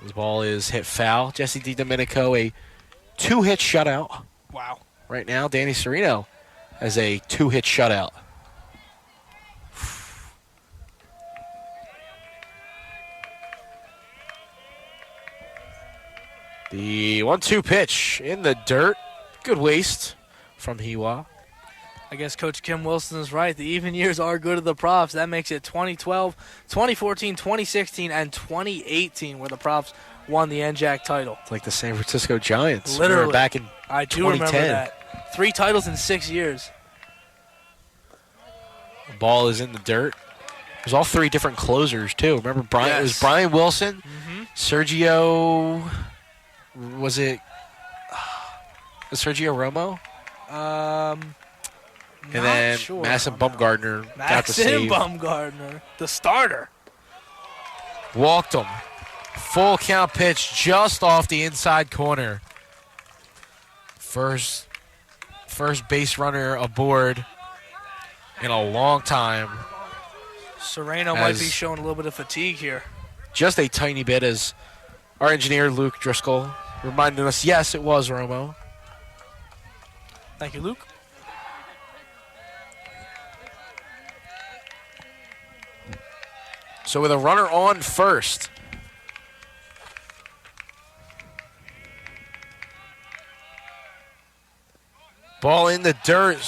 Speaker 16: His ball is hit foul. Jesse DiDomenico, a 2-hit shutout.
Speaker 5: Wow.
Speaker 16: Right now, Danny Serreino has a 2-hit shutout. The 1-2 pitch in the dirt. Good waste from Hiwa.
Speaker 5: I guess Coach Kim Wilson is right. The even years are good of the Profs. That makes it 2012, 2014, 2016, and 2018 where the Profs won the NJAC title.
Speaker 16: It's like the San Francisco Giants.
Speaker 5: Literally.
Speaker 16: Back in
Speaker 5: I do
Speaker 16: 2010.
Speaker 5: remember that. 3 titles in 6 years.
Speaker 16: The ball is in the dirt. There's all 3 different closers, too. Remember, Brian?
Speaker 5: Yes.
Speaker 16: It was Brian Wilson, Sergio... Was it Sergio Romo? And then
Speaker 5: sure.
Speaker 16: Masson Bumgardner got the
Speaker 5: Maxim
Speaker 16: save.
Speaker 5: Bumgardner, the starter.
Speaker 16: Walked him. Full count pitch just off the inside corner. First first base runner aboard in a long time.
Speaker 5: Serreino might be showing a little bit of fatigue here.
Speaker 16: Just a tiny bit, as our engineer, Luke Driscoll, reminded us, yes, it was Romo.
Speaker 5: Thank you, Luke.
Speaker 16: So with a runner on first, ball in the dirt.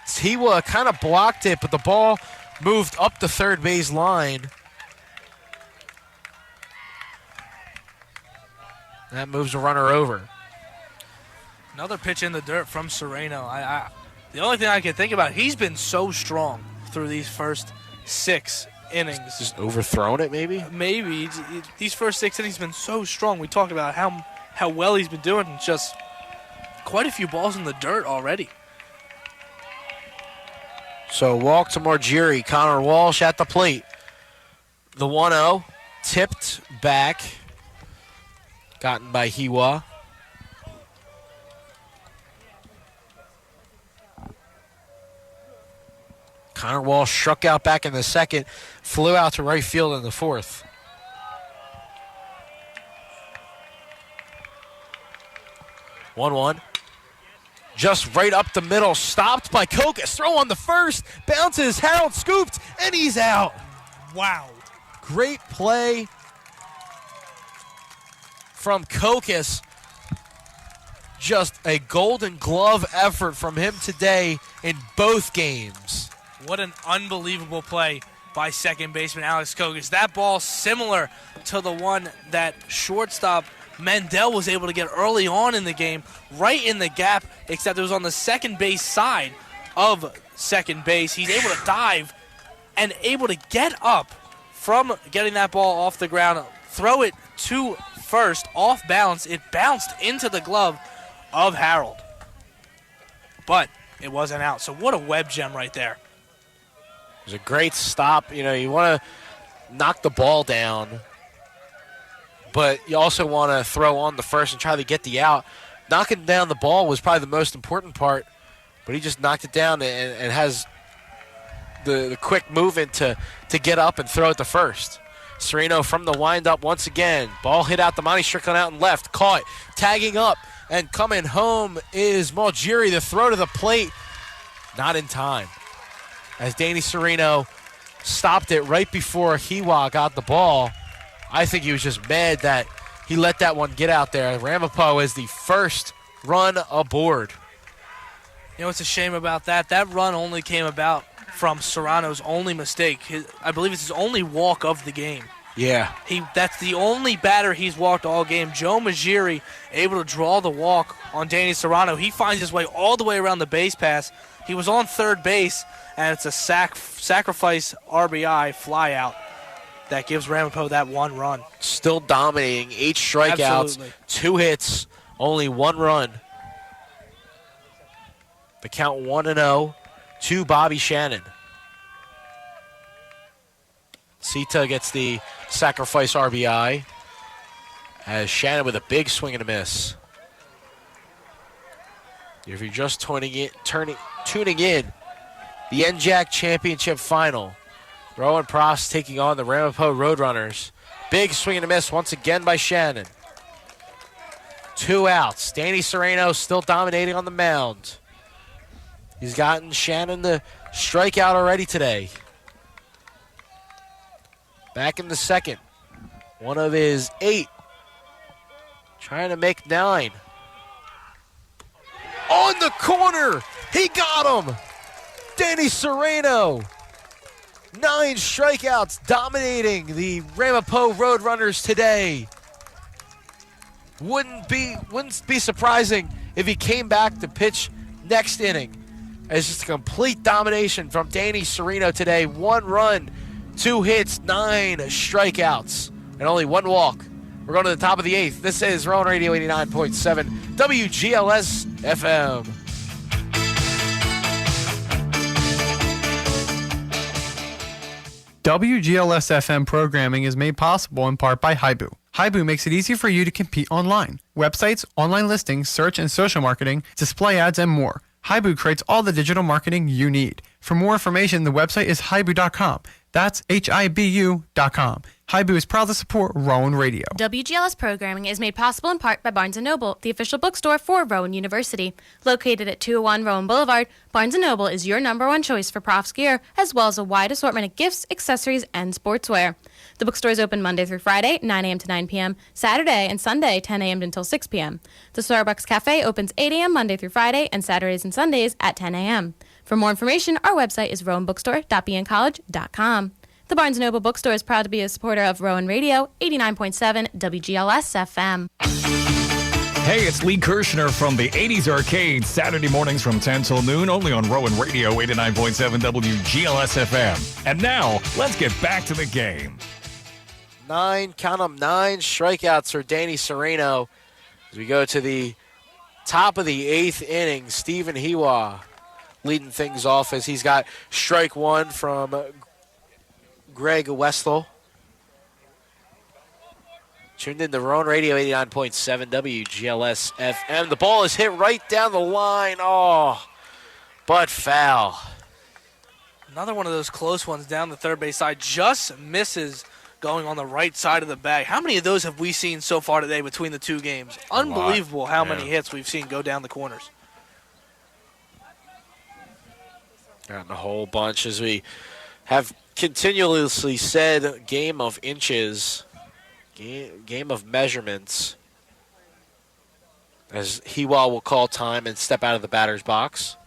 Speaker 16: Tiwa kind of blocked it, but the ball moved up the third base line. That moves the runner over.
Speaker 5: Another pitch in the dirt from Serreino. The only thing I can think about, he's been so strong through these first 6 innings.
Speaker 16: Just overthrown it, maybe?
Speaker 5: Maybe. These first 6 innings have been so strong. We talked about how well he's been doing. Just quite a few balls in the dirt already.
Speaker 16: So walk to Margeri. Connor Walsh at the plate. The 1-0. Tipped back. Gotten by Hiwa. Connor Walsh struck out back in the second. Flew out to right field in the fourth. One. Just right up the middle. Stopped by Kokas. Throw on the first. Bounces. Harold scooped. And he's out.
Speaker 5: Wow.
Speaker 16: Great play from Kokas. Just a Golden Glove effort from him today in both games.
Speaker 5: What an unbelievable play by second baseman Alex Kokas. That ball similar to the one that shortstop Mendel was able to get early on in the game, right in the gap, except it was on the second base side of second base. He's able to dive and able to get up from getting that ball off the ground, throw it to first, off balance. It bounced into the glove of Harold, but it wasn't out. So what a web gem right there.
Speaker 16: It was a great stop. You know, you want to knock the ball down, but you also want to throw on the first and try to get the out. Knocking down the ball was probably the most important part, but he just knocked it down and has the quick movement to get up and throw it to first. Serreino from the windup once again. Ball hit out to Monty Strickland out and left. Caught. Tagging up and coming home is Margeri. The throw to the plate. Not in time, as Danny Serreino stopped it right before Hiwa got the ball. I think he was just mad that he let that one get out there. Ramapo is the first run aboard.
Speaker 5: You know what's a shame about that? That run only came about from Serrano's only mistake. I believe it's his only walk of the game.
Speaker 16: Yeah.
Speaker 5: That's the only batter he's walked all game. Joe Margeri able to draw the walk on Danny Serreino. He finds his way all the way around the base pass. He was on third base, and it's a sacrifice RBI flyout that gives Ramapo that one run.
Speaker 16: Still dominating. 8 strikeouts,
Speaker 5: Absolutely.
Speaker 16: 2 hits, only 1 run. The count 1-0 to Bobby Shannon. Sita gets the sacrifice RBI, as Shannon with a big swing and a miss. If you're just tuning in, the NJAC Championship Final. Rowan Profs taking on the Ramapo Roadrunners. Big swing and a miss once again by Shannon. 2 outs. Danny Serreino still dominating on the mound. He's gotten Shannon the strikeout already today. Back in the second. One of his 8. Trying to make 9. On the corner! He got him! Danny Serreino. 9 strikeouts, dominating the Ramapo Roadrunners today. Wouldn't be surprising if he came back to pitch next inning. It's just a complete domination from Danny Serreino today. 1 run, 2 hits, 9 strikeouts, and only 1 walk. We're going to the top of the 8th. This is Rowan Radio 89.7 WGLS FM.
Speaker 10: WGLS FM programming is made possible in part by Haibu. Haibu makes it easy for you to compete online. Websites, online listings, search and social marketing, display ads, and more. Haibu creates all the digital marketing you need. For more information, the website is haibu.com. That's HIBU.com. Haibu is proud to support Rowan Radio.
Speaker 11: WGLS programming is made possible in part by Barnes & Noble, the official bookstore for Rowan University. Located at 201 Rowan Boulevard, Barnes & Noble is your number one choice for Profs gear, as well as a wide assortment of gifts, accessories, and sportswear. The bookstore is open Monday through Friday, 9 a.m. to 9 p.m., Saturday and Sunday, 10 a.m. until 6 p.m. The Starbucks Cafe opens 8 a.m. Monday through Friday, and Saturdays and Sundays at 10 a.m. For more information, our website is rowanbookstore.bncollege.com. The Barnes & Noble Bookstore is proud to be a supporter of Rowan Radio, 89.7 WGLS FM.
Speaker 7: Hey, it's Lee Kirshner from the 80s Arcade, Saturday mornings from 10 till noon, only on Rowan Radio, 89.7 WGLS FM. And now, let's get back to the game.
Speaker 16: 9 strikeouts for Danny Serreino. As we go to the top of the 8th inning, Stephen Hiwa leading things off as he's got strike one from Greg Westall. Tuned in to Rowan Radio 89.7 WGLS FM. The ball is hit right down the line. Oh, but foul.
Speaker 5: Another one of those close ones down the third base side. Just misses going on the right side of the bag. How many of those have we seen so far today between the two games? Unbelievable how many hits we've seen go down the corners.
Speaker 16: Gotten a whole bunch, as we have continuously said, game of inches, game of measurements, as Hiwa will call time and step out of the batter's box.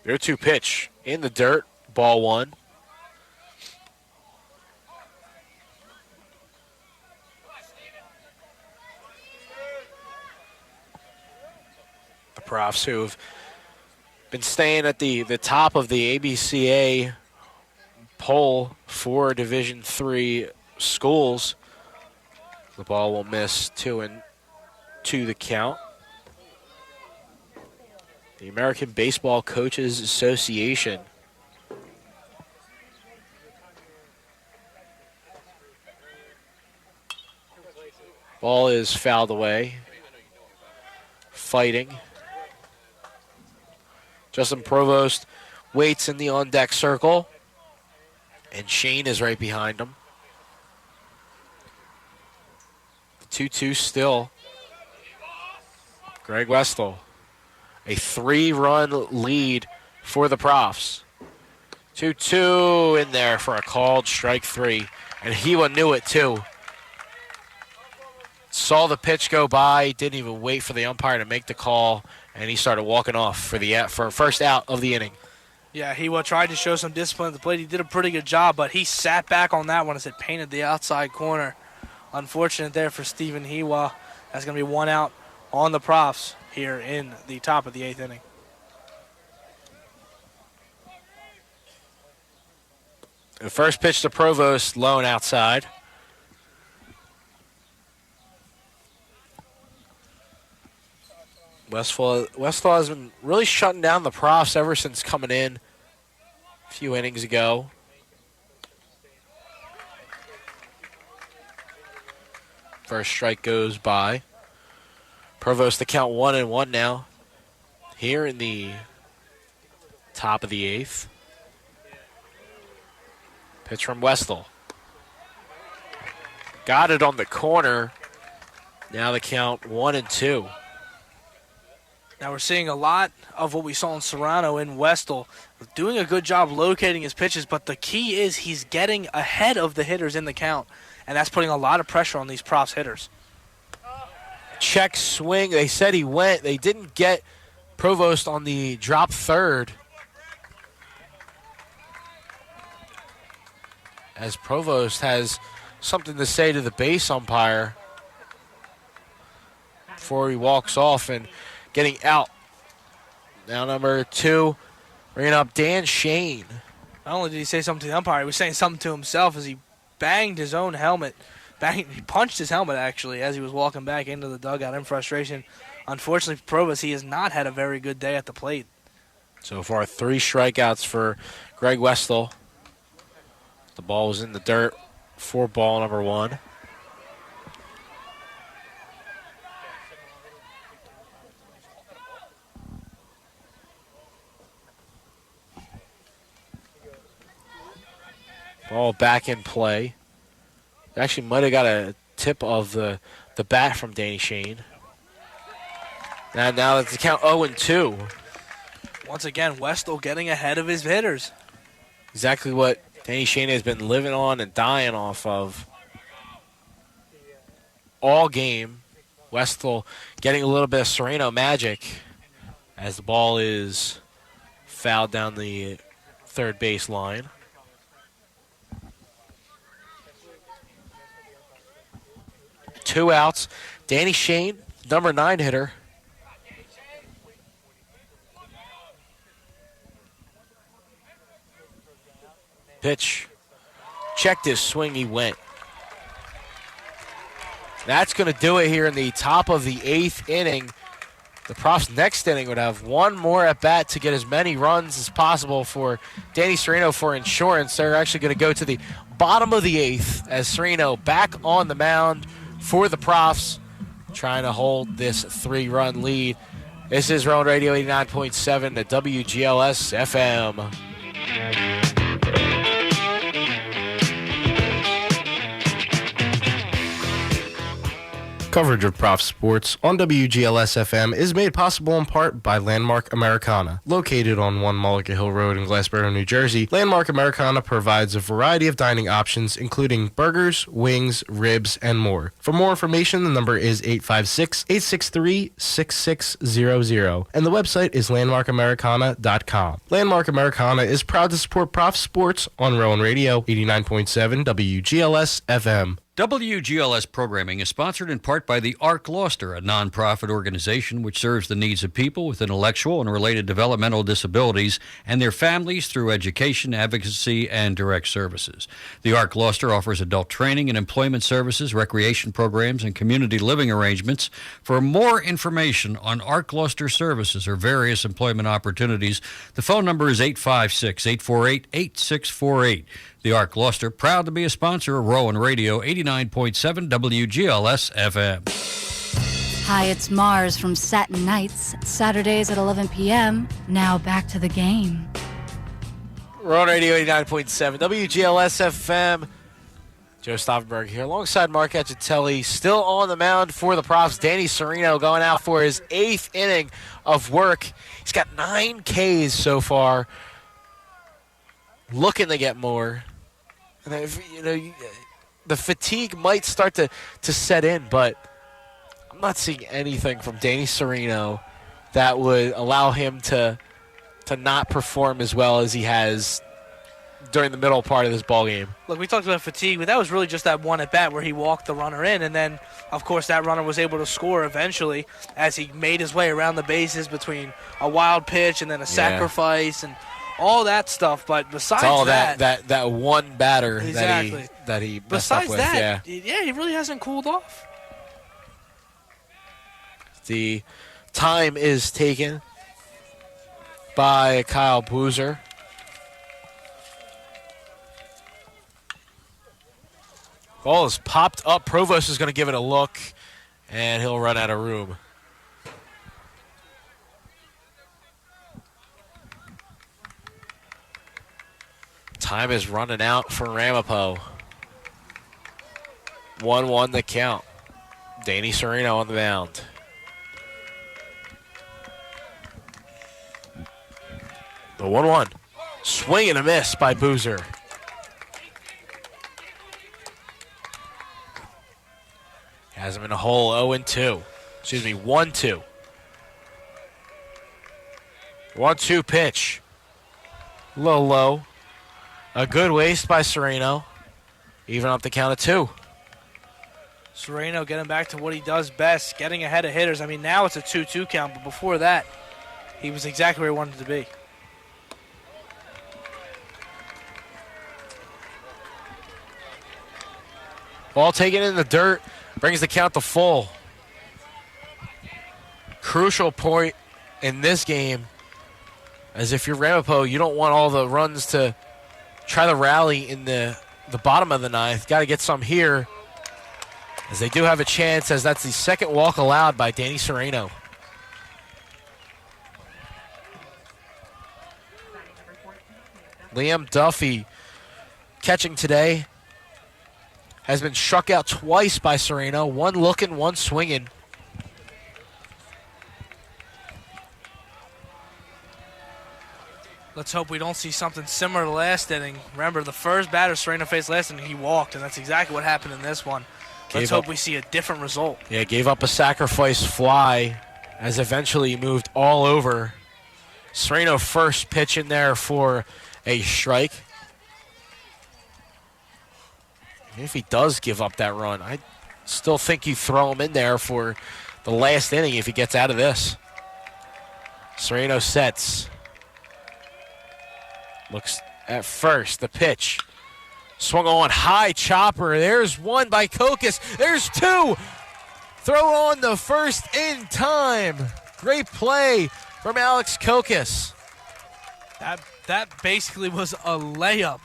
Speaker 16: Their 2 pitch in the dirt, ball one. The Profs, who have been staying at the top of the ABCA poll for Division III schools. The ball will miss 2-2 the count. The American Baseball Coaches Association. Ball is fouled away. Fighting. Justin Provost waits in the on-deck circle. And Shane is right behind him. 2-2 still. Greg Westall. A 3-run lead for the Profs. 2-2 in there for a called strike 3. And Hiwa knew it too. Saw the pitch go by, didn't even wait for the umpire to make the call, and he started walking off for first out of the inning.
Speaker 5: Yeah, Hiwa tried to show some discipline at the plate. He did a pretty good job, but he sat back on that one as it painted the outside corner. Unfortunate there for Stephen Hiwa. That's going to be 1 out on the Profs here in the top of the 8th inning.
Speaker 16: The first pitch to Provost, low and outside. Westfall has been really shutting down the Profs ever since coming in a few innings ago. First strike goes by. Provost the count 1-1 now. Here in the top of the 8th. Pitch from Westall. Got it on the corner. Now the count 1-2.
Speaker 5: Now we're seeing a lot of what we saw in Serrano in Westall, doing a good job locating his pitches, but the key is he's getting ahead of the hitters in the count, and that's putting a lot of pressure on these Profs hitters.
Speaker 16: Check swing. They said he went. They didn't get Provost on the drop third. As Provost has something to say to the base umpire before he walks off and getting out. Now number 2, bringing up Dan Shane.
Speaker 5: Not only did he say something to the umpire, he was saying something to himself as he banged his own helmet. He punched his helmet, actually, as he was walking back into the dugout in frustration. Unfortunately for Provost, he has not had a very good day at the plate.
Speaker 16: So far, 3 strikeouts for Greg Westall. The ball was in the dirt for ball number 1. Ball back in play. Actually might have got a tip of the bat from Danny Shane. And now it's the count 0-2.
Speaker 5: Once again, Westall getting ahead of his hitters.
Speaker 16: Exactly what Danny Shane has been living on and dying off of all game. Westall getting a little bit of Serreino magic as the ball is fouled down the third base line. Two outs. Danny Shane, number 9 hitter. Pitch. Checked his swing. He went. That's going to do it here in the top of the 8th inning. The Profs next inning would have one more at bat to get as many runs as possible for Danny Serreino for insurance. They're actually going to go to the bottom of the 8th as Serreino back on the mound for the Profs, trying to hold this 3-run lead. This is Rowan Radio 89.7 at WGLS FM.
Speaker 4: Coverage of Prof Sports on WGLS FM is made possible in part by Landmark Americana. Located on 1 Mulligan Hill Road in Glassboro, New Jersey, Landmark Americana provides a variety of dining options, including burgers, wings, ribs, and more. For more information, the number is 856-863-6600, and the website is landmarkamericana.com. Landmark Americana is proud to support Prof Sports on Rowan Radio 89.7 WGLS FM.
Speaker 6: WGLS programming is sponsored in part by the ARC Gloucester, a nonprofit organization which serves the needs of people with intellectual and related developmental disabilities and their families through education, advocacy, and direct services. The ARC Gloucester offers adult training and employment services, recreation programs, and community living arrangements. For more information on ARC Gloucester services or various employment opportunities, the phone number is 856-848-8648. The ARC Gloucester, proud to be a sponsor of Rowan Radio 89.7 WGLS FM.
Speaker 12: Hi, it's Mars from Satin Nights, Saturdays at 11 p.m. Now back to the game.
Speaker 16: Rowan Radio 89.7 WGLS FM. Joe Stauffenberg here alongside Mark Acitelli, still on the mound for the Profs. Danny Serreino going out for his 8th inning of work. He's got 9 Ks so far. Looking to get more. And the fatigue might start to set in, but I'm not seeing anything from Danny Serreino that would allow him to not perform as well as he has during the middle part of this ball game.
Speaker 5: Look, we talked about fatigue, but that was really just that one at bat where he walked the runner in, and then, of course, that runner was able to score eventually as he made his way around the bases between a wild pitch and then a sacrifice and all that stuff. But besides
Speaker 16: it's all
Speaker 5: that
Speaker 16: one batter
Speaker 5: exactly.
Speaker 16: that he messed
Speaker 5: besides
Speaker 16: up with.
Speaker 5: That, he really hasn't cooled off.
Speaker 16: The time is taken by Kyle Boozer. Ball is popped up. Provost is going to give it a look, and he'll run out of room. Time is running out for Ramapo. 1-1 the count. Danny Serreino on the mound. The 1-1. Swing and a miss by Boozer. Has him in a hole 0-2. Excuse me, 1-2. 1-2 pitch. A little low. A good waste by Serreino. Even up the count of 2.
Speaker 5: Serreino getting back to what he does best, getting ahead of hitters. I mean, now it's a 2-2 count, but before that, he was exactly where he wanted to be.
Speaker 16: Ball taken in the dirt, brings the count to full. Crucial point in this game, as if you're Ramapo, you don't want all the runs to try to rally in the the bottom of the ninth. Got to get some here, as they do have a chance, as that's the second walk allowed by Danny Serreino. Liam Duffy catching today. Has been struck out twice by Serreino. One looking, one swinging.
Speaker 5: Let's hope we don't see something similar to last inning. Remember, the first batter Serreino faced last inning, he walked, and that's exactly what happened in this one. Let's hope we see a different result.
Speaker 16: Yeah, gave up a sacrifice fly, as eventually he moved all over. Serreino first pitch in there for a strike. If he does give up that run, I still think you throw him in there for the last inning if he gets out of this. Serreino sets. Looks at first, the pitch. Swung on, high chopper. There's one by Kokis. There's two. Throw on the first in time. Great play from Alex Kokis.
Speaker 5: That basically was a layup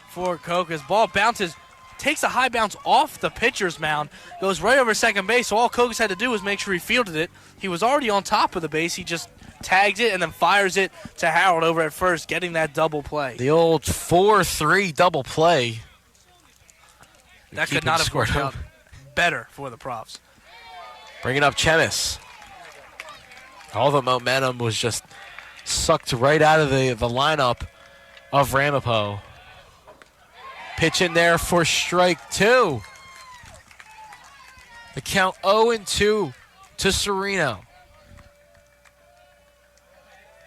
Speaker 5: for Kokis. Ball bounces, takes a high bounce off the pitcher's mound, goes right over second base, so all Kokis had to do was make sure he fielded it. He was already on top of the base. He just tags it and then fires it to Harold over at first, getting that double play.
Speaker 16: The old 4-3 double play.
Speaker 5: That could not have worked out better for the Profs.
Speaker 16: Bringing up Chemis. All the momentum was just sucked right out of the lineup of Ramapo. Pitch in there for strike two. The count 0-2 to Serreino.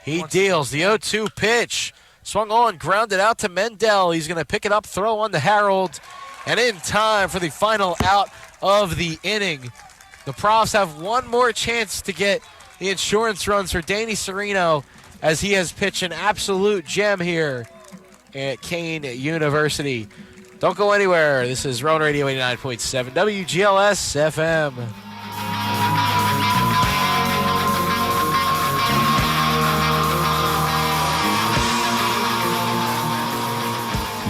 Speaker 16: He deals the 0-2 pitch. Swung on, grounded out to Mendel. He's going to pick it up, throw on to Harold. And in time for the final out of the inning. The Profs have one more chance to get the insurance runs for Danny Serreino, as he has pitched an absolute gem here at Kane University. Don't go anywhere. This is Rowan Radio 89.7 WGLS FM.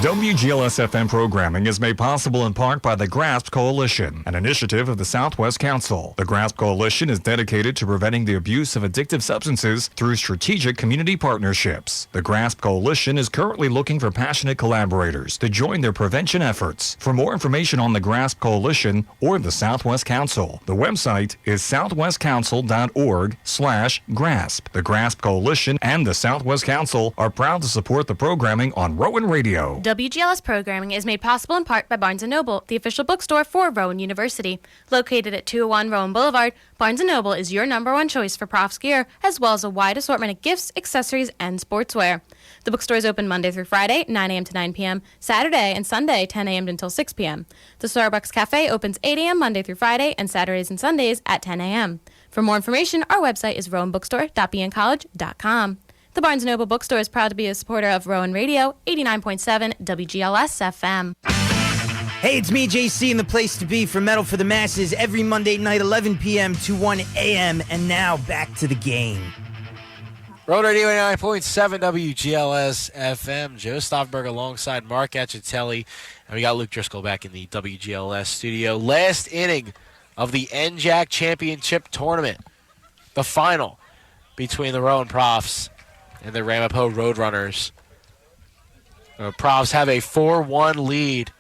Speaker 7: WGLS FM programming is made possible in part by the GRASP Coalition, an initiative of the Southwest Council. The GRASP Coalition is dedicated to preventing the abuse of addictive substances through strategic community partnerships. The GRASP Coalition is currently looking for passionate collaborators to join their prevention efforts. For more information on the GRASP Coalition or the Southwest Council, the website is southwestcouncil.org/GRASP. The GRASP Coalition and the Southwest Council are proud to support the programming on Rowan Radio.
Speaker 11: WGLS programming is made possible in part by Barnes & Noble, the official bookstore for Rowan University. Located at 201 Rowan Boulevard, Barnes & Noble is your number one choice for Profs gear, as well as a wide assortment of gifts, accessories, and sportswear. The bookstore is open Monday through Friday, 9 a.m. to 9 p.m., Saturday and Sunday, 10 a.m. until 6 p.m. The Starbucks Cafe opens 8 a.m. Monday through Friday, and Saturdays and Sundays at 10 a.m. For more information, our website is rowanbookstore.bncollege.com. The Barnes & Noble Bookstore is proud to be a supporter of Rowan Radio, 89.7 WGLS FM.
Speaker 8: Hey, it's me, JC, and the place to be for Metal for the Masses every Monday night, 11 p.m. to 1 a.m. And now, back to the game.
Speaker 16: Road Radio 89.7 WGLS FM. Joe Stauffenberg alongside Mark Acitelli. And we got Luke Driscoll back in the WGLS studio. Last inning of the NJAC Championship Tournament. The final between the Rowan Profs and the Ramapo Roadrunners. The Profs have a 4-1 lead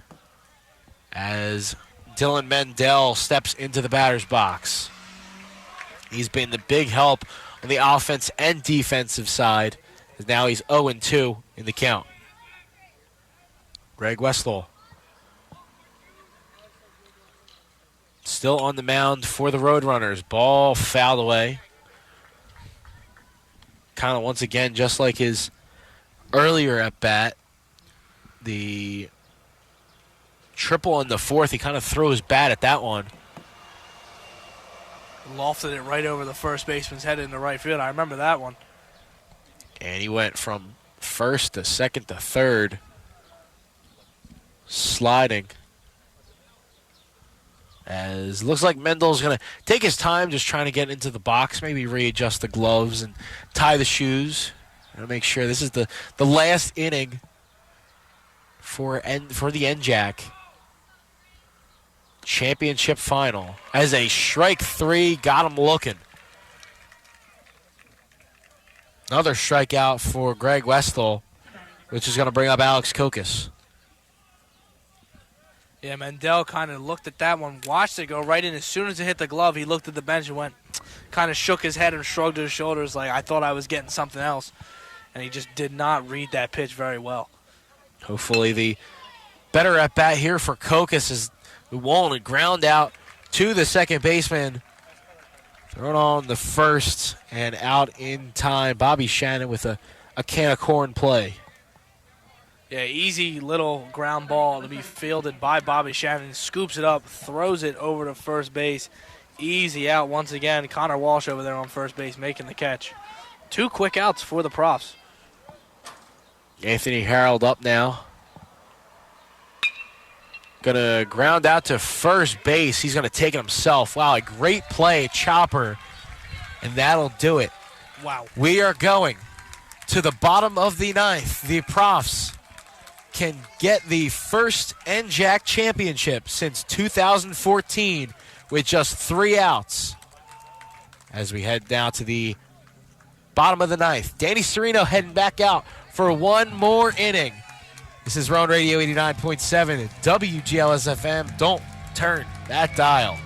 Speaker 16: as Dillon Mendel steps into the batter's box. He's been the big help on the offense and defensive side, as now he's 0-2 in the count. Greg Westlaw still on the mound for the Roadrunners. Ball fouled away. Kind of once again, just like his earlier at bat, the triple in the fourth, he kind of threw his bat at that one.
Speaker 5: Lofted it right over the first baseman's head into right field. I remember that one.
Speaker 16: And he went from first to second to third, sliding. As looks like Mendel's going to take his time just trying to get into the box, maybe readjust the gloves and tie the shoes. And make sure this is the last inning for the NJAC championship final. As a strike three, got him looking. Another strikeout for Greg Westall, which is going to bring up Alex Kokis.
Speaker 5: Yeah, Mendel kind of looked at that one, watched it go right in. As soon as it hit the glove, he looked at the bench and went, kind of shook his head and shrugged his shoulders like, I thought I was getting something else. And he just did not read that pitch very well.
Speaker 16: Hopefully the better at bat here for Kokis is Wallin ground out to the second baseman. Thrown on the first and out in time. Bobby Shannon with a can of corn play.
Speaker 5: Yeah, easy little ground ball to be fielded by Bobby Shannon. Scoops it up, throws it over to first base. Easy out once again. Connor Walsh over there on first base making the catch. 2 quick outs for the Profs.
Speaker 16: Anthony Harold up now. Gonna ground out to first base. He's gonna take it himself. Wow, a great play, chopper. And that'll do it.
Speaker 5: Wow.
Speaker 16: We are going to the bottom of the ninth. The Profs can get the first NJAC championship since 2014 with just 3 outs. As we head down to the bottom of the ninth. Danny Serreino heading back out for one more inning. This is Rowan Radio 89.7 WGLS FM. Don't turn that dial.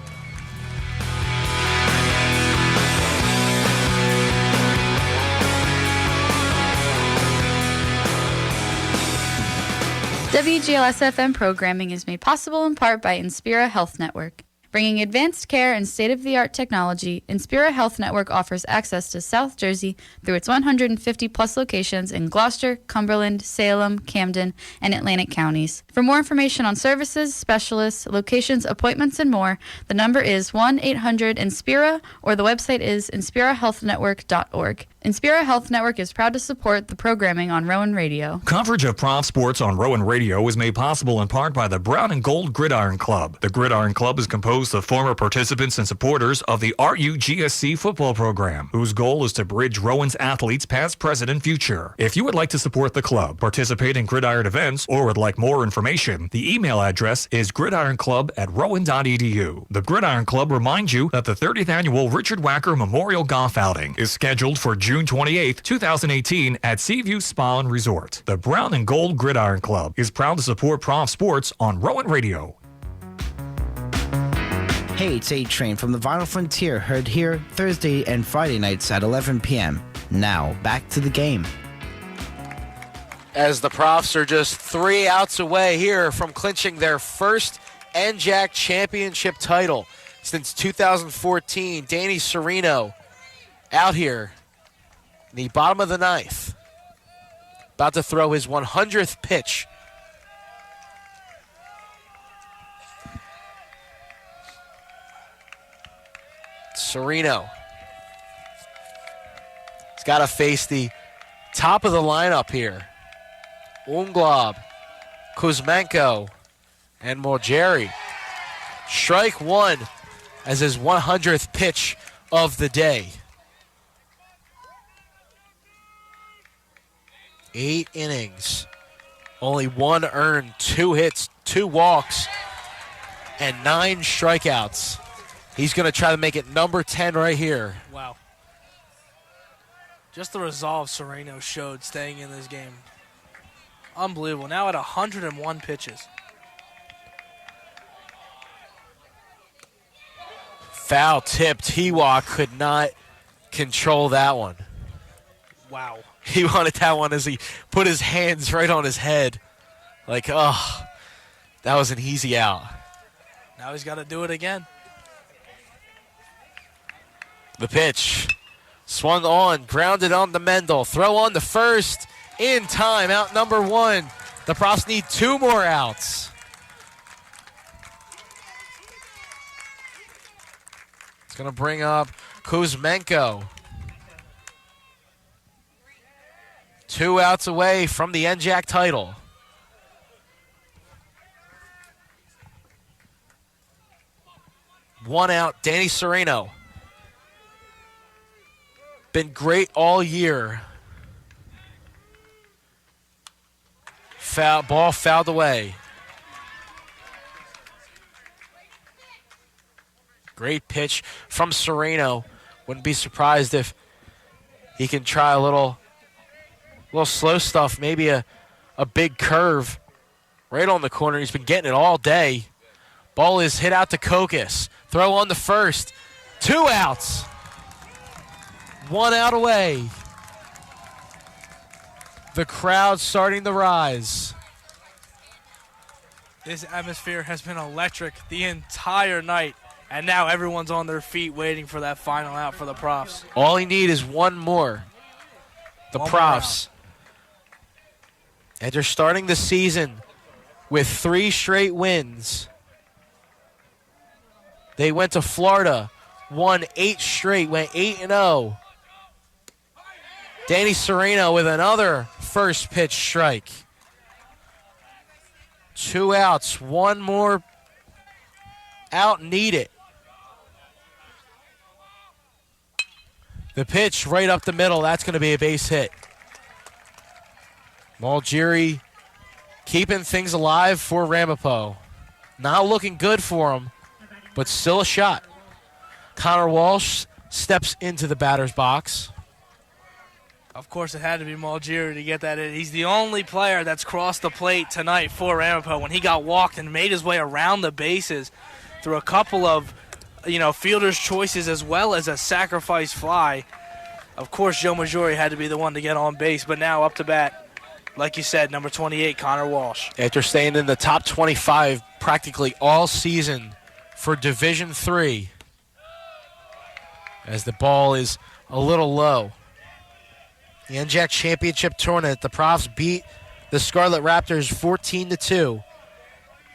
Speaker 9: WGLS FM programming is made possible in part by Inspira Health Network. Bringing advanced care and state-of-the-art technology, Inspira Health Network offers access to South Jersey through its 150-plus locations in Gloucester, Cumberland, Salem, Camden, and Atlantic counties. For more information on services, specialists, locations, appointments, and more, the number is 1-800-INSPIRA or the website is inspirahealthnetwork.org. Inspira Health Network is proud to support the programming on Rowan Radio.
Speaker 7: Coverage of Prof Sports on Rowan Radio is made possible in part by the Brown and Gold Gridiron Club. The Gridiron Club is composed of former participants and supporters of the RUGSC football program, whose goal is to bridge Rowan's athletes past, present, and future. If you would like to support the club, participate in Gridiron events, or would like more information, the email address is gridironclub@rowan.edu. The Gridiron Club reminds you that the 30th annual Richard Wacker Memorial Golf Outing is scheduled for June 28, 2018 at Seaview Spa and Resort. The Brown and Gold Gridiron Club is proud to support Prof Sports on Rowan Radio.
Speaker 14: Hey, it's A-Train from the Vinyl Frontier, heard here Thursday and Friday nights at 11 p.m. Now, back to the game.
Speaker 16: As the Profs are just 3 outs away here from clinching their first NJAC championship title since 2014. Danny Serreino out here in the bottom of the ninth, about to throw his 100th pitch. Serreino. He's got to face the top of the lineup here. Unglob, Kuzmenko, and Mojeri. Strike one as his 100th pitch of the day. 8 innings. Only 1 earned, 2 hits, 2 walks, and 9 strikeouts. He's going to try to make it number 10 right here.
Speaker 5: Wow. Just the resolve Serreino showed staying in this game. Unbelievable. Now at 101 pitches.
Speaker 16: Foul tipped. Hiwa could not control that one.
Speaker 5: Wow.
Speaker 16: He wanted that one as he put his hands right on his head. Like, oh, that was an easy out.
Speaker 5: Now he's got to do it again.
Speaker 16: The pitch. Swung on, grounded on the Mendel. Throw on the first. In time, out number 1. The Profs need 2 more outs. It's going to bring up Kuzmenko. 2 outs away from the NJAC title. One out, Danny Serreino. Been great all year. Ball fouled away. Great pitch from Serreino. Wouldn't be surprised if he can try a little slow stuff, maybe a big curve right on the corner. He's been getting it all day. Ball is hit out to Kokis. Throw on the first. 2 outs. 1 out away. The crowd starting to rise.
Speaker 5: This atmosphere has been electric the entire night, and now everyone's on their feet waiting for that final out for the Profs.
Speaker 16: All he need is one more. The Profs. And they're starting the season with 3 straight wins. They went to Florida, won 8 straight, went 8-0. Danny Serreino with another first pitch strike. 2 outs, 1 more out needed. The pitch right up the middle, that's going to be a base hit. Malgiri keeping things alive for Ramapo. Not looking good for him, but still a shot. Connor Walsh steps into the batter's box.
Speaker 5: Of course, it had to be Malgiri to get that in. He's the only player that's crossed the plate tonight for Ramapo when he got walked and made his way around the bases through a couple of, fielder's choices as well as a sacrifice fly. Of course, Joe Maggiore had to be the one to get on base, but now up to bat, like you said, number 28, Connor Walsh.
Speaker 16: After staying in the top 25 practically all season for Division III, as the ball is a little low. The NJAC Championship Tournament, the Profs beat the Scarlet Raptors 14-2.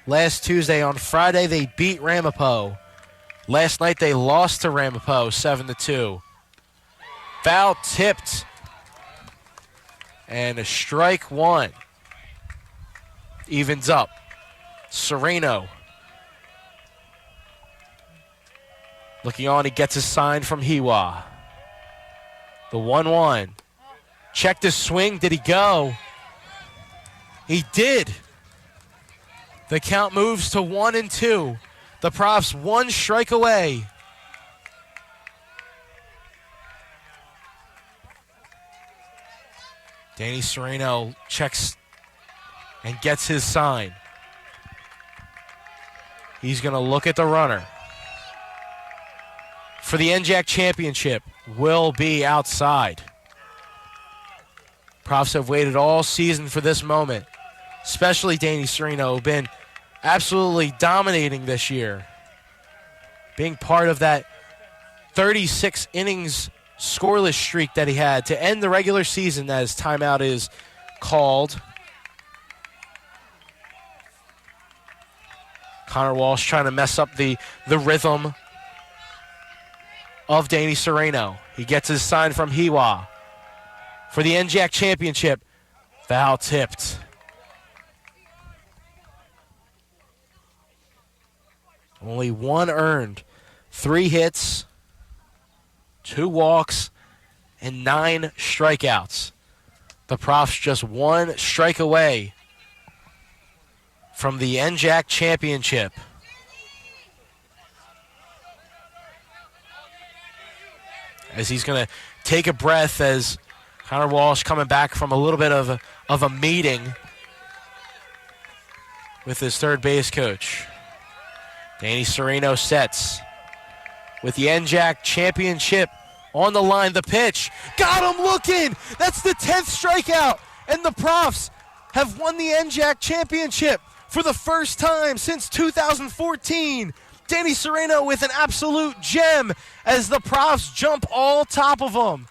Speaker 16: Last Tuesday. On Friday, they beat Ramapo. Last night, they lost to Ramapo 7-2. Foul tipped. And a strike 1. Evens up. Serreino. Looking on, he gets his sign from Hiwa. The 1-1. Checked his swing. Did he go? He did. The count moves to 1-2. The Profs 1 strike away. Danny Serreino checks and gets his sign. He's going to look at the runner. For the NJAC Championship, will be outside. Profs have waited all season for this moment, especially Danny Serreino, who's been absolutely dominating this year, being part of that 36 innings scoreless streak that he had to end the regular season as timeout is called. Connor Walsh trying to mess up the rhythm of Danny Serreino. He gets his sign from Hiwa. For the NJAC Championship, foul tipped. Only 1 earned. 3 hits, 2 walks, and 9 strikeouts. The Profs just 1 strike away from the NJAC Championship. As he's going to take a breath as Connor Walsh coming back from a little bit of a meeting with his third base coach. Danny Serreino sets with the NJAC Championship on the line. The pitch. Got him looking. That's the 10th strikeout. And the Profs have won the NJAC Championship for the first time since 2014. Danny Serreino with an absolute gem as the Profs jump all top of him.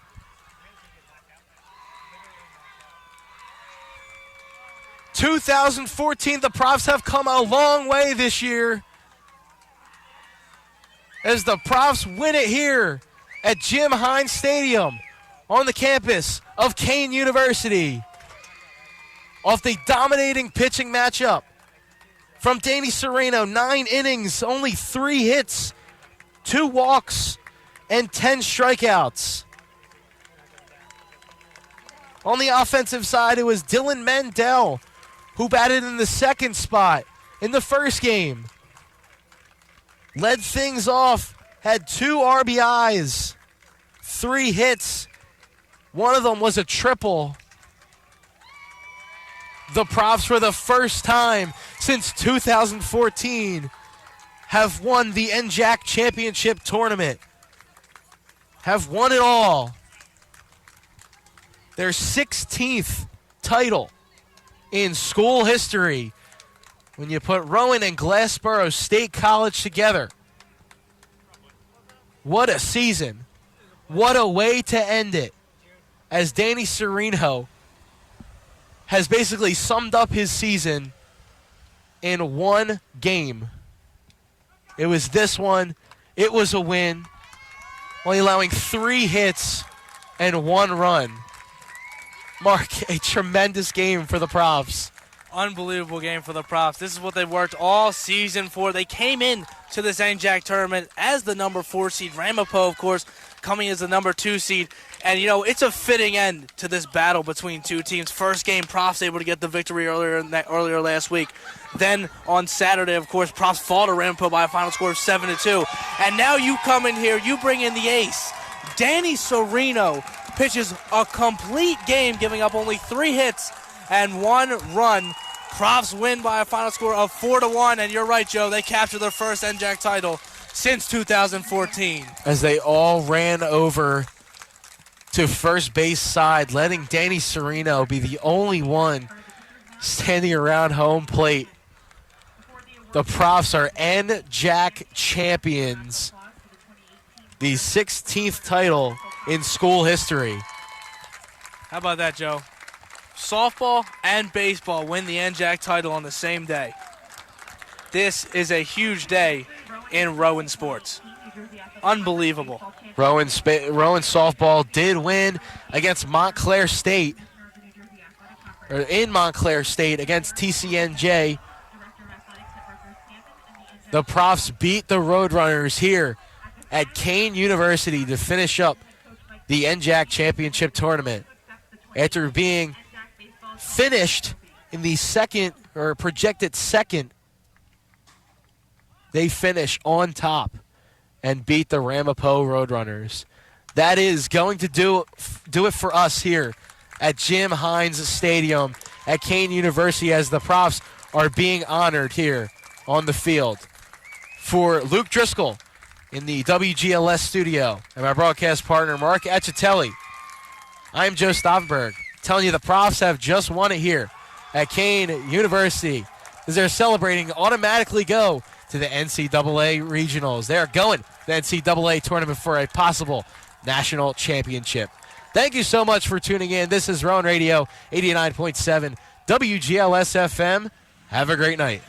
Speaker 16: (2014), the Profs have come a long way this year as the Profs win it here at Jim Hines Stadium on the campus of Kane University off the dominating pitching matchup from Danny Serreino. 9 innings, only 3 hits, 2 walks, and 10 strikeouts. On the offensive side, it was Dillon Mendel who batted in the second spot in the first game. Led things off, had 2 RBIs, 3 hits. One of them was a triple. The Profs, for the first time since 2014, have won the NJAC championship tournament. Have won it all. Their 16th title in school history. When you put Rowan and Glassboro State College together. What a season. What a way to end it. As Danny Serreino has basically summed up his season in one game. It was this one. It was a win. Only allowing 3 hits and 1 run. Mark, a tremendous game for the Profs.
Speaker 5: Unbelievable game for the Profs. This is what they worked all season for. They came in to this NJAC tournament as the number 4 seed. Ramapo, of course, coming as the number 2 seed. And, you know, it's a fitting end to this battle between two teams. First game, Profs able to get the victory earlier last week. Then on Saturday, of course, Profs fall to Ramapo by a final score of 7-2. And now you come in here, you bring in the ace. Danny Serreino pitches a complete game, giving up only 3 hits and 1 run. Profs win by a final score of 4-1. And you're right, Joe, they captured their first NJAC title since 2014.
Speaker 16: As they all ran over to first base side, letting Danny Serreino be the only one standing around home plate. The Profs are NJAC champions. The 16th title in school history.
Speaker 5: How about that, Joe? Softball and baseball win the NJAC title on the same day. This is a huge day in Rowan sports. Unbelievable.
Speaker 16: Rowan softball did win against Montclair State, or in Montclair State against TCNJ. The Profs beat the Roadrunners here at Kane University to finish up the NJAC championship tournament. After being finished in the second, or projected second, they finish on top and beat the Ramapo Roadrunners. That is going to do it for us here at Jim Hines Stadium at Kane University, as the Profs are being honored here on the field. For Luke Driscoll in the WGLS studio and my broadcast partner Mark Acitelli, I'm Joe Stauffenberg, telling you the Profs have just won it here at Kane University, as they're celebrating automatically go to the NCAA regionals. They're going to the NCAA tournament for a possible national championship. Thank you so much for tuning in. This is Rowan Radio 89.7 WGLS FM. Have a great night.